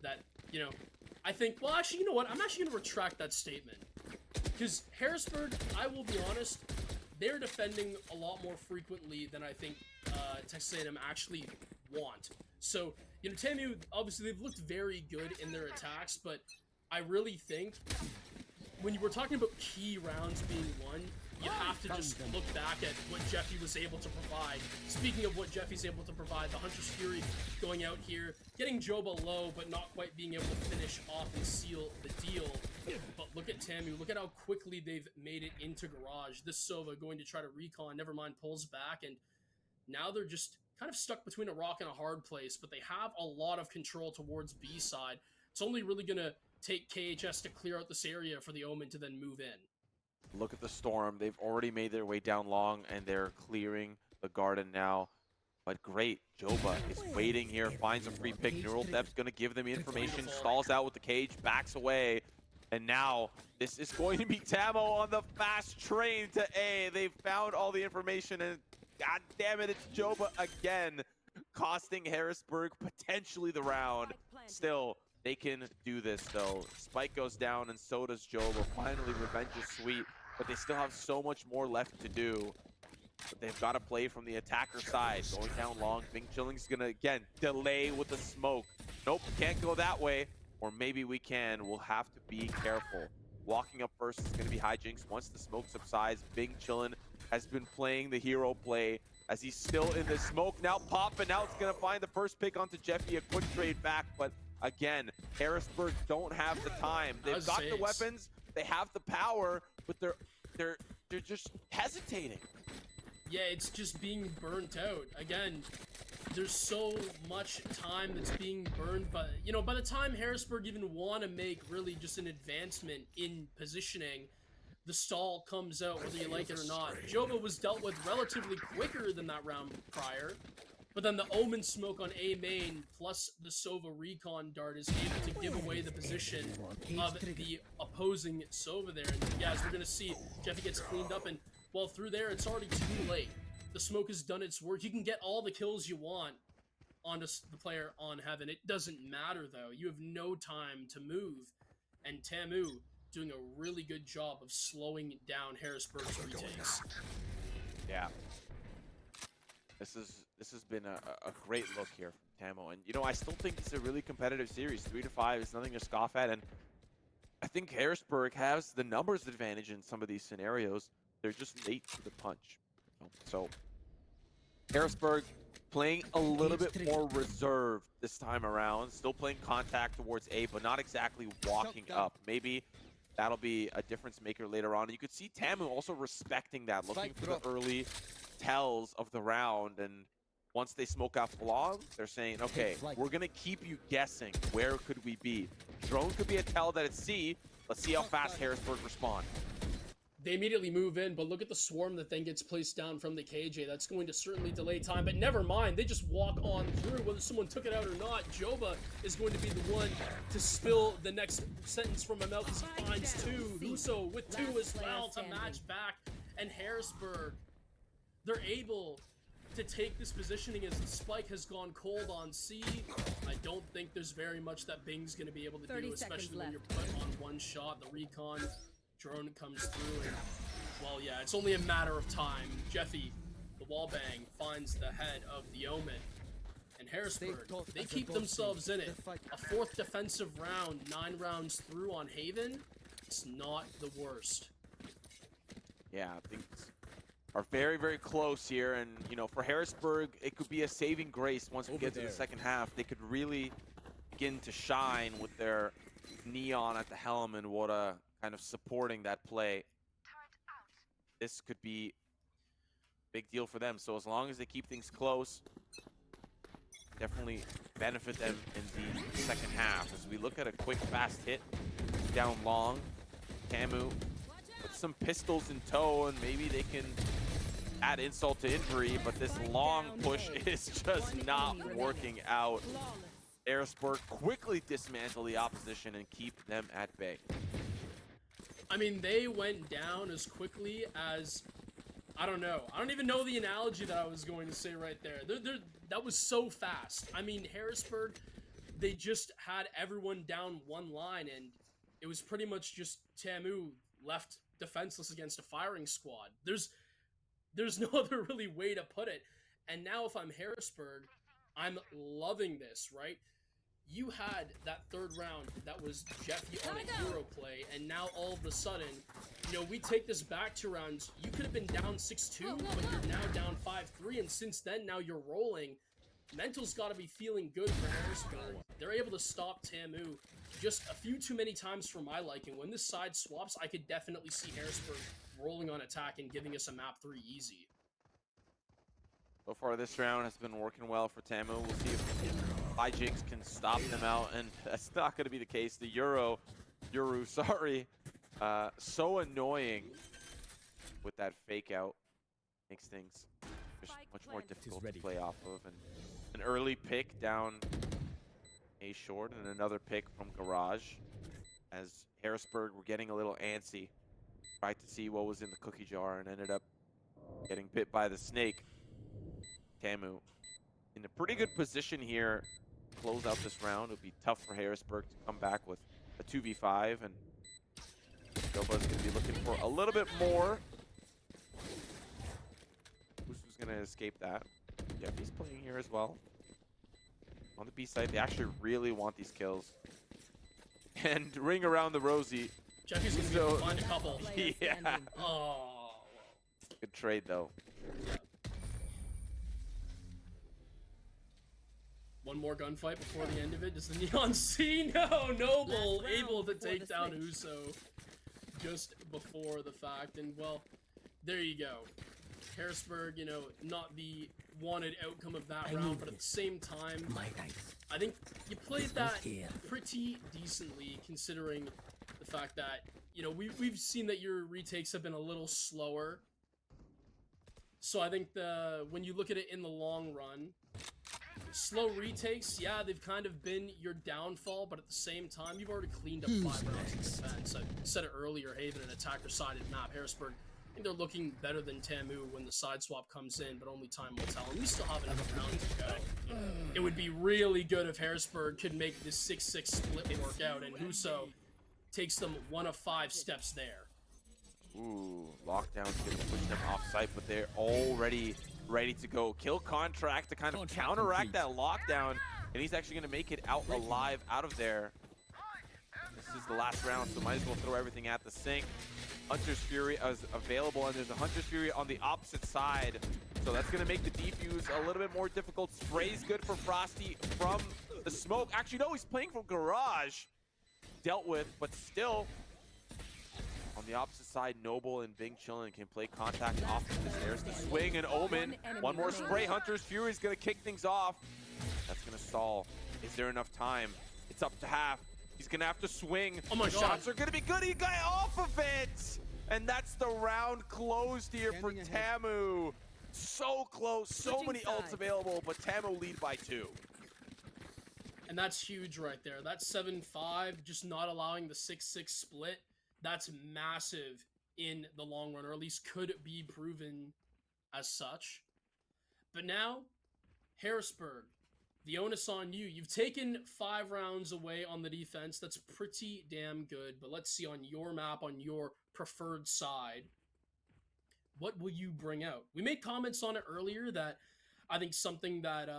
S2: That, you know, I think, well, actually, you know what? I'm actually going to retract that statement. Because Harrisburg, I will be honest, they're defending a lot more frequently than I think Texas A&M actually want. So, you know, Tamu, obviously, they've looked very good in their attacks, but I really think when you were talking about key rounds being won, you have to just look back at what Jeffy was able to provide. Speaking of what Jeffy's able to provide, the Hunter's Fury going out here, getting Joba low, but not quite being able to finish off and seal the deal. But look at Tamu, look at how quickly they've made it into Garage. This Sova going to try to recon, never mind, pulls back, and now they're just kind of stuck between a rock and a hard place, but they have a lot of control towards B side. It's only really going to take KHS to clear out this area for the Omen to then move in.
S1: Look at the Storm. They've already made their way down long, and they're clearing the garden now. But great, Joba is waiting here, finds a free pick. Neural Depth's going to give them information, stalls out with the cage, backs away. And now this is going to be Tamo on the fast train to A. They've found all the information, and god damn it, it's Joba again, costing Harrisburg potentially the round. Still, they can do this though. Spike goes down, and so does Joba. Finally, revenge is sweet, but they still have so much more left to do. But they've got to play from the attacker side. Going down long, Bing Chilling's gonna, again, delay with the smoke. Nope, can't go that way. Or maybe we can. We'll have to be careful. Walking up first is going to be Hijinks. Once the smoke subsides, Bing Chillin has been playing the hero play as he's still in the smoke. Now popping out. It's going to find the first pick onto Jeffy. A quick trade back. But again, Harrisburg don't have the time. They've got the weapons. They have the power. But they're just hesitating.
S2: Yeah, it's just being burnt out. Again, there's so much time that's being burned, but you know, by the time Harrisburg even want to make really just an advancement in positioning, the stall comes out whether you like it or not. Joba was dealt with relatively quicker than that round prior, but then the Omen smoke on A main plus the Sova recon dart is able to give away the position of the opposing Sova there. And yeah, as we're gonna see, Jeffy gets cleaned up, and well, through there it's already too late. The smoke has done its work. You can get all the kills you want onto the player on Heaven. It doesn't matter, though. You have no time to move. And Tamu doing a really good job of slowing down Harrisburg's retakes.
S1: Yeah. This has been a great look here from Tamu. And, you know, I still think it's a really competitive series. 3-5 is nothing to scoff at. And I think Harrisburg has the numbers advantage in some of these scenarios. They're just late to the punch. So Harrisburg playing a little bit more reserved this time around, still playing contact towards A, but not exactly walking up. Maybe that'll be a difference maker later on. And you could see Tamu also respecting that, looking for the early tells of the round. And once they smoke out long, they're saying, okay, we're going to keep you guessing. Where could we be? Drone could be a tell that it's C. Let's see how fast Harrisburg respond.
S2: They immediately move in, but look at the swarm that then gets placed down from the KJ. That's going to certainly delay time, but never mind. They just walk on through. Whether someone took it out or not, Joba is going to be the one to spill the next sentence from him out because he finds two. Huso with two as well to match back. And Harrisburg, they're able to take this positioning as the spike has gone cold on C. I don't think there's very much that Bing's going to be able to do, especially when you're put on one shot. The recon drone comes through, and well, yeah, it's only a matter of time. Jeffy, the wallbang, finds the head of the Omen, and Harrisburg, they keep themselves in it. A fourth defensive round, 9 rounds through on Haven. It's not the worst.
S1: Yeah, things are very, very close here, and you know, for Harrisburg, it could be a saving grace once we get to the second half. They could really begin to shine with their neon at the helm and Wota kind of supporting that play. This could be a big deal for them. So as long as they keep things close, definitely benefit them in the second half. As we look at a quick, fast hit down long, Tamu with some pistols in tow, and maybe they can add insult to injury, but this long push is just not working out. Harrisburg quickly dismantle the opposition and keep them at bay.
S2: I mean, they went down as quickly as, I don't know. I don't even know the analogy that I was going to say right there. That was so fast. I mean, Harrisburg, they just had everyone down one line, and it was pretty much just Tamu left defenseless against a firing squad. There's no other really way to put it. And now if I'm Harrisburg, I'm loving this, right? You had that third round that was Jeffy on a hero play, and now all of a sudden, you know, we take this back 2 rounds. You could have been down 6-2, but you're now down 5-3, and since then, now you're rolling. Mental's got to be feeling good for Harrisburg. They're able to stop Tamu just a few too many times for my liking. When this side swaps, I could definitely see Harrisburg rolling on attack and giving us a map 3 easy.
S1: So far this round has been working well for Tamu. We'll see if Hijinks can stop them out, and that's not going to be the case. The Yoru, sorry, so annoying with that fake out. Makes things just much more difficult to play off of. And an early pick down A short and another pick from Garage. As Harrisburg were getting a little antsy, tried to see what was in the cookie jar and ended up getting bit by the snake. Tamu in a pretty good position here to close out this round. It'll be tough for Harrisburg to come back with a 2v5, and Joba's going to be looking for a little bit more. Who's going to escape that? Yep, he's playing here as well. On the B side, they actually really want these kills. And ring around the rosy.
S2: Jeffy's going to be able to find a couple.
S1: Yeah.
S2: Oh.
S1: Good trade, though.
S2: One more gunfight before the end of it. Does the Neon see? No, Noble able to take down Uso just before the fact. And, well, there you go. Harrisburg, you know, not the wanted outcome of that round, but at the same time, I think you played that pretty decently, considering the fact that, you know, we've seen that your retakes have been a little slower. So I think when you look at it in the long run, slow retakes, yeah, they've kind of been your downfall, but at the same time, you've already cleaned up 5 rounds of defense. I said it earlier, Haven, an attacker-sided map. Harrisburg, I think they're looking better than Tamu when the side swap comes in, but only time will tell. And we still have another round to go. It would be really good if Harrisburg could make this 6-6 split work out, and Huso takes them 1 of 5 steps there.
S1: Ooh, lockdown's going to push them off site, but they're already ready to go. Kill contract to kind of counteract that lockdown, and he's actually going to make it out alive out of there. This is the last round, so might as well throw everything at the sink. Hunter's Fury is available, and there's a Hunter's Fury on the opposite side, so that's going to make the defuse a little bit more difficult. Spray's good for Frosty from the smoke. Actually, no, he's playing from Garage. Dealt with, but still. On the opposite side, Noble and Bing Chillin can play contact off of this. There's the swing and Omen. One more spray. Hunter's Fury is going to kick things off. That's going to stall. Is there enough time? It's up to half. He's going to have to swing.
S2: Oh my
S1: God. Shots are going to be good. He got off of it. And that's the round closed here for Tamu. So close. So many ults available, but Tamu lead by 2.
S2: And that's huge right there. That's 7-5, just not allowing the 6-6 split. That's massive in the long run, or at least could be proven as such. But now, Harrisburg, the onus on you. You've taken 5 rounds away on the defense. That's pretty damn good. But let's see on your map, on your preferred side, what will you bring out? We made comments on it earlier that I think something that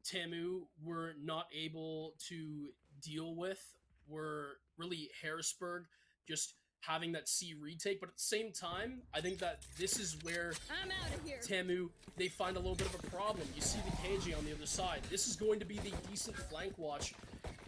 S2: Tamu were not able to deal with were really Harrisburg just having that C retake, but at the same time, I think that this is where Tamu, they find a little bit of a problem. You see the KJ on the other side. This is going to be the decent flank watch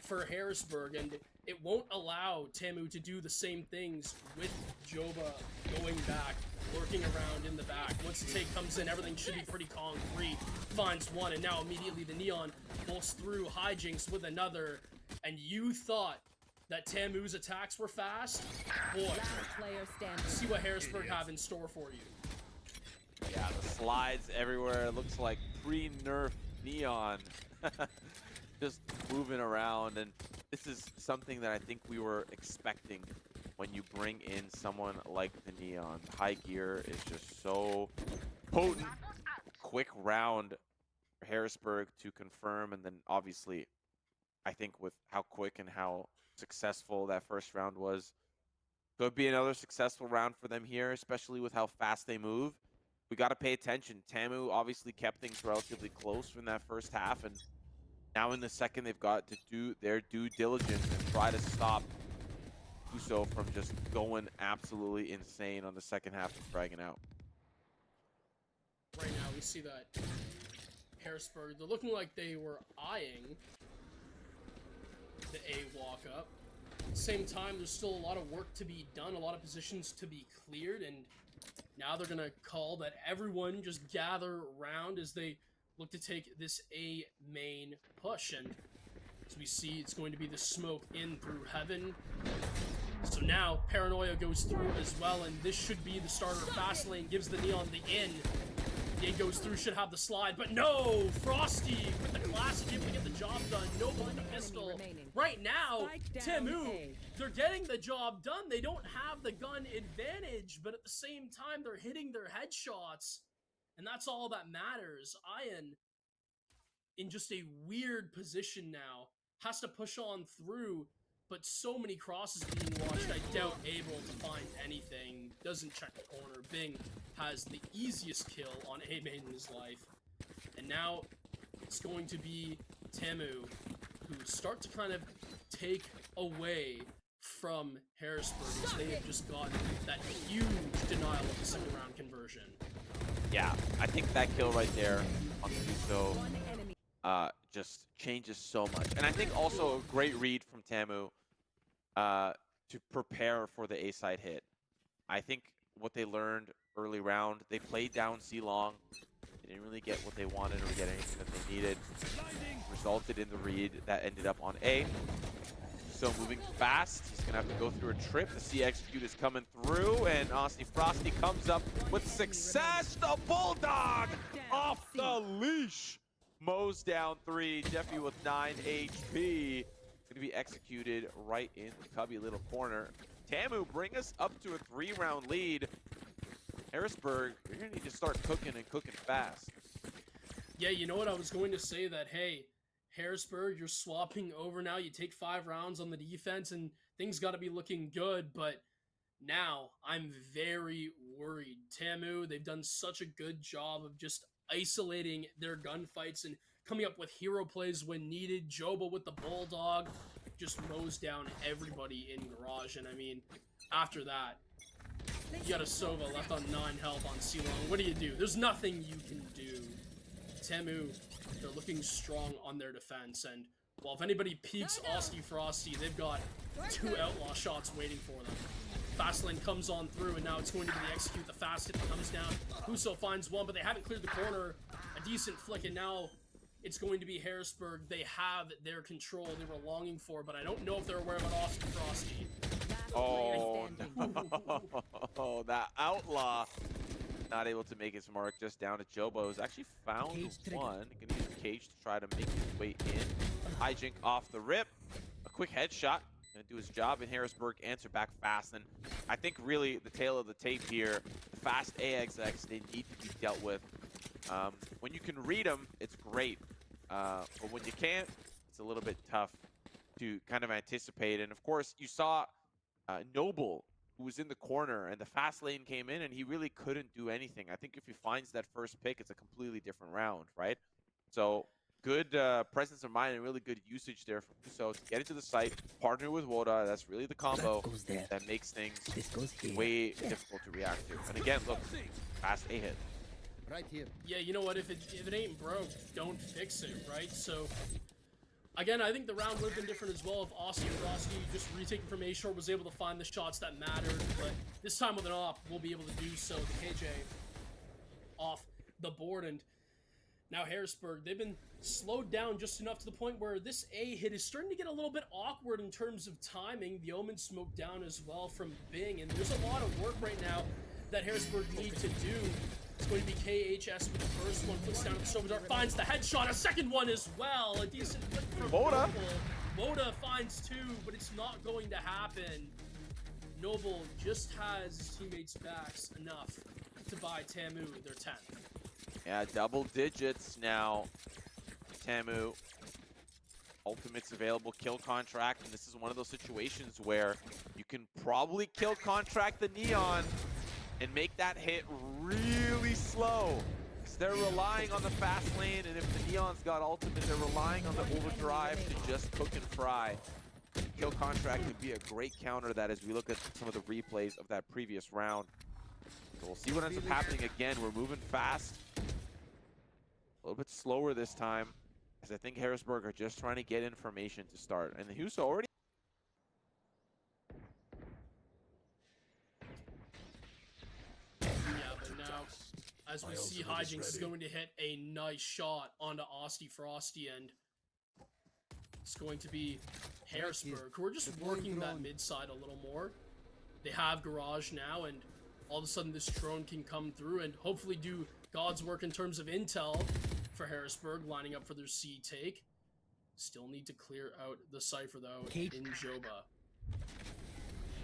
S2: for Harrisburg, and it won't allow Tamu to do the same things with Joba going back, working around in the back. Once the take comes in, everything should be pretty concrete. Finds one, and now immediately the Neon bolts through hijinks with another. And you thought that Tamu's attacks were fast? Boy,
S3: Last player standing.
S2: see what Harrisburg have in store for you.
S1: Yeah, the slides everywhere. It looks like pre-nerf Neon. Just moving around, and this is something that I think we were expecting when you bring in someone like the Neon. High gear is just so potent. Quick round for Harrisburg to confirm, and then obviously I think with how quick and how successful that first round was, could be another successful round for them here, especially with how fast they move. We got to pay attention. Tamu obviously kept things relatively close from that first half, and now in the second they've got to do their due diligence and try to stop Uso from just going absolutely insane on the second half and fragging out.
S2: Right now we see that Harrisburg, they're looking like they were eyeing the A walk up. At the same time, there's still a lot of work to be done, a lot of positions to be cleared, and now they're gonna call that everyone just gather around as they look to take this A main push. And as we see, it's going to be the smoke in through heaven. So now Paranoia goes through as well, and this should be the starter. Fast lane gives the Neon the in. The in goes through, should have the slide, but no! Frosty with the classic able to get the job done. No with the pistol. Right now, Tamu, they're getting the job done. They don't have the gun advantage, but at the same time, they're hitting their headshots. And that's all that matters. Ian, in just a weird position now, has to push on through, but so many crosses being watched, I doubt able to find anything. Doesn't check the corner. Bing has the easiest kill on A main in his life. And now it's going to be Tamu who start to kind of take away from Harrisburg as they have just gotten that huge denial of the second round conversion.
S1: Yeah, I think that kill right there on Uso just changes so much. And I think also a great read from Tamu to prepare for the A-side hit. I think what they learned early round, they played down C long. They didn't really get what they wanted or get anything that they needed. Resulted in the read that ended up on A. So moving fast, he's gonna have to go through a trip. The C execute is coming through, and honestly, Frosty comes up with success. The Bulldog off the leash. Mows down 3. Jeffy with 9 HP. It's gonna be executed right in the cubby little corner. Tamu bring us up to a 3-round lead. Harrisburg, you're gonna need to start cooking and cooking fast.
S2: Yeah, you know what? I was going to say that, hey, Harrisburg, you're swapping over now. You take 5 rounds on the defense, and things got to be looking good. But now I'm very worried. Tamu, they've done such a good job of just isolating their gunfights and coming up with hero plays when needed. Joba with the Bulldog just mows down everybody in Garage. And I mean, after that, you got a Sova left on 9 health on C-Long. What do? There's nothing you can do. Tamu, they're looking strong on their defense, and well, if anybody peeks Aussie Frosty, they've got 2 outlaw shots waiting for them. Fastlane comes on through, and now it's going to be the execute. The fast hit comes down. Huso finds one, but they haven't cleared the corner. A decent flick, and now it's going to be Harrisburg. They have their control they were longing for, but I don't know if they're aware about Austin Frosty.
S1: Oh, no. That outlaw not able to make his mark, just down to Jobo, who's actually found one. Gonna use Cage to try to make his way in. Hijink off the rip. A quick headshot. Gonna do his job, and Harrisburg answer back fast. And I think really the tail of the tape here, the fast AXX, they need to be dealt with. When you can read them, it's great. But when you can't, it's a little bit tough to kind of anticipate. And of course, you saw Noble, who was in the corner, and the fast lane came in, and he really couldn't do anything. I think if he finds that first pick, it's a completely different round, right? So good presence of mind and really good usage there from Uso to get into the site, partner with Woda. That's really the combo that makes things way difficult to react to. And again, look, fast A hit.
S4: Right here.
S2: Yeah, you know what? If it ain't broke, don't fix it, right? So Again, I think the round would have been different as well if Frosty just retaking from A short was able to find the shots that mattered. But this time with an op, we'll be able to do so. The KJ off the board, and now Harrisburg, they've been slowed down just enough to the point where this A hit is starting to get a little bit awkward in terms of timing. The Omen smoked down as well from Bing, and there's a lot of work right now that Harrisburg need to do. It's going to be KHS with the first one, puts down the Silver Dart, finds the headshot, a second one as well. A decent flip from
S1: Moda.
S2: Moda finds two, but it's not going to happen. Noble just has his teammates' backs enough to buy Tamu their 10th.
S1: Yeah, double digits now. Tamu. Ultimate's available, kill contract, and this is one of those situations where you can probably kill contract the Neon and make that hit really slow. Because they're relying on the fast lane, and if the Neon's got ultimate, they're relying on the overdrive to just cook and fry. Kill contract would be a great counter to that as we look at some of the replays of that previous round. So we'll see what ends up happening again. We're moving fast. A little bit slower this time, as I think Harrisburg are just trying to get information to start. And the Huso already...
S2: As we see, Hijinks is going to hit a nice shot onto Frosty, and it's going to be Harrisburg, who are just working that mid side a little more. They have Garage now, and all of a sudden this drone can come through and hopefully do God's work in terms of intel for Harrisburg, lining up for their C take. Still need to clear out the Cypher, though, in Joba.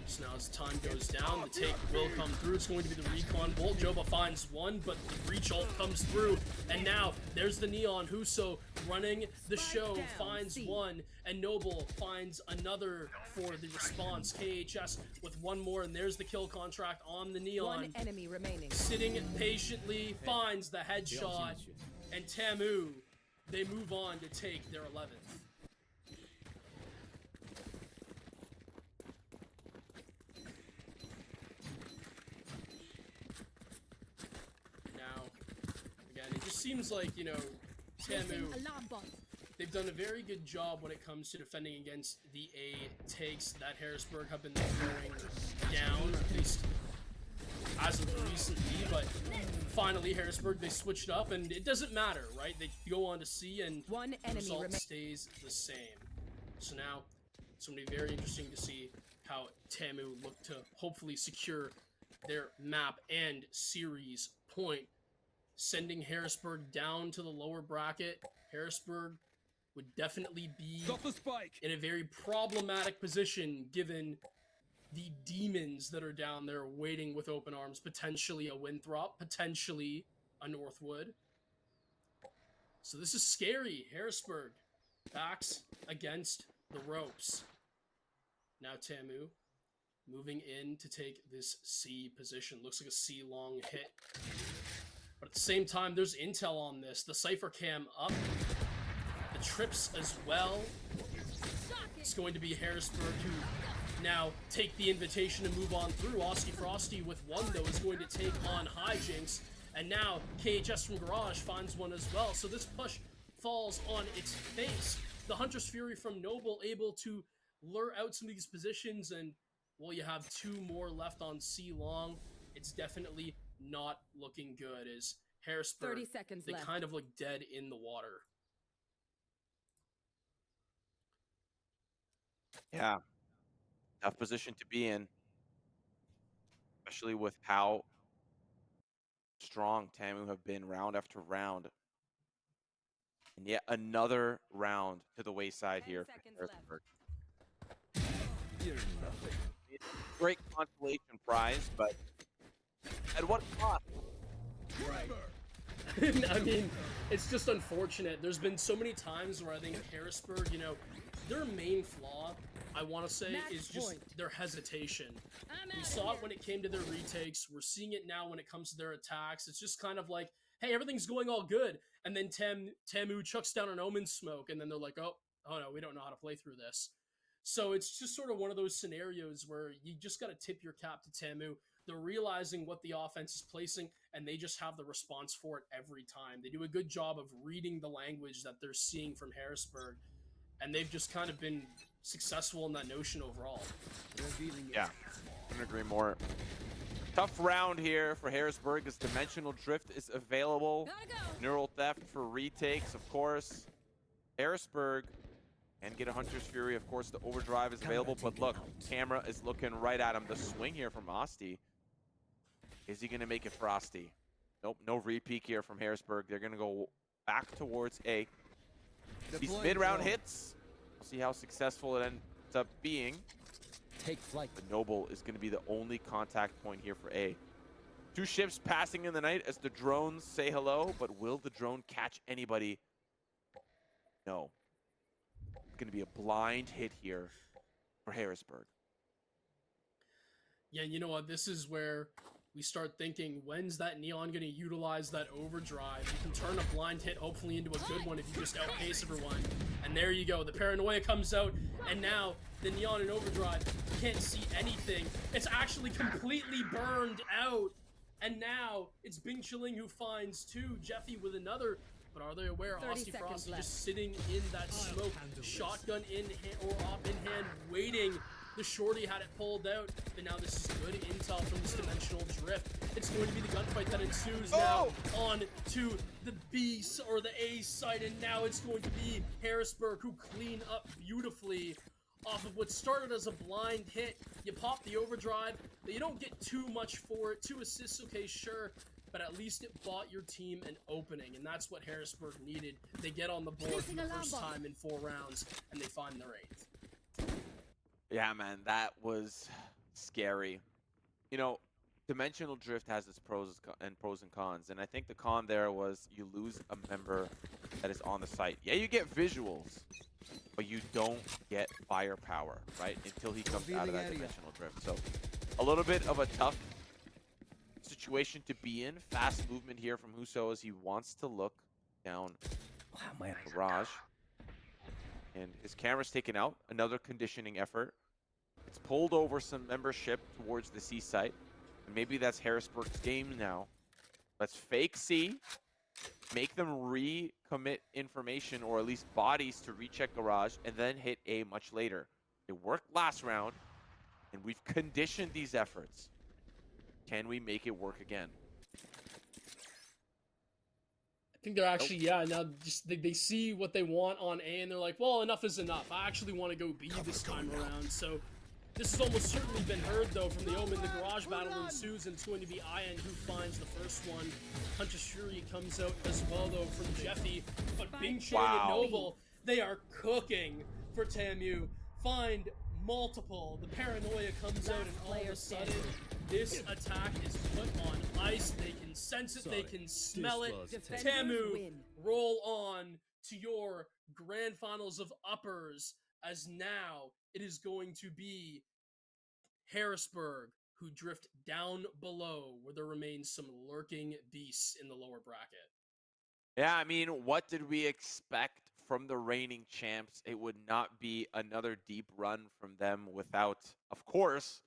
S2: So now as time goes down, the take will come through. It's going to be the recon bolt. Joba finds one, but the breach ult comes through. And now there's the Neon. Huso running the show, finds one, and Noble finds another for the response. KHS with one more, and there's the kill contract on the Neon.
S3: One enemy remaining.
S2: Sitting patiently, finds the headshot, and Tamu, they move on to take their 11th. Seems like, you know, Tamu, they've done a very good job when it comes to defending against the A takes that Harrisburg have been throwing down, at least as of recently, but finally Harrisburg, they switched up, and it doesn't matter, right? They go on to C, and the result stays the same. So now, it's going to be very interesting to see how Tamu look to hopefully secure their map and series point. Sending Harrisburg down to the lower bracket. Harrisburg would definitely be in a very problematic position given the demons that are down there waiting with open arms. Potentially a Winthrop, potentially a Northwood. So this is scary. Harrisburg backs against the ropes. Now Tamu moving in to take this C position. Looks like a C long hit. But at the same time, there's intel on this. The Cypher cam up. The trips as well. It's going to be Harrisburg who now take the invitation to move on through. Frosty with one, though, is going to take on Hijinks. And now KHS from Garage finds one as well. So this push falls on its face. The Hunter's Fury from Noble able to lure out some of these positions. And, well, you have two more left on C long. It's definitely not looking good as Harrisburg,
S3: 30 seconds
S2: they
S3: left.
S2: kind of look dead in the water.
S1: Yeah, tough position to be in, especially with how strong Tamu have been round after round. And yet another round to the wayside here for Harrisburg. Great consolation prize, but at what cost?
S2: Right. I mean, it's just unfortunate. There's been so many times where I think Harrisburg, you know, their main flaw, I want to say, is just their hesitation. We saw it when it came to their retakes. We're seeing it now when it comes to their attacks. It's just kind of like, hey, everything's going all good. And then Tamu chucks down an Omen smoke, and then they're like, oh no, we don't know how to play through this. So it's just sort of one of those scenarios where you just got to tip your cap to Tamu. They're realizing what the offense is placing, and they just have the response for it every time. They do a good job of reading the language that they're seeing from Harrisburg. and they've just kind of been successful in that notion overall.
S1: Yeah, couldn't agree more. Tough round here for Harrisburg as Dimensional Drift is available. Neural Theft for retakes, of course. Harrisburg can get a Hunter's Fury. Of course, the Overdrive is available, but look, camera is looking right at him. The swing here from Asti. Is he going to make it Frosty? Nope, no repeat here from Harrisburg. They're going to go back towards A. These mid-round hits, we'll see how successful it ends up being.
S4: Take flight.
S1: The Noble is going to be the only contact point here for A. 2 ships passing in the night as the drones say hello, but will the drone catch anybody? No. It's going to be a blind hit here for Harrisburg.
S2: Yeah, you know what? This is where we start thinking, when's that Neon going to utilize that overdrive? You can turn a blind hit hopefully into a good one if you just outpace everyone. And there you go. The Paranoia comes out, and now the Neon and overdrive can't see anything. It's actually completely burned out. And now it's Bing Chilling who finds 2. Jeffy with another. But are they aware? Asti Frosty just sitting in that smoke, shotgun in hand or op in hand, waiting. The shorty had it pulled out, but now this is good intel from this Dimensional Drift. It's going to be the gunfight that ensues now on to the B or the A side, and now it's going to be Harrisburg who clean up beautifully off of what started as a blind hit. You pop the overdrive, but you don't get too much for it. 2 assists, okay, sure, but at least it bought your team an opening, and that's what Harrisburg needed. They get on the board for the first time in 4 rounds, and they find their 8th.
S1: Yeah, man, that was scary. You know, Dimensional Drift has its pros and cons, and I think the con there was you lose a member that is on the site. Yeah, you get visuals, but you don't get firepower, right? Until he comes out of that Dimensional Drift. So a little bit of a tough situation to be in. Fast movement here from Huso as he wants to look down Garage. And his camera's taken out. Another conditioning effort. It's pulled over some membership towards the C site. And maybe that's Harrisburg's game now. Let's fake C. Make them recommit information or at least bodies to recheck Garage and then hit A much later. It worked last round, and we've conditioned these efforts. Can we make it work again?
S2: I think they're actually, yeah, now just they see what they want on A, and they're like, well, enough is enough. I actually want to go B this time around. So this has almost certainly been heard, though, from the Omen. The Garage battle ensues, and it's going to be Ian who finds the first one. Hunter's Fury comes out as well, though, from Jeffy. But Bing Chang and Noble, they are cooking for TAMU. Find multiple. The Paranoia comes out, and all of a sudden, this attack is put on ice. They can sense it, they can smell it. TAMU, roll on to your grand finals of uppers, as now it is going to be Harrisburg who drift down below, where there remains some lurking beasts in the lower bracket.
S1: Yeah, I mean, what did we expect from the reigning champs? It would not be another deep run from them without, of course,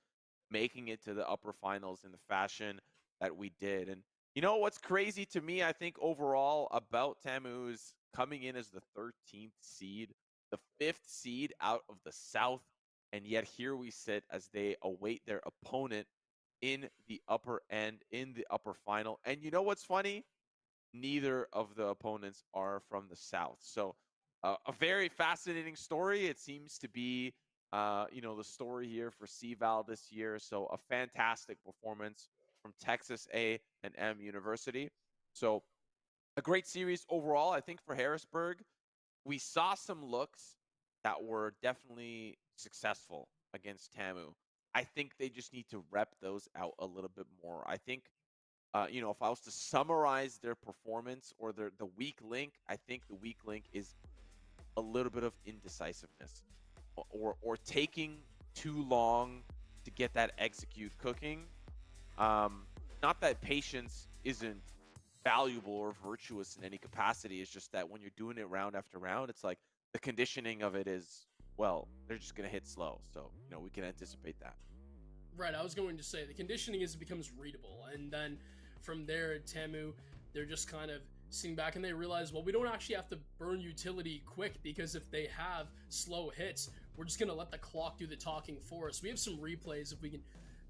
S1: making it to the upper finals in the fashion that we did. And you know what's crazy to me, I think, overall about TAMU is coming in as the 13th seed, the 5th seed out of the South, and yet here we sit as they await their opponent in the upper end, in the upper final. And you know what's funny? Neither of the opponents are from the South. So a very fascinating story. It seems to be the story here for CVAL this year. So a fantastic performance from Texas A&M University. So a great series overall. I think for Harrisburg, we saw some looks that were definitely successful against TAMU. I think they just need to rep those out a little bit more. I think, if I was to summarize their performance or the weak link, I think the weak link is a little bit of indecisiveness or taking too long to get that execute cooking. Not that patience isn't valuable or virtuous in any capacity. It's just that when you're doing it round after round, it's like the conditioning of it is, well, they're just going to hit slow. So, we can anticipate that.
S2: Right, I was going to say, the conditioning is it becomes readable. And then from there at TAMU, they're just kind of sitting back and they realize, well, we don't actually have to burn utility quick, because if they have slow hits, we're just going to let the clock do the talking for us. We have some replays if we can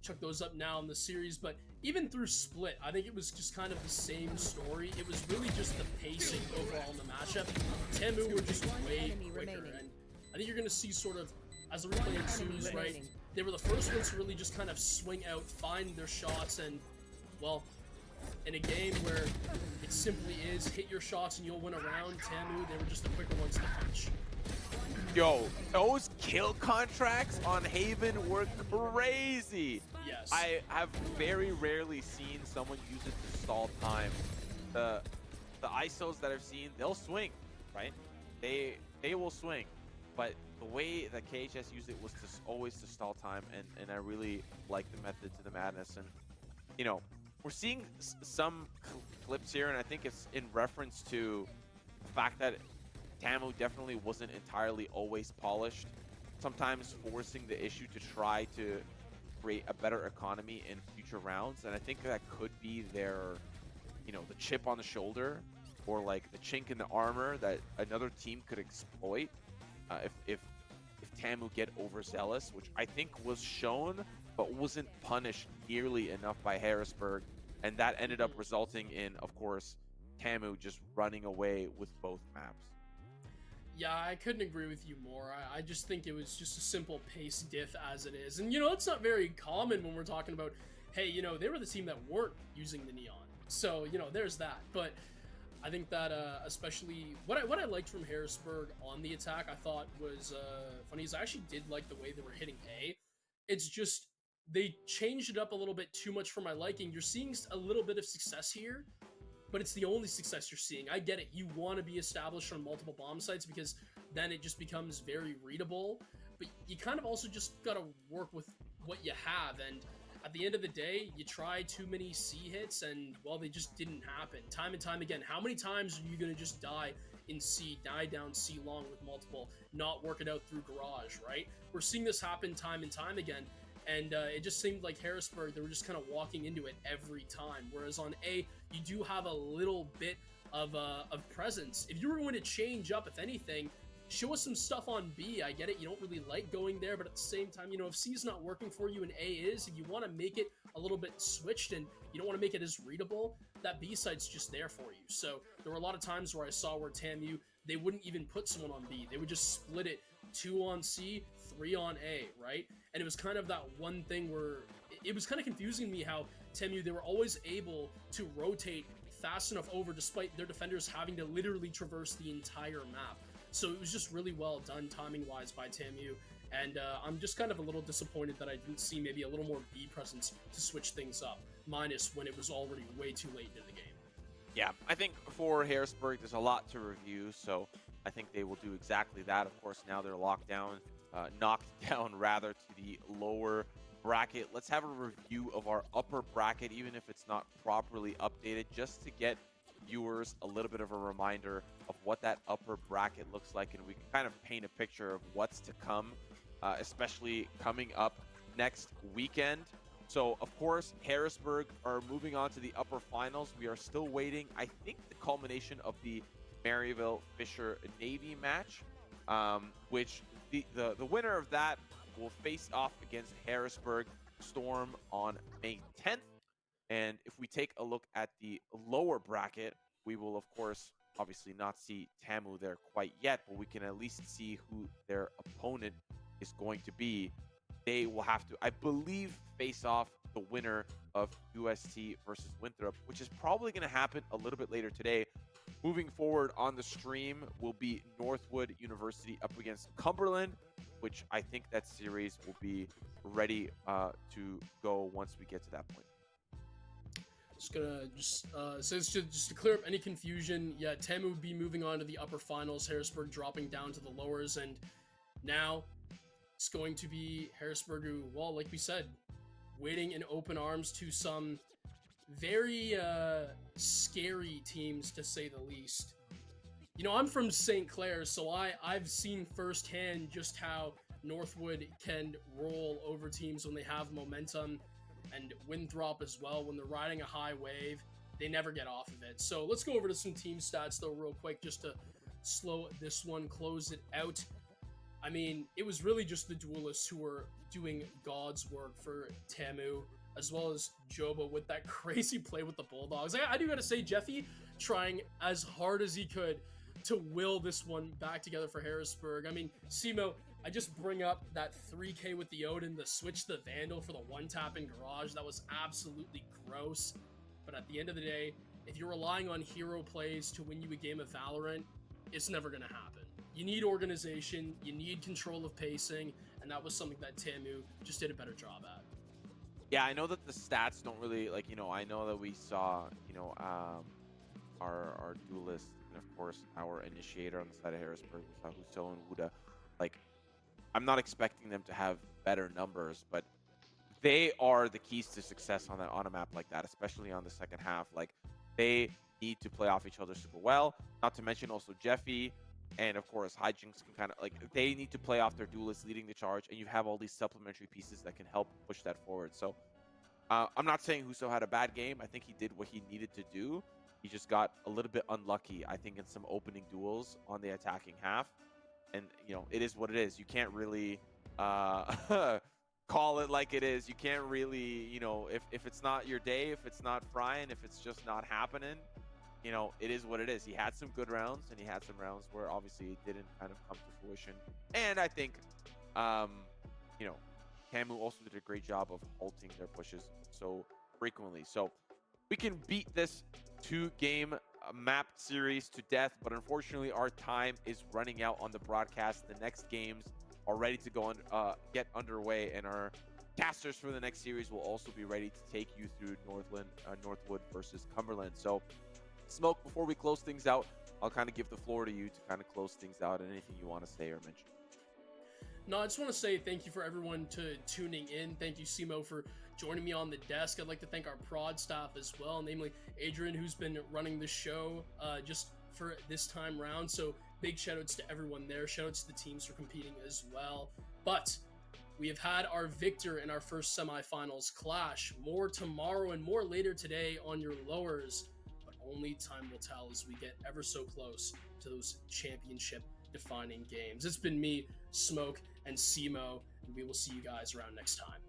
S2: chuck those up now in the series, but even through Split, I think it was just kind of the same story. It was really just the pacing overall in the matchup. TaMu were just way quicker, and I think you're going to see sort of, as the replay ensues, right, they were the first ones to really just kind of swing out, find their shots, and, well, in a game where it simply is hit your shots and you'll win a round, TaMu, they were just the quicker ones to punch.
S1: Yo, those kill contracts on Haven were crazy.
S2: Yes.
S1: I have very rarely seen someone use it to stall time. The ISOs that I've seen, they'll swing, right? They will swing. But the way that KHS used it was always to stall time, and I really like the method to the madness. And, you know, we're seeing some clips here, and I think it's in reference to the fact that TaMu definitely wasn't entirely always polished, sometimes forcing the issue to try to create a better economy in future rounds. And I think that could be their, you know, the chip on the shoulder, or like the chink in the armor that another team could exploit if TaMu get overzealous, which I think was shown but wasn't punished nearly enough by Harrisburg, and that ended up resulting in, of course, TaMu just running away with both maps.
S2: Yeah, I couldn't agree with you more. I just think it was just a simple pace diff as it is. And, you know, it's not very common when we're talking about, hey, you know, they were the team that weren't using the Neon. So, you know, there's that. But I think that especially what I liked from Harrisburg on the attack, I thought was funny, is I actually did like the way they were hitting A. It's just they changed it up a little bit too much for my liking. You're seeing a little bit of success here, but it's the only success you're seeing. I get it. You want to be established on multiple bomb sites because then it just becomes very readable, but you kind of also just got to work with what you have. And at the end of the day, you try too many C hits and, well, they just didn't happen. Time and time again, how many times are you going to just die in C, die down C long with multiple, not work it out through garage, right? We're seeing this happen time and time again. And it just seemed like Harrisburg, they were just kind of walking into it every time. Whereas on A, you do have a little bit of presence. If you were going to change up, if anything, show us some stuff on B. I get it, you don't really like going there, but at the same time, you know, if C is not working for you and A is, if you want to make it a little bit switched and you don't want to make it as readable, that B site's just there for you. So there were a lot of times where I saw where TaMu, they wouldn't even put someone on B. They would just split it 2 on C, 3 on A, right? And it was kind of that one thing where it was kind of confusing to me how TaMu, they were always able to rotate fast enough over despite their defenders having to literally traverse the entire map. So it was just really well done timing-wise by TaMu, and I'm just kind of a little disappointed that I didn't see maybe a little more B presence to switch things up, minus when it was already way too late in the game.
S1: Yeah, I think for Harrisburg, there's a lot to review, so I think they will do exactly that. Of course, now they're locked down, knocked down rather, to the lower bracket. Let's have a review of our upper bracket, even if it's not properly updated, just to get viewers a little bit of a reminder of what that upper bracket looks like, and we can kind of paint a picture of what's to come, especially coming up next weekend. So, of course, Harrisburg are moving on to the upper finals. We are still waiting, I think, the culmination of the Maryville-Fisher-Navy match, which the winner of that will face off against Harrisburg Storm on May 10th. And if we take a look at the lower bracket, we will, of course, obviously not see TaMu there quite yet, but we can at least see who their opponent is going to be. They will have to, I believe, face off the winner of UST versus Winthrop, which is probably going to happen a little bit later today. Moving forward on the stream will be Northwood University up against Cumberland, which I think that series will be ready to go once we get to that point.
S2: Just gonna just to clear up any confusion, yeah, TaMu would be moving on to the upper finals, Harrisburg dropping down to the lowers, and now it's going to be Harrisburg who, well, like we said, waiting in open arms to some very scary teams, to say the least. You know, I'm from St. Clair, so I've seen firsthand just how Northwood can roll over teams when they have momentum, and Winthrop as well when they're riding a high wave. they never get off of it. So let's go over to some team stats though real quick just to slow this one, close it out. I mean, it was really just the duelists who were doing God's work for Tamu, as well as Joba with that crazy play with the Bulldogs. I do gotta say, Jeffy trying as hard as he could to will this one back together for Harrisburg. I mean, Simo, I just bring up that 3K with the Odin, the switch the Vandal for the one-tap in Garage. That was absolutely gross. But at the end of the day, if you're relying on hero plays to win you a game of Valorant, it's never going to happen. You need organization, you need control of pacing, and that was something that Tamu just did a better job at.
S1: Yeah, I know that the stats don't really, like, I know that we saw, our duelist, and of course our initiator on the side of Harrisburg, we saw Huso and Wuda. Like, I'm not expecting them to have better numbers, but they are the keys to success on a map like that, especially on the second half. Like, they need to play off each other super well. Not to mention also Jeffy and of course Hijinks can kind of they need to play off their duelists leading the charge, and you have all these supplementary pieces that can help push that forward. So I'm not saying Huso had a bad game. I think he did what he needed to do. He just got a little bit unlucky, I think, in some opening duels on the attacking half. And, it is what it is. You can't really call it like it is. You can't really, if it's not your day, if it's not frying, if it's just not happening, it is what it is. He had some good rounds, and he had some rounds where obviously it didn't kind of come to fruition. And I think, Tamu also did a great job of halting their pushes so frequently. So we can beat this 2-game map series to death, but unfortunately our time is running out on the broadcast. The next games are ready to go get underway, and our casters for the next series will also be ready to take you through Northwood versus Cumberland. So Smoke, before we close things out, I'll kind of give the floor to you to kind of close things out, and anything you want to say or mention.
S2: No, I just want to say thank you for everyone to tuning in. Thank you, Simo, for joining me on the desk. I'd like to thank our prod staff as well, namely Adrian, who's been running the show just for this time round. So big shoutouts to everyone there. Shoutouts to the teams for competing as well. But we have had our victor in our first semifinals clash. More tomorrow and more later today on your lowers. But only time will tell as we get ever so close to those championship defining games. It's been me, Smoke, and Simo, and we will see you guys around next time.